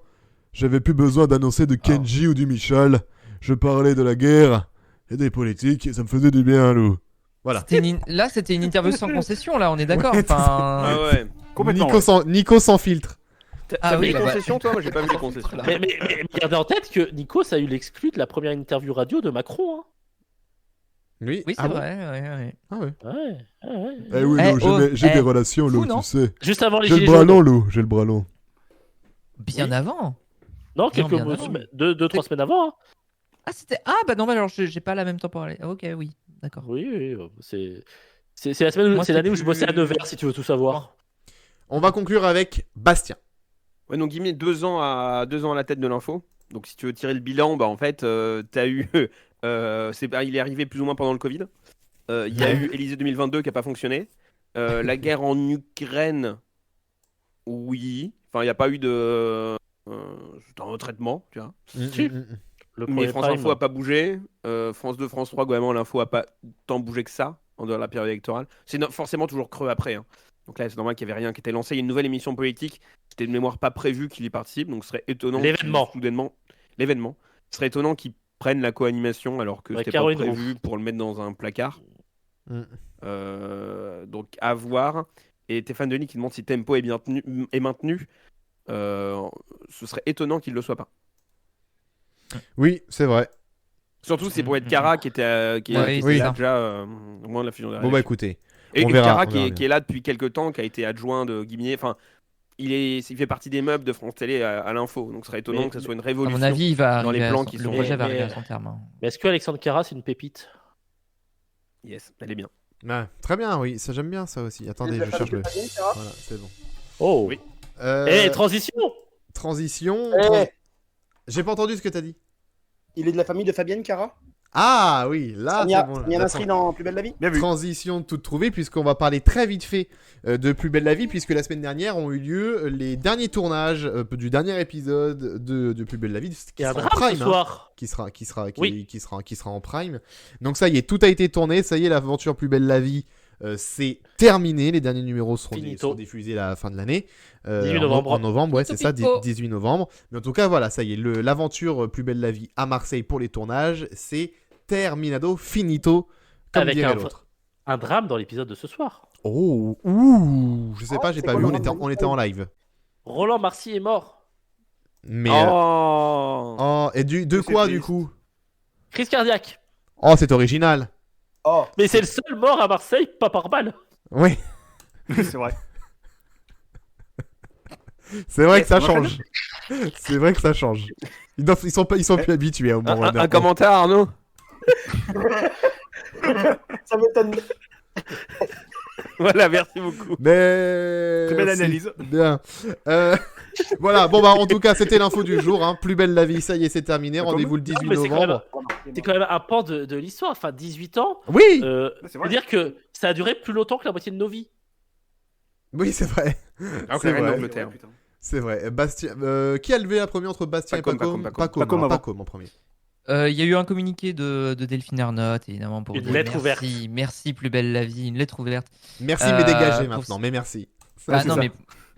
J'avais plus besoin d'annoncer de Kenji ou du Michel. Je parlais de la guerre et des politiques et ça me faisait du bien, Lou. Voilà. Là, c'était une interview sans concession, là, on est d'accord. Enfin, Ah ouais. Complètement. Nico sans filtre. T'as vu les bah, concessions, toi? Moi, j'ai pas vu les concessions. Mais gardez en tête que Nikos a eu l'exclu de la première interview radio de Macron. Hein. Oui, oui, c'est ah bon vrai. Ouais. Ah ouais. Ouais. Eh oui, Eh, Lou, oh, j'ai des eh, relations, Lou, fou, non tu sais. Juste avant les J'ai le gilets bras jaunes. long, Lou, j'ai le bras long. Bien avant. Non, Bien quelques avant. deux, 3 semaines avant. Hein. Ah, c'était. Ah, bah non, bah alors j'ai pas la même temporalité. Ok, oui, d'accord. Oui, c'est la semaine, Moi, c'est l'année où c'est je bossais à plus- Nevers, si tu veux tout savoir. On va conclure avec Bastien. Ouais, donc Guimier, 2 ans à la tête de l'info. Donc si tu veux tirer le bilan, bah en fait, t'as eu, il est arrivé plus ou moins pendant le Covid. Il y a eu Élysée 2022 qui a pas fonctionné. La guerre en Ukraine, oui. Enfin, il n'y a pas eu de c'est un retraitement, tu vois. Le Mais premier France prime. Info a pas bougé. France 2, France 3, globalement, l'info a pas tant bougé que ça en dehors de la période électorale. C'est forcément toujours creux après. Hein. Donc là, c'est normal qu'il n'y avait rien qui était lancé. Il y a une nouvelle émission politique. C'était de mémoire pas prévu qu'il y participe. Donc ce serait étonnant. L'événement. L'événement. Ce serait étonnant qu'ils prennent la co-animation alors que Ouais, c'était pas Caroline prévu pour le mettre dans un placard. Mm. Donc à voir. Et Stéphane Denis qui demande si Tempo est maintenu. Ce serait étonnant qu'il ne le soit pas. Oui, c'est vrai. Surtout, c'est pour être Cara qui était, qui Ouais, était oui, là ça. déjà au moment de la fusion de la Bon bah Rédac. écoutez, Et on verra, Cara on verra qui est là depuis quelques temps, qui a été adjoint de Guimier. Enfin, il fait partie des meubles de France Télé à l'info. Donc, ce serait étonnant Mais- que ce soit une À révolution. mon avis, il va dans les arriver à plans son- qui le sont- projet va Mais- arriver à son terme. Hein. Mais est-ce que Alexandre Cara, c'est une pépite? Yes, elle est bien. Ouais, très bien, oui, ça j'aime bien ça aussi. Attendez, je cherche le. Cara. Voilà, c'est bon. Oh. Oui. Transition. Transition. Eh. J'ai pas entendu ce que t'as dit. Il est de la famille de Fabienne Cara. Ah oui, là Il y a c'est bon. bien Là, inscrit dans Plus belle la vie. Bien vu. Transition toute trouvée, puisqu'on va parler très vite fait de Plus belle la vie, puisque la semaine dernière ont eu lieu les derniers tournages du dernier épisode de Plus belle la vie, Il qui y a un sera en drame prime, ce hein, soir. qui Oui. sera en prime. Donc ça y est, tout a été tourné, ça y est, l'aventure Plus belle la vie, c'est terminé. Les derniers numéros seront Finito. diffusés à la fin de l'année. 18 en novembre. En novembre, ouais, c'est ça, Topito. 18 novembre. Mais en tout cas, voilà, ça y est, l'aventure Plus belle la vie à Marseille pour les tournages, c'est terminado, finito, comme Avec dirait un- l'autre. Un drame dans l'épisode de ce soir. Oh, ouh, je sais pas, j'ai c'est pas quoi vu, le on était en live. Roland Marcy est mort. Mais Oh, et de C'est quoi triste. du coup? Crise cardiaque. Oh, c'est original. Oh, Mais c'est le seul mort à Marseille, pas par balle. Oui, C'est vrai. c'est vrai que ça on enchaîne change. C'est vrai que ça change. Ils sont plus habitués au mort. un commentaire, Arnaud. ça m'étonne. Voilà, merci beaucoup. Mais Très belle merci. analyse. Bien. Voilà, bon bah en tout cas c'était l'info du jour. Hein. Plus belle la vie, ça y est, c'est terminé. D'accord. Rendez-vous le 18 mais c'est quand novembre. C'est quand même un pan de l'histoire. Enfin, 18 ans. Oui, C'est Faut vrai. dire que ça a duré plus longtemps que la moitié de nos vies. oui, c'est vrai. Alors que C'est la reine vrai. d'Angleterre. Putain. C'est vrai. Bastien, qui a levé la première entre Bastien Pacôme, et Pacôme? Pacôme. Pacôme avant. Pacôme en premier. Il y a eu un communiqué de Delphine Ernotte, évidemment, pour Une dire lettre merci, ouverte. Merci, plus belle la vie, une lettre ouverte. Merci, mais dégagez pour- maintenant. Mais merci. Ah c'est non, ça. mais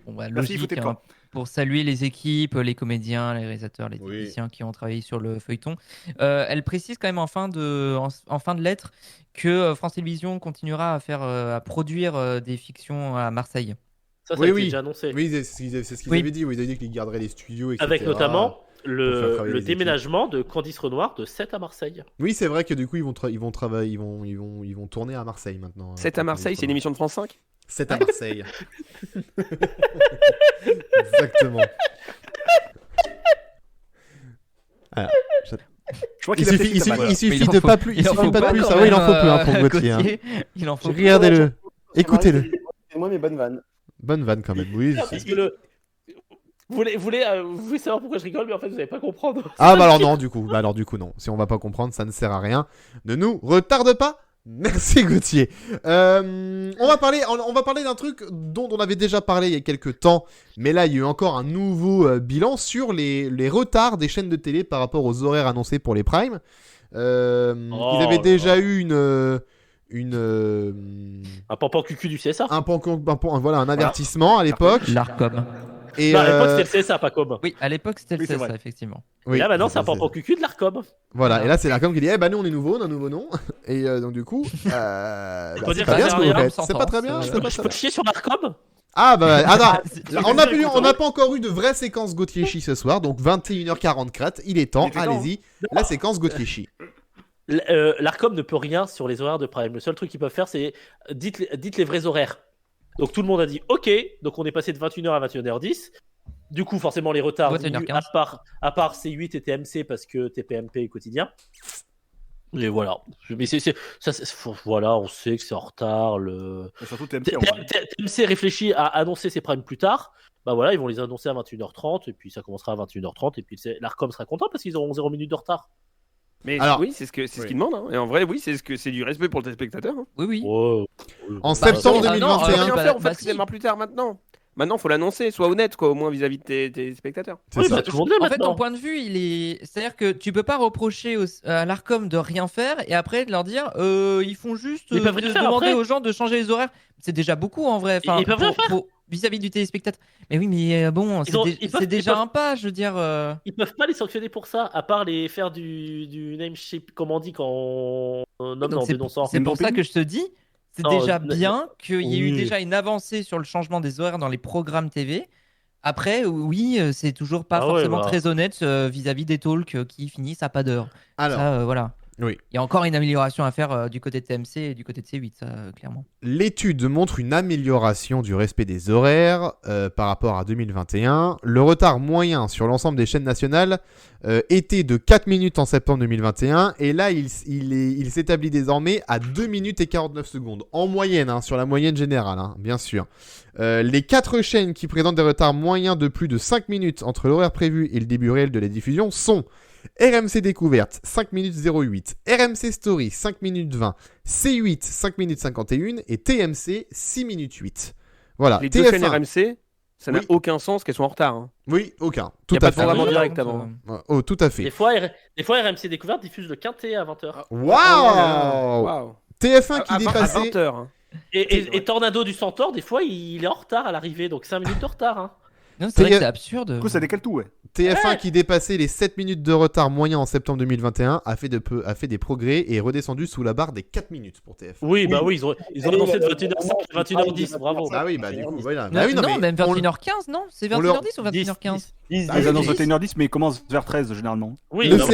bon, bah, Merci, logique, foutez le hein, camp. pour saluer les équipes, les comédiens, les réalisateurs, les Oui. techniciens qui ont travaillé sur le feuilleton. Elle précise quand même en fin de lettre que France Télévisions continuera à produire des fictions à Marseille. Ça a Oui, été oui. déjà annoncé. Oui, c'est ce qu'ils Oui. avaient dit. Oui, ils avaient dit qu'ils garderaient les studios, etc. Avec notamment pour faire travailler le les déménagement de Candice Renoir de 7 à Marseille. Oui, c'est vrai que du coup ils vont travailler, ils vont tourner à Marseille maintenant. 7 à Marseille, c'est une émission de France 5. 7 à Marseille. Exactement. Alors, Je crois il qu'il a fait suffit, sa balle. il suffit Mais il en de faut- pas plus, il il en suffit faut pas de pas plus. quand Ah oui, il en même, faut plus hein, pour Gauthier. hein. Gauthier, il en faut plus. Regardez-le, écoutez-le. C'est moi mes bonnes vannes. Bonne vanne quand même. Oui. Parce que vous voulez savoir pourquoi je rigole, mais en fait vous n'allez pas comprendre. Ah bah alors non, du coup. Bah alors du coup non. Si on va pas comprendre, ça ne sert à rien. Ne nous retarde pas. Merci Gauthier. On va parler d'un truc dont on avait déjà parlé il y a quelques temps, mais là il y a eu encore un nouveau bilan sur les retards des chaînes de télé par rapport aux horaires annoncés pour les primes. Ils avaient là déjà là. eu Un pampan cucu du CSA. un avertissement à l'époque. L'Arcom. Et Non, à l'époque, c'était le CSA, pas comme. Oui, à l'époque, c'était le Oui, c'est CSA, vrai. effectivement. oui, Et là, maintenant, c'est un c'est- pampan cucu de l'ARCOM. Voilà, et là c'est l'Arcom qui dit, eh bah nous on est nouveau, on a un nouveau nom. Et donc du coup, bah, faut c'est dire pas que bien ça ce que sert vous à rien, faites. C'est pas très bien, sentence, c'est pas Je très peux bien. chier sur l'ARCOM? Ah bah, attends, Tu on veux n'a dire, on n'a pas encore eu de vraie séquence Gauthier-Chi ce soir, donc 21h44, il est temps, Il était temps, allez-y, la séquence Gauthier-Chi. L'ARCOM ne peut rien sur les horaires de Prime. Le seul truc qu'ils peuvent faire, c'est dites les vrais horaires. Donc tout le monde a dit OK, donc on est passé de 21h à 21h10. Du coup, forcément, les retards 21h15. diminuent, à part C8 et TMC parce que TPMP est quotidien. Et voilà. Mais voilà, on sait que c'est en retard. Et surtout TMC, en vrai. TMC réfléchit à annoncer ses primes plus tard. Bah voilà, ils vont les annoncer à 21h30 et puis ça commencera à 21h30 et puis l'ARCOM sera content parce qu'ils auront 0 minutes de retard. Mais Alors- oui, c'est ce Oui. qu'ils demandent. Hein. Et en vrai, oui, c'est du respect pour le téléspectateur. Hein. Oui, oui. En Bah, septembre ah non, 2021. Rien bah, faire, en bah, fait, que si. ça démarre plus tard maintenant. Maintenant, faut l'annoncer, sois honnête, quoi, au moins vis-à-vis de tes spectateurs. C'est Oui, ça. bah, tout le monde l'est En fait, maintenant. ton point de vue, c'est-à-dire que tu peux pas reprocher à l'Arcom de rien faire et après de leur dire, ils font juste Ils peuvent rien faire demander après. aux gens de changer les horaires. C'est déjà beaucoup en vrai. Enfin, Ils peuvent rien faire. vis-à-vis du téléspectateur. Mais oui, mais bon, Ils peuvent- c'est déjà ils peuvent- un pas, je veux dire. Ils peuvent pas les sanctionner pour ça, à part les faire du name ship, comme on dit quand on nomme Donc en dénonçant. c'est pour ça que je te dis, c'est Non, déjà ne- bien qu'il y ait eu oui. déjà une avancée sur le changement des horaires dans les programmes TV. Après, oui, c'est toujours pas Ah ouais, forcément bah. très honnête vis-à-vis des talks qui finissent à pas d'heure. Alors, Ça, voilà. oui. Il y a encore une amélioration à faire du côté de TMC et du côté de C8, ça, clairement. L'étude montre une amélioration du respect des horaires par rapport à 2021. Le retard moyen sur l'ensemble des chaînes nationales était de 4 minutes en septembre 2021 et là il s'établit désormais à 2 minutes et 49 secondes. En moyenne, hein, sur la moyenne générale, hein, bien sûr. Les 4 chaînes qui présentent des retards moyens de plus de 5 minutes entre l'horaire prévu et le début réel de la diffusion sont RMC Découverte 5 minutes 08, RMC Story 5 minutes 20, C8 5 minutes 51 et TMC 6 minutes 8. Voilà. Les deux TF1. chaînes RMC, ça n'a Oui. aucun sens qu'elles soient en retard. Hein. Oui, aucun. Y Tout a pas à de fait. programme en Ah, direct donc, avant. Oh, tout à fait. Des fois, RMC Découverte diffuse le quintet à 20h. Waouh Waouh. TF1 qui À dépassait 20h. Hein. Et Tornado du Centaure, des fois, il est en retard à l'arrivée, donc 5 minutes de retard. Hein. Non, c'est vrai TF que c'est absurde. Du coup, ça décale tout, ouais. TF1 qui dépassait les 7 minutes de retard moyen en septembre 2021 a fait des progrès et est redescendu sous la barre des 4 minutes pour TF1. Oui, bah oui, ils ont annoncé de 21h05 à 21h10, bravo. Ah oui, bah du coup, voilà. Non, Bah oui, non, mais même on- 21h15, non? C'est on leur- 21h10 ou 21h15? Ils oui, annoncent 10. 21h10, mais ils commencent vers 13 généralement. Oui, Le bah,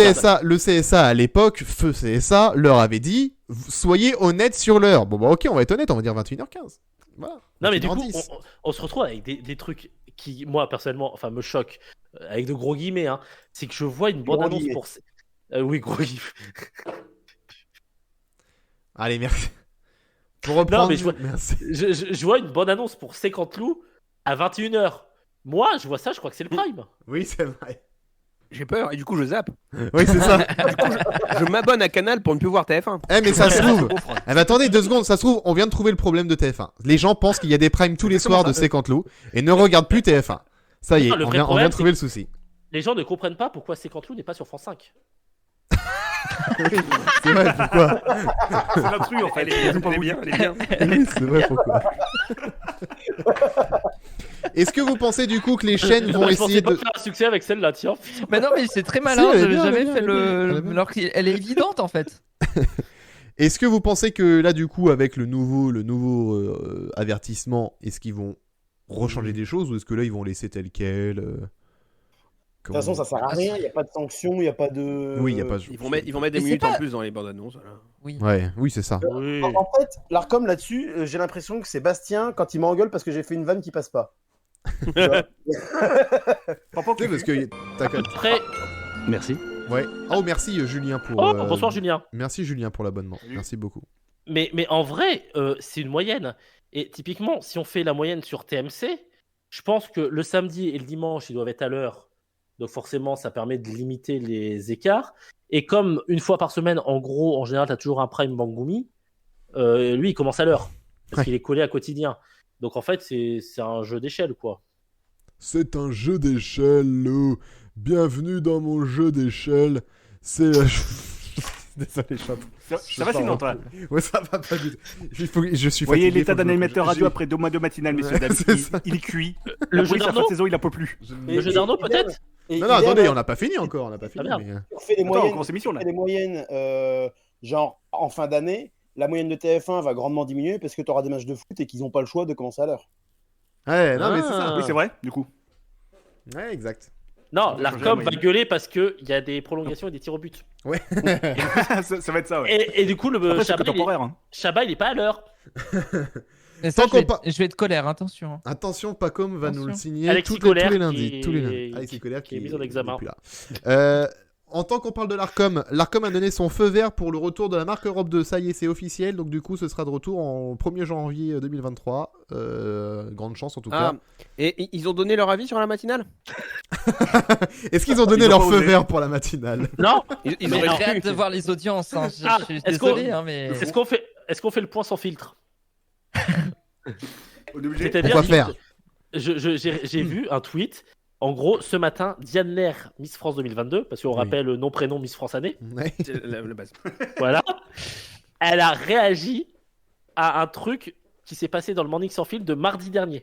CSA à l'époque, feu CSA, leur avait dit soyez honnêtes sur l'heure. Bon bah ok, on va être honnête, on va dire 21h15. Voilà. Non, mais du coup, 21h10. on se retrouve avec des trucs qui, moi, personnellement, enfin, me choquent, avec de gros guillemets, hein. C'est que je vois une bonne Gros annonce guillemets. pour. Oui, gros guillemets. Allez, merci. Pour reprendre, mais je vois- merci. Je vois une bonne annonce pour 50 loups à 21h. Moi, je vois ça, je crois que c'est le prime. Oui, c'est vrai. J'ai peur et du coup je zappe. Oui, c'est ça. Je m'abonne à Canal pour ne plus voir TF1. Eh mais ça se trouve. Eh ben attendez 2 secondes, ça se trouve, on vient de trouver le problème de TF1. Les gens pensent qu'il y a des primes tous les soirs de 50 loups et ne regardent plus TF1. Ça y est, Non, le on vrai vient de problème, trouver le souci. Les gens ne comprennent pas pourquoi 50 loups n'est pas sur France 5. C'est vrai, pourquoi C'est l'intrus en fait. Elle est bien, elle est bien. Oui, c'est vrai, pourquoi Est-ce que vous pensez du coup que les chaînes vont Je pensais essayer pas de... faire un succès avec celle-là, tiens. Mais non, mais c'est très malin, elle est j'avais bien, elle est jamais bien, fait elle est bien. alors qu'elle est évidente en fait. Est-ce que vous pensez que là du coup avec le nouveau avertissement, est-ce qu'ils vont rechanger des choses ou est-ce que là ils vont laisser tel quel De toute façon, ça sert à rien, il n'y a pas de sanction, il n'y a pas de. Oui, il y a pas. Ils vont mettre des Mais c'est minutes pas- en plus dans les bandes annonces. Voilà. Oui. Ouais, oui, c'est ça. Oui. En fait, l'Arcom là-dessus, j'ai l'impression que c'est Bastien quand il m'engueule parce que j'ai fait une vanne qui passe pas. Tu sais, parce que t'as quand même- Après. Merci. Ouais. Oh merci Julien pour. Oh, bonsoir Julien. Merci Julien pour l'abonnement. Salut. Merci beaucoup. Mais en vrai, c'est une moyenne. Et typiquement, si on fait la moyenne sur TMC, je pense que le samedi et le dimanche, ils doivent être à l'heure. Donc forcément, ça permet de limiter les écarts. Et comme une fois par semaine, en gros, en général, tu as toujours un prime Bangumi, lui, il commence à l'heure. Parce Ouais. qu'il est collé à quotidien. Donc en fait, c'est un jeu d'échelle, quoi. C'est un jeu d'échelle, Lou. Bienvenue dans mon jeu d'échelle. C'est la... Désolé, Chop. Ça va sinon, toi? Ouais, ça va pas du tout. Je suis Vous voyez fatigué, l'état faut que d'un animateur radio j'ai- après 2 mois de matinale, messieurs, dames. C'est ça. Il est cuit. Le La jeu sa fin d'Arnaud de saison, il en peut plus. Le jeu d'Arnaud, peut-être Et Non, non, hier, attendez, on n'a pas fini encore. On n'a pas fini. merde. mais, on fait des Attends, moyennes, grosse émission, là. les moyennes, genre en fin d'année, la moyenne de TF1 va grandement diminuer parce que tu auras des matchs de foot et qu'ils n'ont pas le choix de commencer à l'heure. Ouais, non, mais c'est ça. Ah. Oui, c'est vrai, du coup. Ouais, exact. Non, Ça l'Arcom change va la gueuler parce qu'il y a des prolongations et des tirs au but. Ça va être ça, ouais. Et du coup, le Après, c'est que Chabat, temporaire. Hein. Chabat, il est pas à l'heure. Et ça, Tant je vais, qu'on je vais être colère, attention. Attention, Pacom va nous le Attention. signer Alexis tous les Colère lundis. qui Tous les est- lundis. Alexis Colère qui est mis en examen. n'est plus là. En tant qu'on parle de l'Arcom, l'Arcom a donné son feu vert pour le retour de la marque Europe 2. Ça y est, c'est officiel. Donc, du coup, ce sera de retour en 1er janvier 2023. Grande chance, en tout cas. Et ils ont donné leur avis sur la matinale? Est-ce qu'ils ont donné Ils ont leur pas feu osé. vert pour la matinale? Non. Ils Mais auraient non. J'ai pu. hâte de voir les audiences. Hein. Je Ah, suis est-ce désolé, qu'on- hein, mais. Est-ce qu'on fait le point sans filtre? On est obligé. C'est-à-dire Pourquoi que faire j'ai vu un tweet. En gros, ce matin, Diane Lair, Miss France 2022, parce qu'on Oui. rappelle le nom-prénom Miss France année. Ouais. C'est la base. Voilà. Elle a réagi à un truc qui s'est passé dans le Morning Sans Fil de mardi dernier.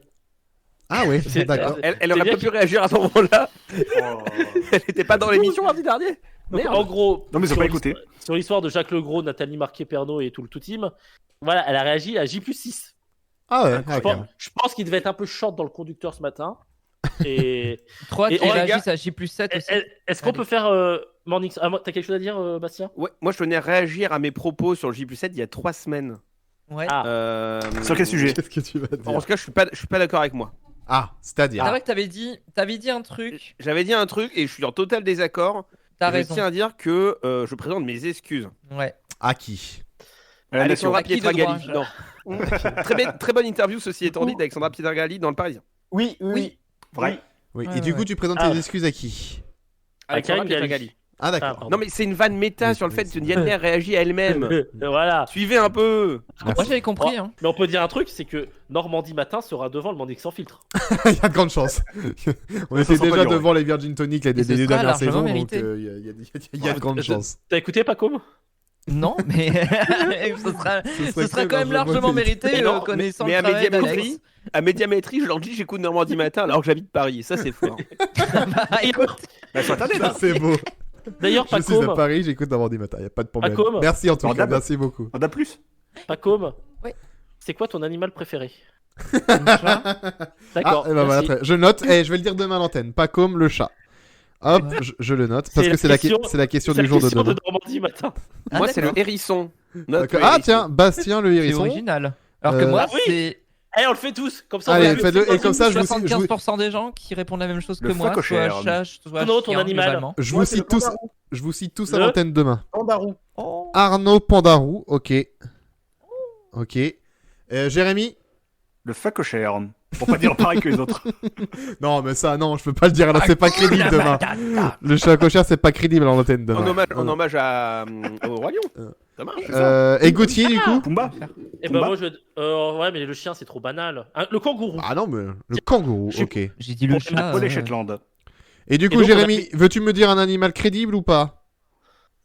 Ah ouais, C'est- d'accord. Elle C'est aurait bien pas pu réagir à ce moment-là. Oh. Elle était pas dans l'émission mardi dernier. Donc, Merde. en gros, Non, mais ils ont sur pas l'histoire- écouté. sur l'histoire de Jacques Legros, Nathalie Marquet-Pernot et tout le team, voilà, elle a réagi à J+6. Ah ouais, Je ok. pense qu'il devait être un peu short dans le conducteur ce matin. Et Trop hâte Et- qu'ils oh, les réagissent à J+7 aussi. est-ce qu'on peut faire Morning? Ah, t'as quelque chose à dire, Bastien? Ouais, moi, je tenais à réagir à mes propos sur le J+7 il y a 3 semaines. Ouais. Ah. Sur quel sujet? Qu'est-ce que tu vas dire? En tout cas, je suis pas d'accord avec moi. Ah, c'est-à-dire. C'est vrai que t'avais dit un truc. J'avais dit un truc et je suis en total désaccord. T'as Je raison. tiens à dire que je présente mes excuses. Ouais. À qui? La nation. Alexandra À qui de Pietragalli. droit, Non. Très bonne interview, ceci étant dit, d'Alexandra Pietragalli dans le Parisien. Oui, oui, oui. Vrai. Oui. Ouais, Et du ouais. coup, tu présentes Ah. tes excuses à qui? Alexandra Karim Galli. Pietragalli. Ah d'accord. pardon. Non, mais c'est une vanne méta Oui, sur le oui, fait c'est que Diane Lair réagit à elle-même. Voilà. Suivez un peu. Moi j'avais compris. Hein. Mais on peut dire un truc, c'est que Normandie Matin sera devant le Morning Sans Filtre. Il y a de grandes chances. On Ça était sent pas déjà dur, devant les Virgin Tonic les Et ce deux sera dernières largement saisons, donc mérité. il y a de grandes chances. T'as écouté Pacom? Non, mais ce sera quand même largement mérité Mais non, connaissant mais le à travail d'Alex. Médiamétrie, à Médiamétrie, je leur dis j'écoute Normandie Matin alors que j'habite Paris. Ça, c'est fort. Bah, écoute, Bah, faut attendre, Ça là. c'est beau. D'ailleurs, Je suis à Pacom, Paris, j'écoute Normandie Matin, il y a pas de problème. Pacom. Merci en tout cas, Formidable. merci beaucoup. On a plus. Pacom, Ouais. c'est quoi ton animal préféré? Ah, D'accord. et ben voilà, merci. très- je note et je vais le dire demain à l'antenne. Pas comme le chat. Hop, Ouais. je le note parce C'est que la c'est la, question- c'est la question C'est du la jour de question demain. de Normandie Matin. Moi, c'est le d'accord. hérisson. Note D'accord. le Ah hérisson. tiens, Bastien le c'est hérisson. original. Alors que Euh, moi, Ah oui. c'est Allez, on le fait tous. Comme ça, on Allez, va- faites-le, et comme ça, je vous 75% des gens qui répondent la même chose que Le moi, soit phacochère. chat, soit Non, ton chien, animal. globalement. je Moi, vous c'est cite le tous, pandarou. je vous cite tous à Le- l'antenne demain. Pandarou. Oh. Arnaud Pandarou, ok. Ok. Jérémy? Le phacochère. Pour pas dire pareil que les autres. Non, mais ça, non, je peux pas le dire, là, c'est pas crédible demain. Le chat cochère, c'est pas crédible à l'antenne demain. En hommage au Roi Lion. Ça marche. Et Gauthier, du coup? Pumba. Eh ben Pumba. moi je vais. Ouais, mais le chien c'est trop banal. Hein, le kangourou. Ah non, mais le kangourou, J'ai- ok. J'ai dit le chat. Pollet Shetland. Et du coup, donc, on a Jérémy, veux-tu me dire un animal crédible ou pas?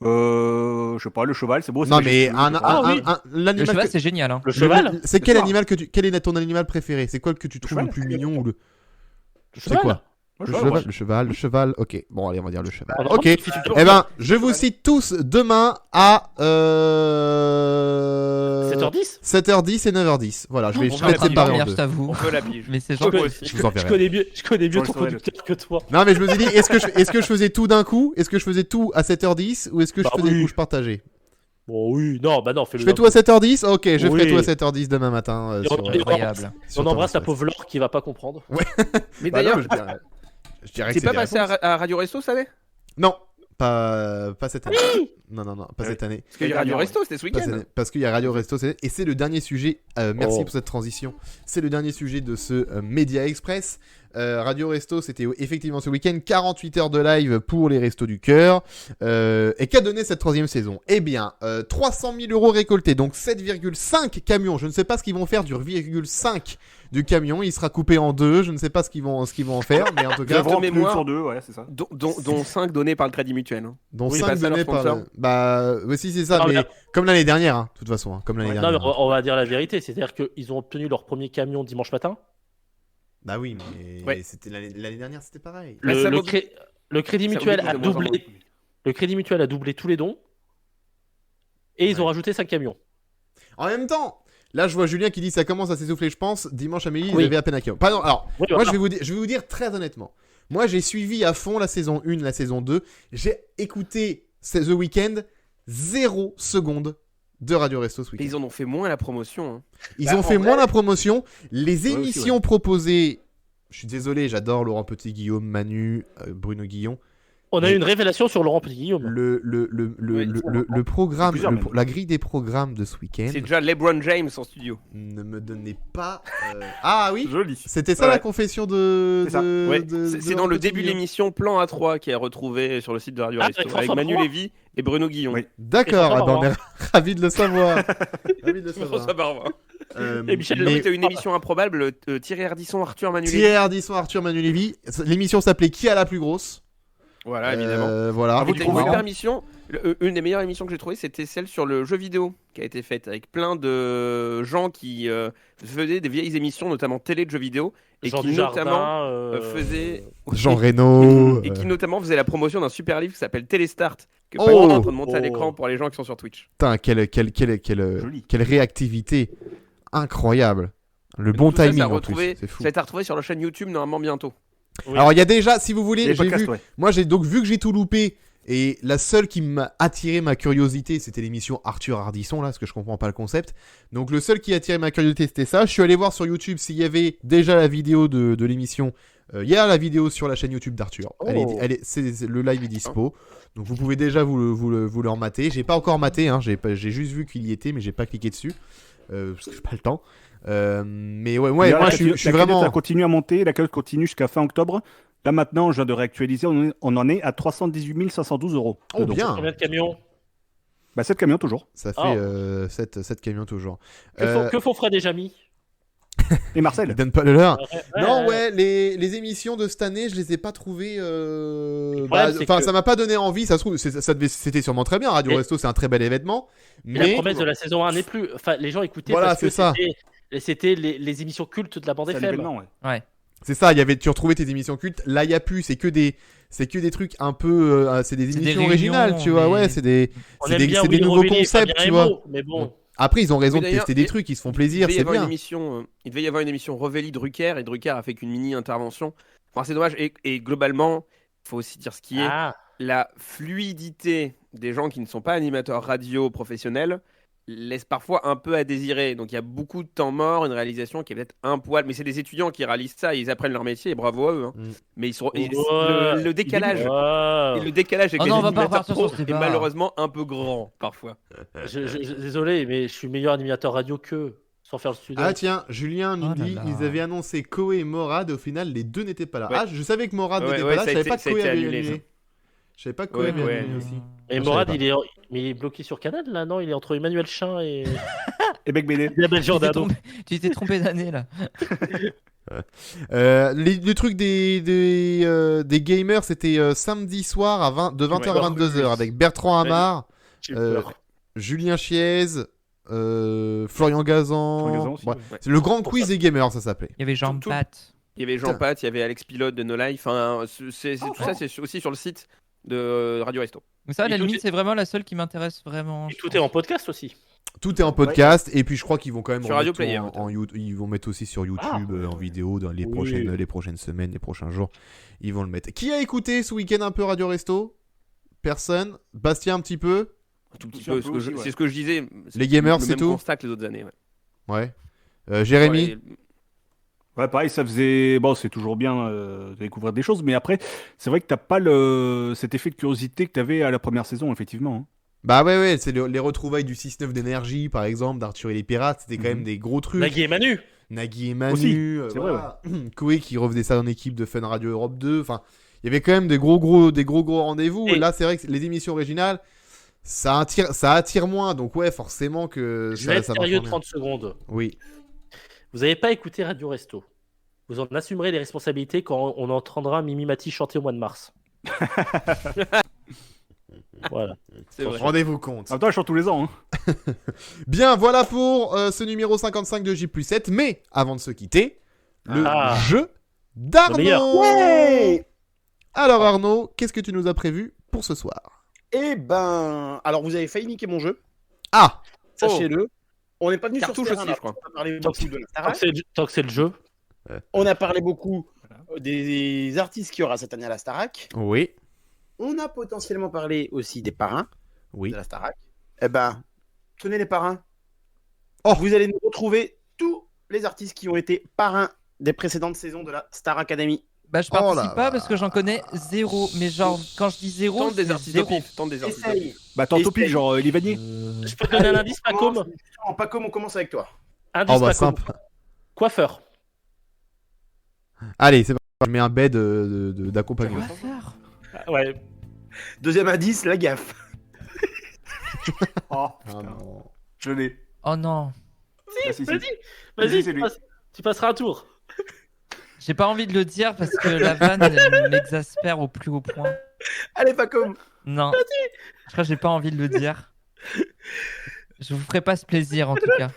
Je sais pas, le cheval, c'est beau. Non, c'est mais majestueux, un, je crois. Ah oui. Le l'animal cheval, que- c'est génial. Hein. Le cheval. C'est quel Le animal quel est ton animal préféré? C'est quoi le que tu trouves cheval. le plus mignon ou le... Le C'est quoi? Moi, Le je cheval, vois, le cheval, ok. Bon, allez, on va dire le cheval. On va Ok. voir si tu- Eh ben, je vous cite tous demain à 7h10. 7h10 et 9h10. Voilà, je vais On je va vais la te séparer en dormir, deux. je t'avoue. On peut la pige. Mais c'est Moi gentil. aussi. Je vous enverrai. Je connais mieux Sur ton le soleil, conducteur que toi. Non, mais je me suis dit, est-ce que je faisais tout d'un coup? Est-ce que je faisais tout à 7h10 ou est-ce que je Bah faisais oui. des couches partagées? Bon oui, non, bah non, fais-le. Je fais tout à 7h10? Ok, je Oui. ferai tout à 7h10 demain matin. Et on- et Incroyable. On embrasse la pauvre Laure qui va pas comprendre. Mais Bah non, d'ailleurs, mais je dirais que t'es c'est pas des passé réponses. à Radio Resto, ça allait? Non, pas cette année. Non, pas cette année. Parce qu'il y a Radio Resto, c'était ce Pas cette week-end. année. Parce qu'il y a Radio Resto, et c'est le dernier sujet. Merci Oh. pour cette transition. C'est le dernier sujet de ce Média Express. Radio Resto, c'était effectivement ce week-end, 48 heures de live pour les Restos du Cœur. Et qu'a donné cette 3e saison? Eh bien, 300 000 euros récoltés, donc 7,5 camions. Je ne sais pas ce qu'ils vont faire du 0,5 du camion. Il sera coupé en 2. Je ne sais pas ce qu'ils vont en faire, mais en tout cas, de mémoire, sur 2, ouais, c'est ça. dont 5 donnés par le Crédit Mutuel. Hein. dont Oui, 5 pas ça, donnés leur par. sponsor. Bah, oui, si, c'est ça, Non, mais mais- comme l'année dernière, hein, de toute façon, hein, comme l'année Non, dernière. mais on va dire la vérité, c'est-à-dire qu'ils ont obtenu leur premier camion dimanche matin. Bah oui, mais Ouais. c'était l'année dernière, c'était pareil. Bah, ça Le Crédit ça Mutuel mobilise a de moins en doublé. moins. Le Crédit Mutuel a doublé tous les dons. Et ils ont rajouté 5 camions. En même temps, là, je vois Julien qui dit ça commence à s'essouffler, je pense. Dimanche à midi, ils Oui. avaient à peine un camion. Pardon, alors, Oui, moi, voilà. je vais vous dire très honnêtement. Moi, j'ai suivi à fond la saison 1, la saison 2. J'ai écouté The Weeknd 0 seconde de Radio Resto ce Et week-end. ils en ont fait moins la promotion. Hein. Ils Bah, ont en fait vrai- moins la promotion. Les aussi, émissions proposées, je suis désolé, j'adore Laurent Petit, Guillaume, Manu, Bruno Guillon. On a Mais- eu une révélation sur Laurent Petit-Guillaume. Le programme, Plusieurs même. la grille des programmes de ce week-end C'est déjà LeBron James en studio. ne me donnait pas. Ah oui, Joli. c'était ça Ouais. la confession de. C'est ça. Ouais, de c'est Laurent dans le Petit début de Guillaume. l'émission Plan A3 qui est retrouvé sur le site de Radio Ah, Resto avec avec François Manu Barrois. Lévy et Bruno Guillon. Oui. D'accord, Et ah ben, on François est ravis de le savoir. Ravis de le savoir. François Barrois. Et Michel mais- Mais t'as une émission improbable, Thierry Ardisson, Arthur Manu Lévy. Thierry Ardisson, Arthur Manu Lévy. L'émission s'appelait Qui a la plus grosse? Voilà, évidemment. Voilà. Ah, vous Et t'as une trouvez super émission, une des meilleures émissions que j'ai trouvées, c'était celle sur le jeu vidéo qui a été faite avec plein de gens qui faisaient des vieilles émissions, notamment télé de jeux vidéo, et Jean qui Dujardin, notamment faisaient Jean Reno. et qui notamment faisait la promotion d'un super livre qui s'appelle Téléstart, que Oh. Patrick est en train de monter à Oh. l'écran pour les gens qui sont sur Twitch. Putain, quelle Joli. réactivité incroyable. Le bon Tout ça, timing ça a en retrouvé- plus. C'est fou. Ça a été retrouvé sur la chaîne YouTube normalement bientôt. Oui. Alors il y a déjà, si vous voulez, Les j'ai podcasts, vu. ouais. Moi j'ai donc vu que j'ai tout loupé. Et la seule qui m'a attiré ma curiosité, c'était l'émission Arthur Ardisson, là, parce que je comprends pas le concept. Donc le seul qui a attiré ma curiosité, c'était ça. Je suis allé voir sur YouTube s'il y avait déjà la vidéo de l'émission. Il y a la vidéo sur la chaîne YouTube d'Arthur. Oh. Le live est dispo. Donc vous pouvez déjà vous le remater. J'ai pas encore maté, hein, j'ai juste vu qu'il y était, mais j'ai pas cliqué dessus. Parce que j'ai pas le temps. Mais ouais, D'ailleurs, moi la je suis cagnotte vraiment. a continué à monter, la cagnotte continue jusqu'à fin octobre. Là maintenant, je viens de réactualiser, on en est à 318 512 euros. Oh Donc, bien. Combien de camions? Bah 7 camions toujours. Ça fait Oh. 7 camions toujours. Que font Fred et Jamy? Et Marcel. Ils donnent pas le leur. Ouais, Non, ouais. ouais, les émissions de cette année, je les ai pas trouvées. problème, c'est Enfin, que- ça m'a pas donné envie. Ça se trouve, c'était sûrement très bien. Radio Et- Resto, c'est un très bel événement. Et la Mais promesse de la saison 1 n'est plus. Enfin, les gens écoutaient Voilà, parce que c'est ça. c'était les émissions cultes de la bande C'est un FM. événement, ouais. c'est ça. Tu retrouvais tes émissions cultes. Là, il y a plus. C'est que des trucs un peu. C'est des C'est des émissions originales, réunions, tu vois. mais- Ouais, c'est des On aime bien c'est des Will nouveaux Revelli et concepts, Fabien tu vois. Emo, mais bon. Après, ils ont raison Oui, de d'ailleurs, tester des et- trucs. Ils se font Il plaisir. devait y C'est avoir une bien. émission, il devait y avoir une émission Revelli Drucker et Drucker a fait qu'une mini intervention. Enfin, c'est dommage et globalement, il faut aussi dire ce qui est Ah, la fluidité des gens qui ne sont pas animateurs radio professionnels laisse parfois un peu à désirer. Donc il y a beaucoup de temps mort, une réalisation qui est peut-être un poil. Mais c'est des étudiants qui réalisent ça, ils apprennent leur métier et bravo à eux. Hein. Mm. Mais ils sont Ouais. le décalage. ouais. Et le décalage avec Oh les non, on va pas animateurs repartir pro sur ce est débat. malheureusement un peu grand parfois. Désolé, mais je suis meilleur animateur radio qu'eux, sans faire le studio. Ah tiens, Julien nous Oh là dit là. ils avaient annoncé Koé et Morad et au final les deux n'étaient pas là. Ouais. Ah, je savais que Morad Ouais, n'était ouais, pas là, ça je a savais pas été- que Koé ça a été avait annulé, annulé. ça. Je savais pas que Koé Ouais, avait ouais. annulé aussi. Et je Morad, savais mais il est bloqué sur Canal là, non? Il est entre Emmanuel Chin et Et Bec Béné. Isabelle Tu t'es Giordano. trompé- tu t'es trompé d'année là. Le truc des gamers, c'était samedi soir de 20h à 22h avec Bertrand Hamar, J'ai peur. Julien Chiez, Florian Gazan. Florian Gazan aussi, Ouais. ouais. C'est le grand quiz des gamers, ça s'appelait. Il y avait Jean Tout- Pat. Il y avait Jean Pat, il y avait Alex Pilote de No Life. Enfin, tout ça, c'est aussi sur le site de Radio Resto. Mais ça, à Et la tout limite, est- c'est vraiment la seule qui m'intéresse vraiment. Et je tout pense. est en podcast aussi. Tout est en podcast et puis je crois qu'ils vont quand même Sur Radio remettre Player, tout ils vont mettre aussi sur YouTube en vidéo dans les Oui. prochaines semaines, les prochains jours. Ils vont le mettre. Qui a écouté ce week-end un peu Radio Resto? Personne. Bastien un petit peu. Un tout petit Aussi un peu, peu aussi, ouais. c'est ce que je disais. Les gamers, le c'est même tout constat que les autres années. Ouais. Ouais. Jérémy. Ouais, Ouais, pareil, ça faisait. Bon, c'est toujours bien de découvrir des choses, mais après, c'est vrai que t'as pas cet effet de curiosité que t'avais à la première saison, effectivement. Hein. Bah ouais, c'est les retrouvailles du 6-9 d'énergie, par exemple, d'Arthur et les Pirates, c'était quand même des gros trucs. Nagui et Manu. Nagui et Manu, Aussi, c'est vrai, Koé qui refaisait ça en équipe de Fun Radio Europe 2. Enfin, il y avait quand même des gros rendez-vous. Et Et- là, c'est vrai que les émissions originales, ça attire moins. Donc ouais, forcément que Je vais être ça sérieux marche 30 secondes. Oui. Vous n'avez pas écouté Radio Resto. Vous en assumerez les responsabilités quand on entendra Mimi Mati chanter au mois de mars. Voilà. C'est vrai. Rendez-vous compte. En même temps, elle chante tous les ans. Hein. Bien, voilà pour ce numéro 55 de J+7. Mais avant de se quitter, le Ah. jeu Le meilleur. d'Arnaud. Ouais. Alors Arnaud, qu'est-ce que tu nous as prévu pour ce soir? Eh ben, alors vous avez failli niquer mon jeu, Ah, sachez-le. On n'est pas venu Cartouche sur ce aussi, terrain-là. je crois. On a parlé Tant que beaucoup de la Tant Starac. que c'est le jeu. On a parlé beaucoup des artistes qu'il y aura cette année à la Starac. oui, On a potentiellement parlé aussi des parrains oui. de la Starac. Eh ben, tenez les parrains. Oh. Vous allez nous retrouver tous les artistes qui ont été parrains des précédentes saisons de la Star Academy. Bah, je Oh là participe pas là. parce que j'en connais zéro. Mais genre, quand je dis zéro, Tente des c'est artistes au zéro. pif. Tente des artistes au pif. Essaye. Bah, tantôt Essaye. pile, genre Elie Vanier. Je peux te donner un indice, Pacom? En Pacom, on commence avec toi. Indice, Oh bah Pacom. simple. Coiffeur. Allez, c'est parti. Je mets un bed d'accompagnement. Coiffeur. Ouais. Deuxième indice, la gaffe. Oh, Ah putain. non. Je l'ai. Oh non. Ah, si, si. Vas-y, Vas-y, c'est tu, lui. tu passeras un tour. J'ai pas envie de le dire parce que la vanne elle m'exaspère au plus haut point. Allez, Pacom. Non. Je crois que j'ai pas envie de le dire. Je vous ferai pas ce plaisir en tout cas.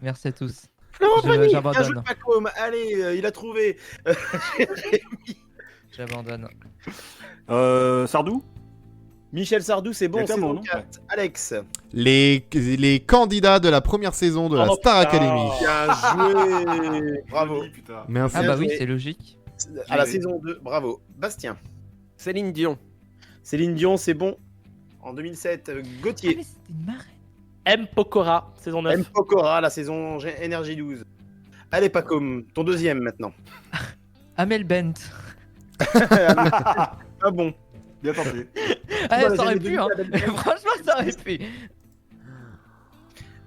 Merci à tous. Florent Pagny, bien J'abandonne. joué, Pacom. Allez, il a trouvé. J'abandonne. Sardou. Michel Sardou, c'est bon, Il y a saison tellement, non 4. Alex. Les candidats de la première saison de la Oh, Star putain. Academy. Bien joué. Bravo. Putain. Merci. Ah bah oui, joué. c'est logique. À la saison 2, bravo. Bastien. Céline Dion. Céline Dion, c'est bon. En 2007, Ah, Gauthier. mais c'était une marraine. M. Pokora, saison 9. M. Pokora, la saison Energy 12. Allez, Pacom, ton deuxième maintenant. Amel Bent. Ah bon. Bien tenté. Ah, Voilà, ça aurait j'ai pu, les hein. deux Amel Bent. Franchement, ça aurait pu.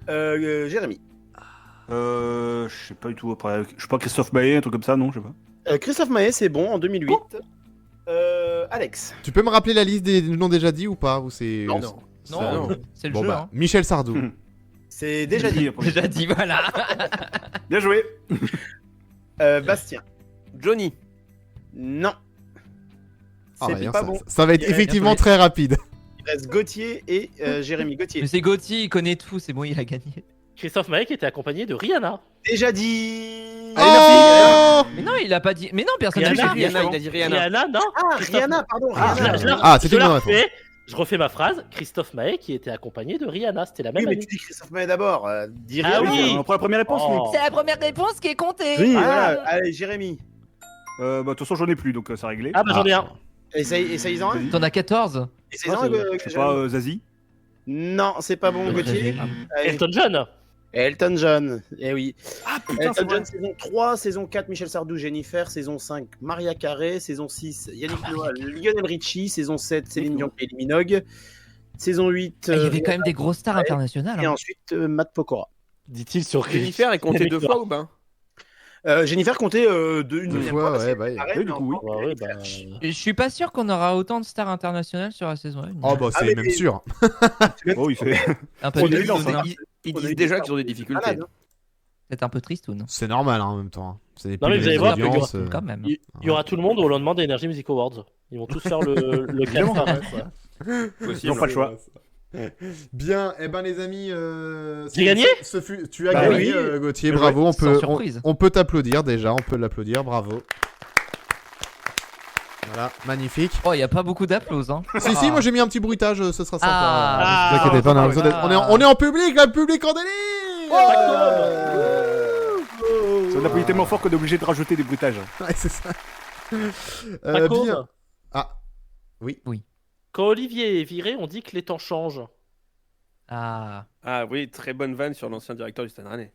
Jérémy. Je sais pas du tout. Après, je sais pas, Christophe Maé, un truc comme ça, non, je sais pas. Christophe Maé, c'est bon, en 2008. Alex. Tu peux me rappeler la liste des noms déjà dit ou pas ou c'est... Non. Non. Non, c'est le Bon jeu. bah, Hein. Michel Sardou. C'est déjà dit. Déjà dit, voilà. Bien joué. Bastien. Johnny. Non. Ah, C'est rien, pas ça, bon. ça va être Il reste- effectivement très rapide. Il reste Gauthier et Jérémy. Gauthier. Mais c'est Gauthier, il connaît tout, c'est bon, il a gagné. Christophe Maé qui était accompagné de Rihanna. Déjà dit. Oh Mais non, il a pas dit. Mais non, personne n'a Rihanna, dit. Rihanna, il a dit Rihanna. Rihanna, non. Ah, Christophe- Rihanna, pardon. Ah, Rihanna. c'est je une la bonne refais. Je refais ma phrase. Christophe Maé qui était accompagné de Rihanna. C'était la Oui, même mais année. tu dis Christophe Maé d'abord. Dis Ah Rihanna. oui. On prend la première réponse. Oh. C'est la première réponse qui est comptée. Oui, Ah. voilà. Allez, Jérémy. Bah, de toute façon, j'en ai plus, donc c'est réglé. Ah bah j'en ai un. Essaye-en un. Vas-y. T'en as 14. Essaye-en Ah, un. Je sais pas, Zazie. Non, c'est pas bon, Gauthier. Allez. Elton John. Elton John. Eh oui. Ah putain, Elton c'est vrai. John, saison 3, saison 4, Michel Sardou, Jennifer, saison 5, Maria Carré, saison 6, Yannick Noah, Lionel Richie, saison 7, Céline Dion et Minogue, saison 8, Il y avait quand même des grosses stars internationales. et hein. ensuite Matt Pokora. Dit-il sur Jennifer est comptée deux fois ou pas? Jennifer comptait une Deux deuxième fois, parce ouais, qu'elle bah, était pareille, oui, du mais coup, oui. encore, Ouais, elle bah, était Je suis pas sûr qu'on aura autant de stars internationales sur la saison 1. Oh bah c'est mais même t'es- sûr. Oh, il fait. Un peu On est triste, évident, ça. hein. Ils On a disent eu déjà des qu'ils ont des difficultés. malade, hein. C'est un peu triste ou non? C'est normal hein, en même temps. C'est des Non, mais plus vous allez les voir, audiences, Quand même. Il y aura tout le monde au lendemain des Energy Music Awards. Ils vont tous faire le Évidemment. Aussi, Ils n'ont pas le choix. Bien, eh ben les amis, J'ai gagné tu as Bah gagné oui. Gauthier, Ouais, bravo, sans surprise. on peut t'applaudir déjà, on peut l'applaudir, bravo. Voilà, magnifique. Oh, il y a pas beaucoup d'applaudissements. Hein. Si, moi j'ai mis un petit bruitage, ce sera sympa. Ah. Ne vous inquiétez pas, on a besoin d'être- Ah. on est en public, là, le public en délire. Ça n'a pas été tellement fort qu'on est obligé de rajouter des bruitages. Ouais, c'est ça. Pacôme. Bien. Ah, Quand Olivier est viré, on dit que les temps changent. Ah. Ah oui, très bonne vanne sur l'ancien directeur du Stade Rennais.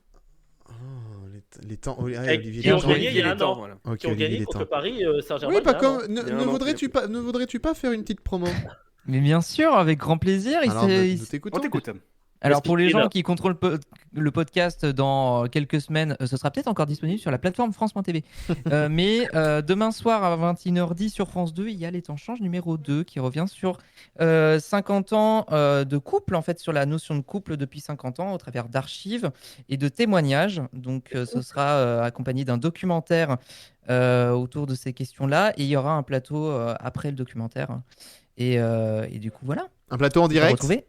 oh, les temps. Oh, ah, Avec Olivier qui ont Deschamps. gagné il y a les un temps, an. voilà. Ok, Qui ont Olivier gagné Deschamps. contre Paris Saint-Germain. Oui, il y a un Pacôme, an. Il y a un an, ne voudrais-tu pas faire une petite promo? Mais bien sûr, avec grand plaisir. Alors, nous t'écoutons. On t'écoute. Alors pour les Expliquez, gens là. qui contrôlent le podcast dans quelques semaines, ce sera peut-être encore disponible sur la plateforme France.tv. Mais demain soir à 21h10 sur France 2, il y a Les Temps changent numéro 2 qui revient sur 50 ans de couple, en fait sur la notion de couple depuis 50 ans au travers d'archives et de témoignages. Donc ce sera accompagné d'un documentaire autour de ces questions-là et il y aura un plateau après le documentaire. Et du coup voilà. Un plateau en On peut direct. retrouver.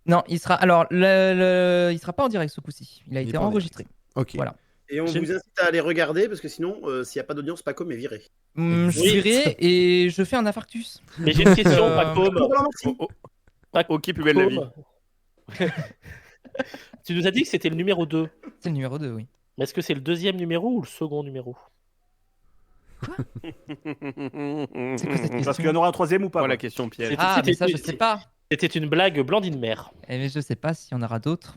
Non, il sera. Alors, il sera pas en direct ce coup-ci. Il a Il est été pas en enregistré. Ok. Voilà. Et on J'ai- vous incite à aller regarder parce que sinon, s'il n'y a pas d'audience, Paco est viré. Je Oui. dirais et je fais un infarctus. Mais j'ai une question, Euh, Pacôme. Ok, plus belle la vie. Tu nous as dit que c'était le numéro 2. C'est le numéro 2, oui. Mais est-ce que c'est le deuxième numéro ou le second numéro? C'est quoi cette question Parce qu'il y en aura un troisième ou pas Voilà la ouais. question piège. C'est- Ah, mais ça, je c'était- sais pas. C'était une blague Blandine Mère. Mais je sais pas s'il y en aura d'autres.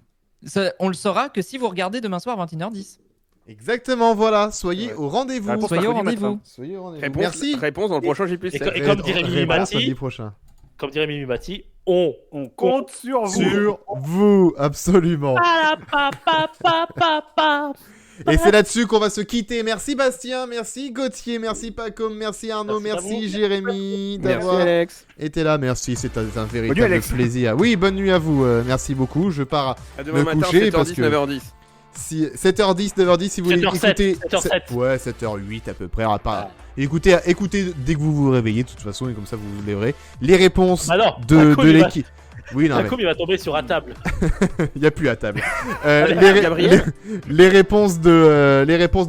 On le saura que si vous regardez demain soir à 21h10. Exactement, voilà. Soyez Ouais. au rendez-vous. Réponse Soyez au mercredi rendez-vous. matin. Soyez au rendez-vous. Réponse, Merci. réponse dans le prochain J+7. Et comme dirait Mimi Réponse Mati, samedi prochain. comme dirait Mimi Mati, on On compte sur vous. Sur vous, absolument. Et c'est là-dessus qu'on va se quitter. Merci Bastien, merci Gauthier, merci Pacôme, merci Arnaud, Merci à merci vous. Jérémy Merci d'avoir Alex. été là. Merci, c'est un Bonne nuit, véritable Alex. plaisir. Oui, bonne nuit à vous. Merci beaucoup. Je pars À demain Me matin, coucher 7h10, parce que- 9h10. 7h10, 9h10 si vous voulez 7h07, écouter. 7h07. Ouais, 7h08 à peu près. Écoutez dès que vous vous réveillez, de toute façon, et comme ça vous verrez les réponses Bah non, de Pacôme, il va- l'équipe. Oui, non, mais Pacôme, il va tomber sur la table. il n'y a plus à table. Allez, Gabriel. les réponses de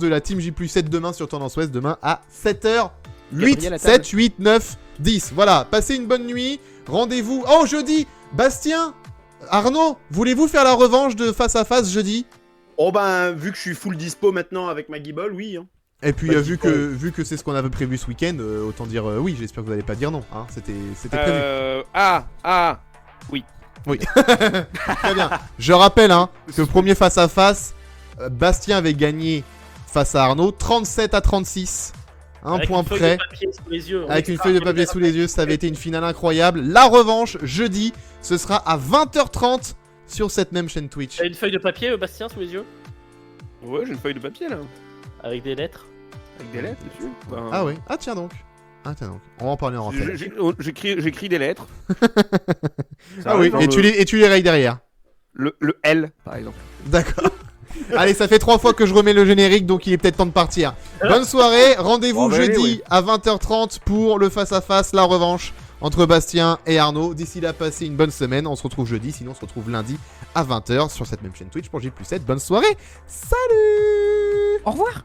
la team J+7 demain sur Tendance Ouest, demain à 7h08, Gabriel à table. 7, 8, 9, 10. Voilà, passez une bonne nuit. Rendez-vous. Oh, jeudi, Bastien, Arnaud, voulez-vous faire la revanche de face à face jeudi? Oh ben, vu que je suis full dispo maintenant avec Maggie Ball, oui. Hein. Et puis, Bah, vu que c'est ce qu'on avait prévu ce week-end, autant dire oui, j'espère que vous n'allez pas dire non. Hein. C'était prévu. Oui. Très bien. Je rappelle que premier face à face, Bastien avait gagné face à Arnaud 37-36. Un Avec point une feuille près. de papier sous les yeux. Avec une feuille de papier sous les yeux, ça avait été une finale incroyable. La revanche, jeudi, ce sera à 20h30 sur cette même chaîne Twitch. T'as une feuille de papier, Bastien, sous les yeux? Ouais, j'ai une feuille de papier là. Avec des lettres. Avec des lettres dessus. Ben, Ah oui, ah tiens donc. On va en parler en rentrée. J'écris des lettres. Ah oui, et tu les rayes derrière. Le L, par exemple. D'accord. Allez, ça fait 3 fois que je remets le générique, donc il est peut-être temps de partir. Bonne soirée, rendez-vous Bon, bah, allez, jeudi oui. à 20h30 pour le face-à-face, la revanche entre Bastien et Arnaud. D'ici là, passez une bonne semaine. On se retrouve jeudi, sinon on se retrouve lundi à 20h sur cette même chaîne Twitch pour J+7. Bonne soirée, salut! Au revoir.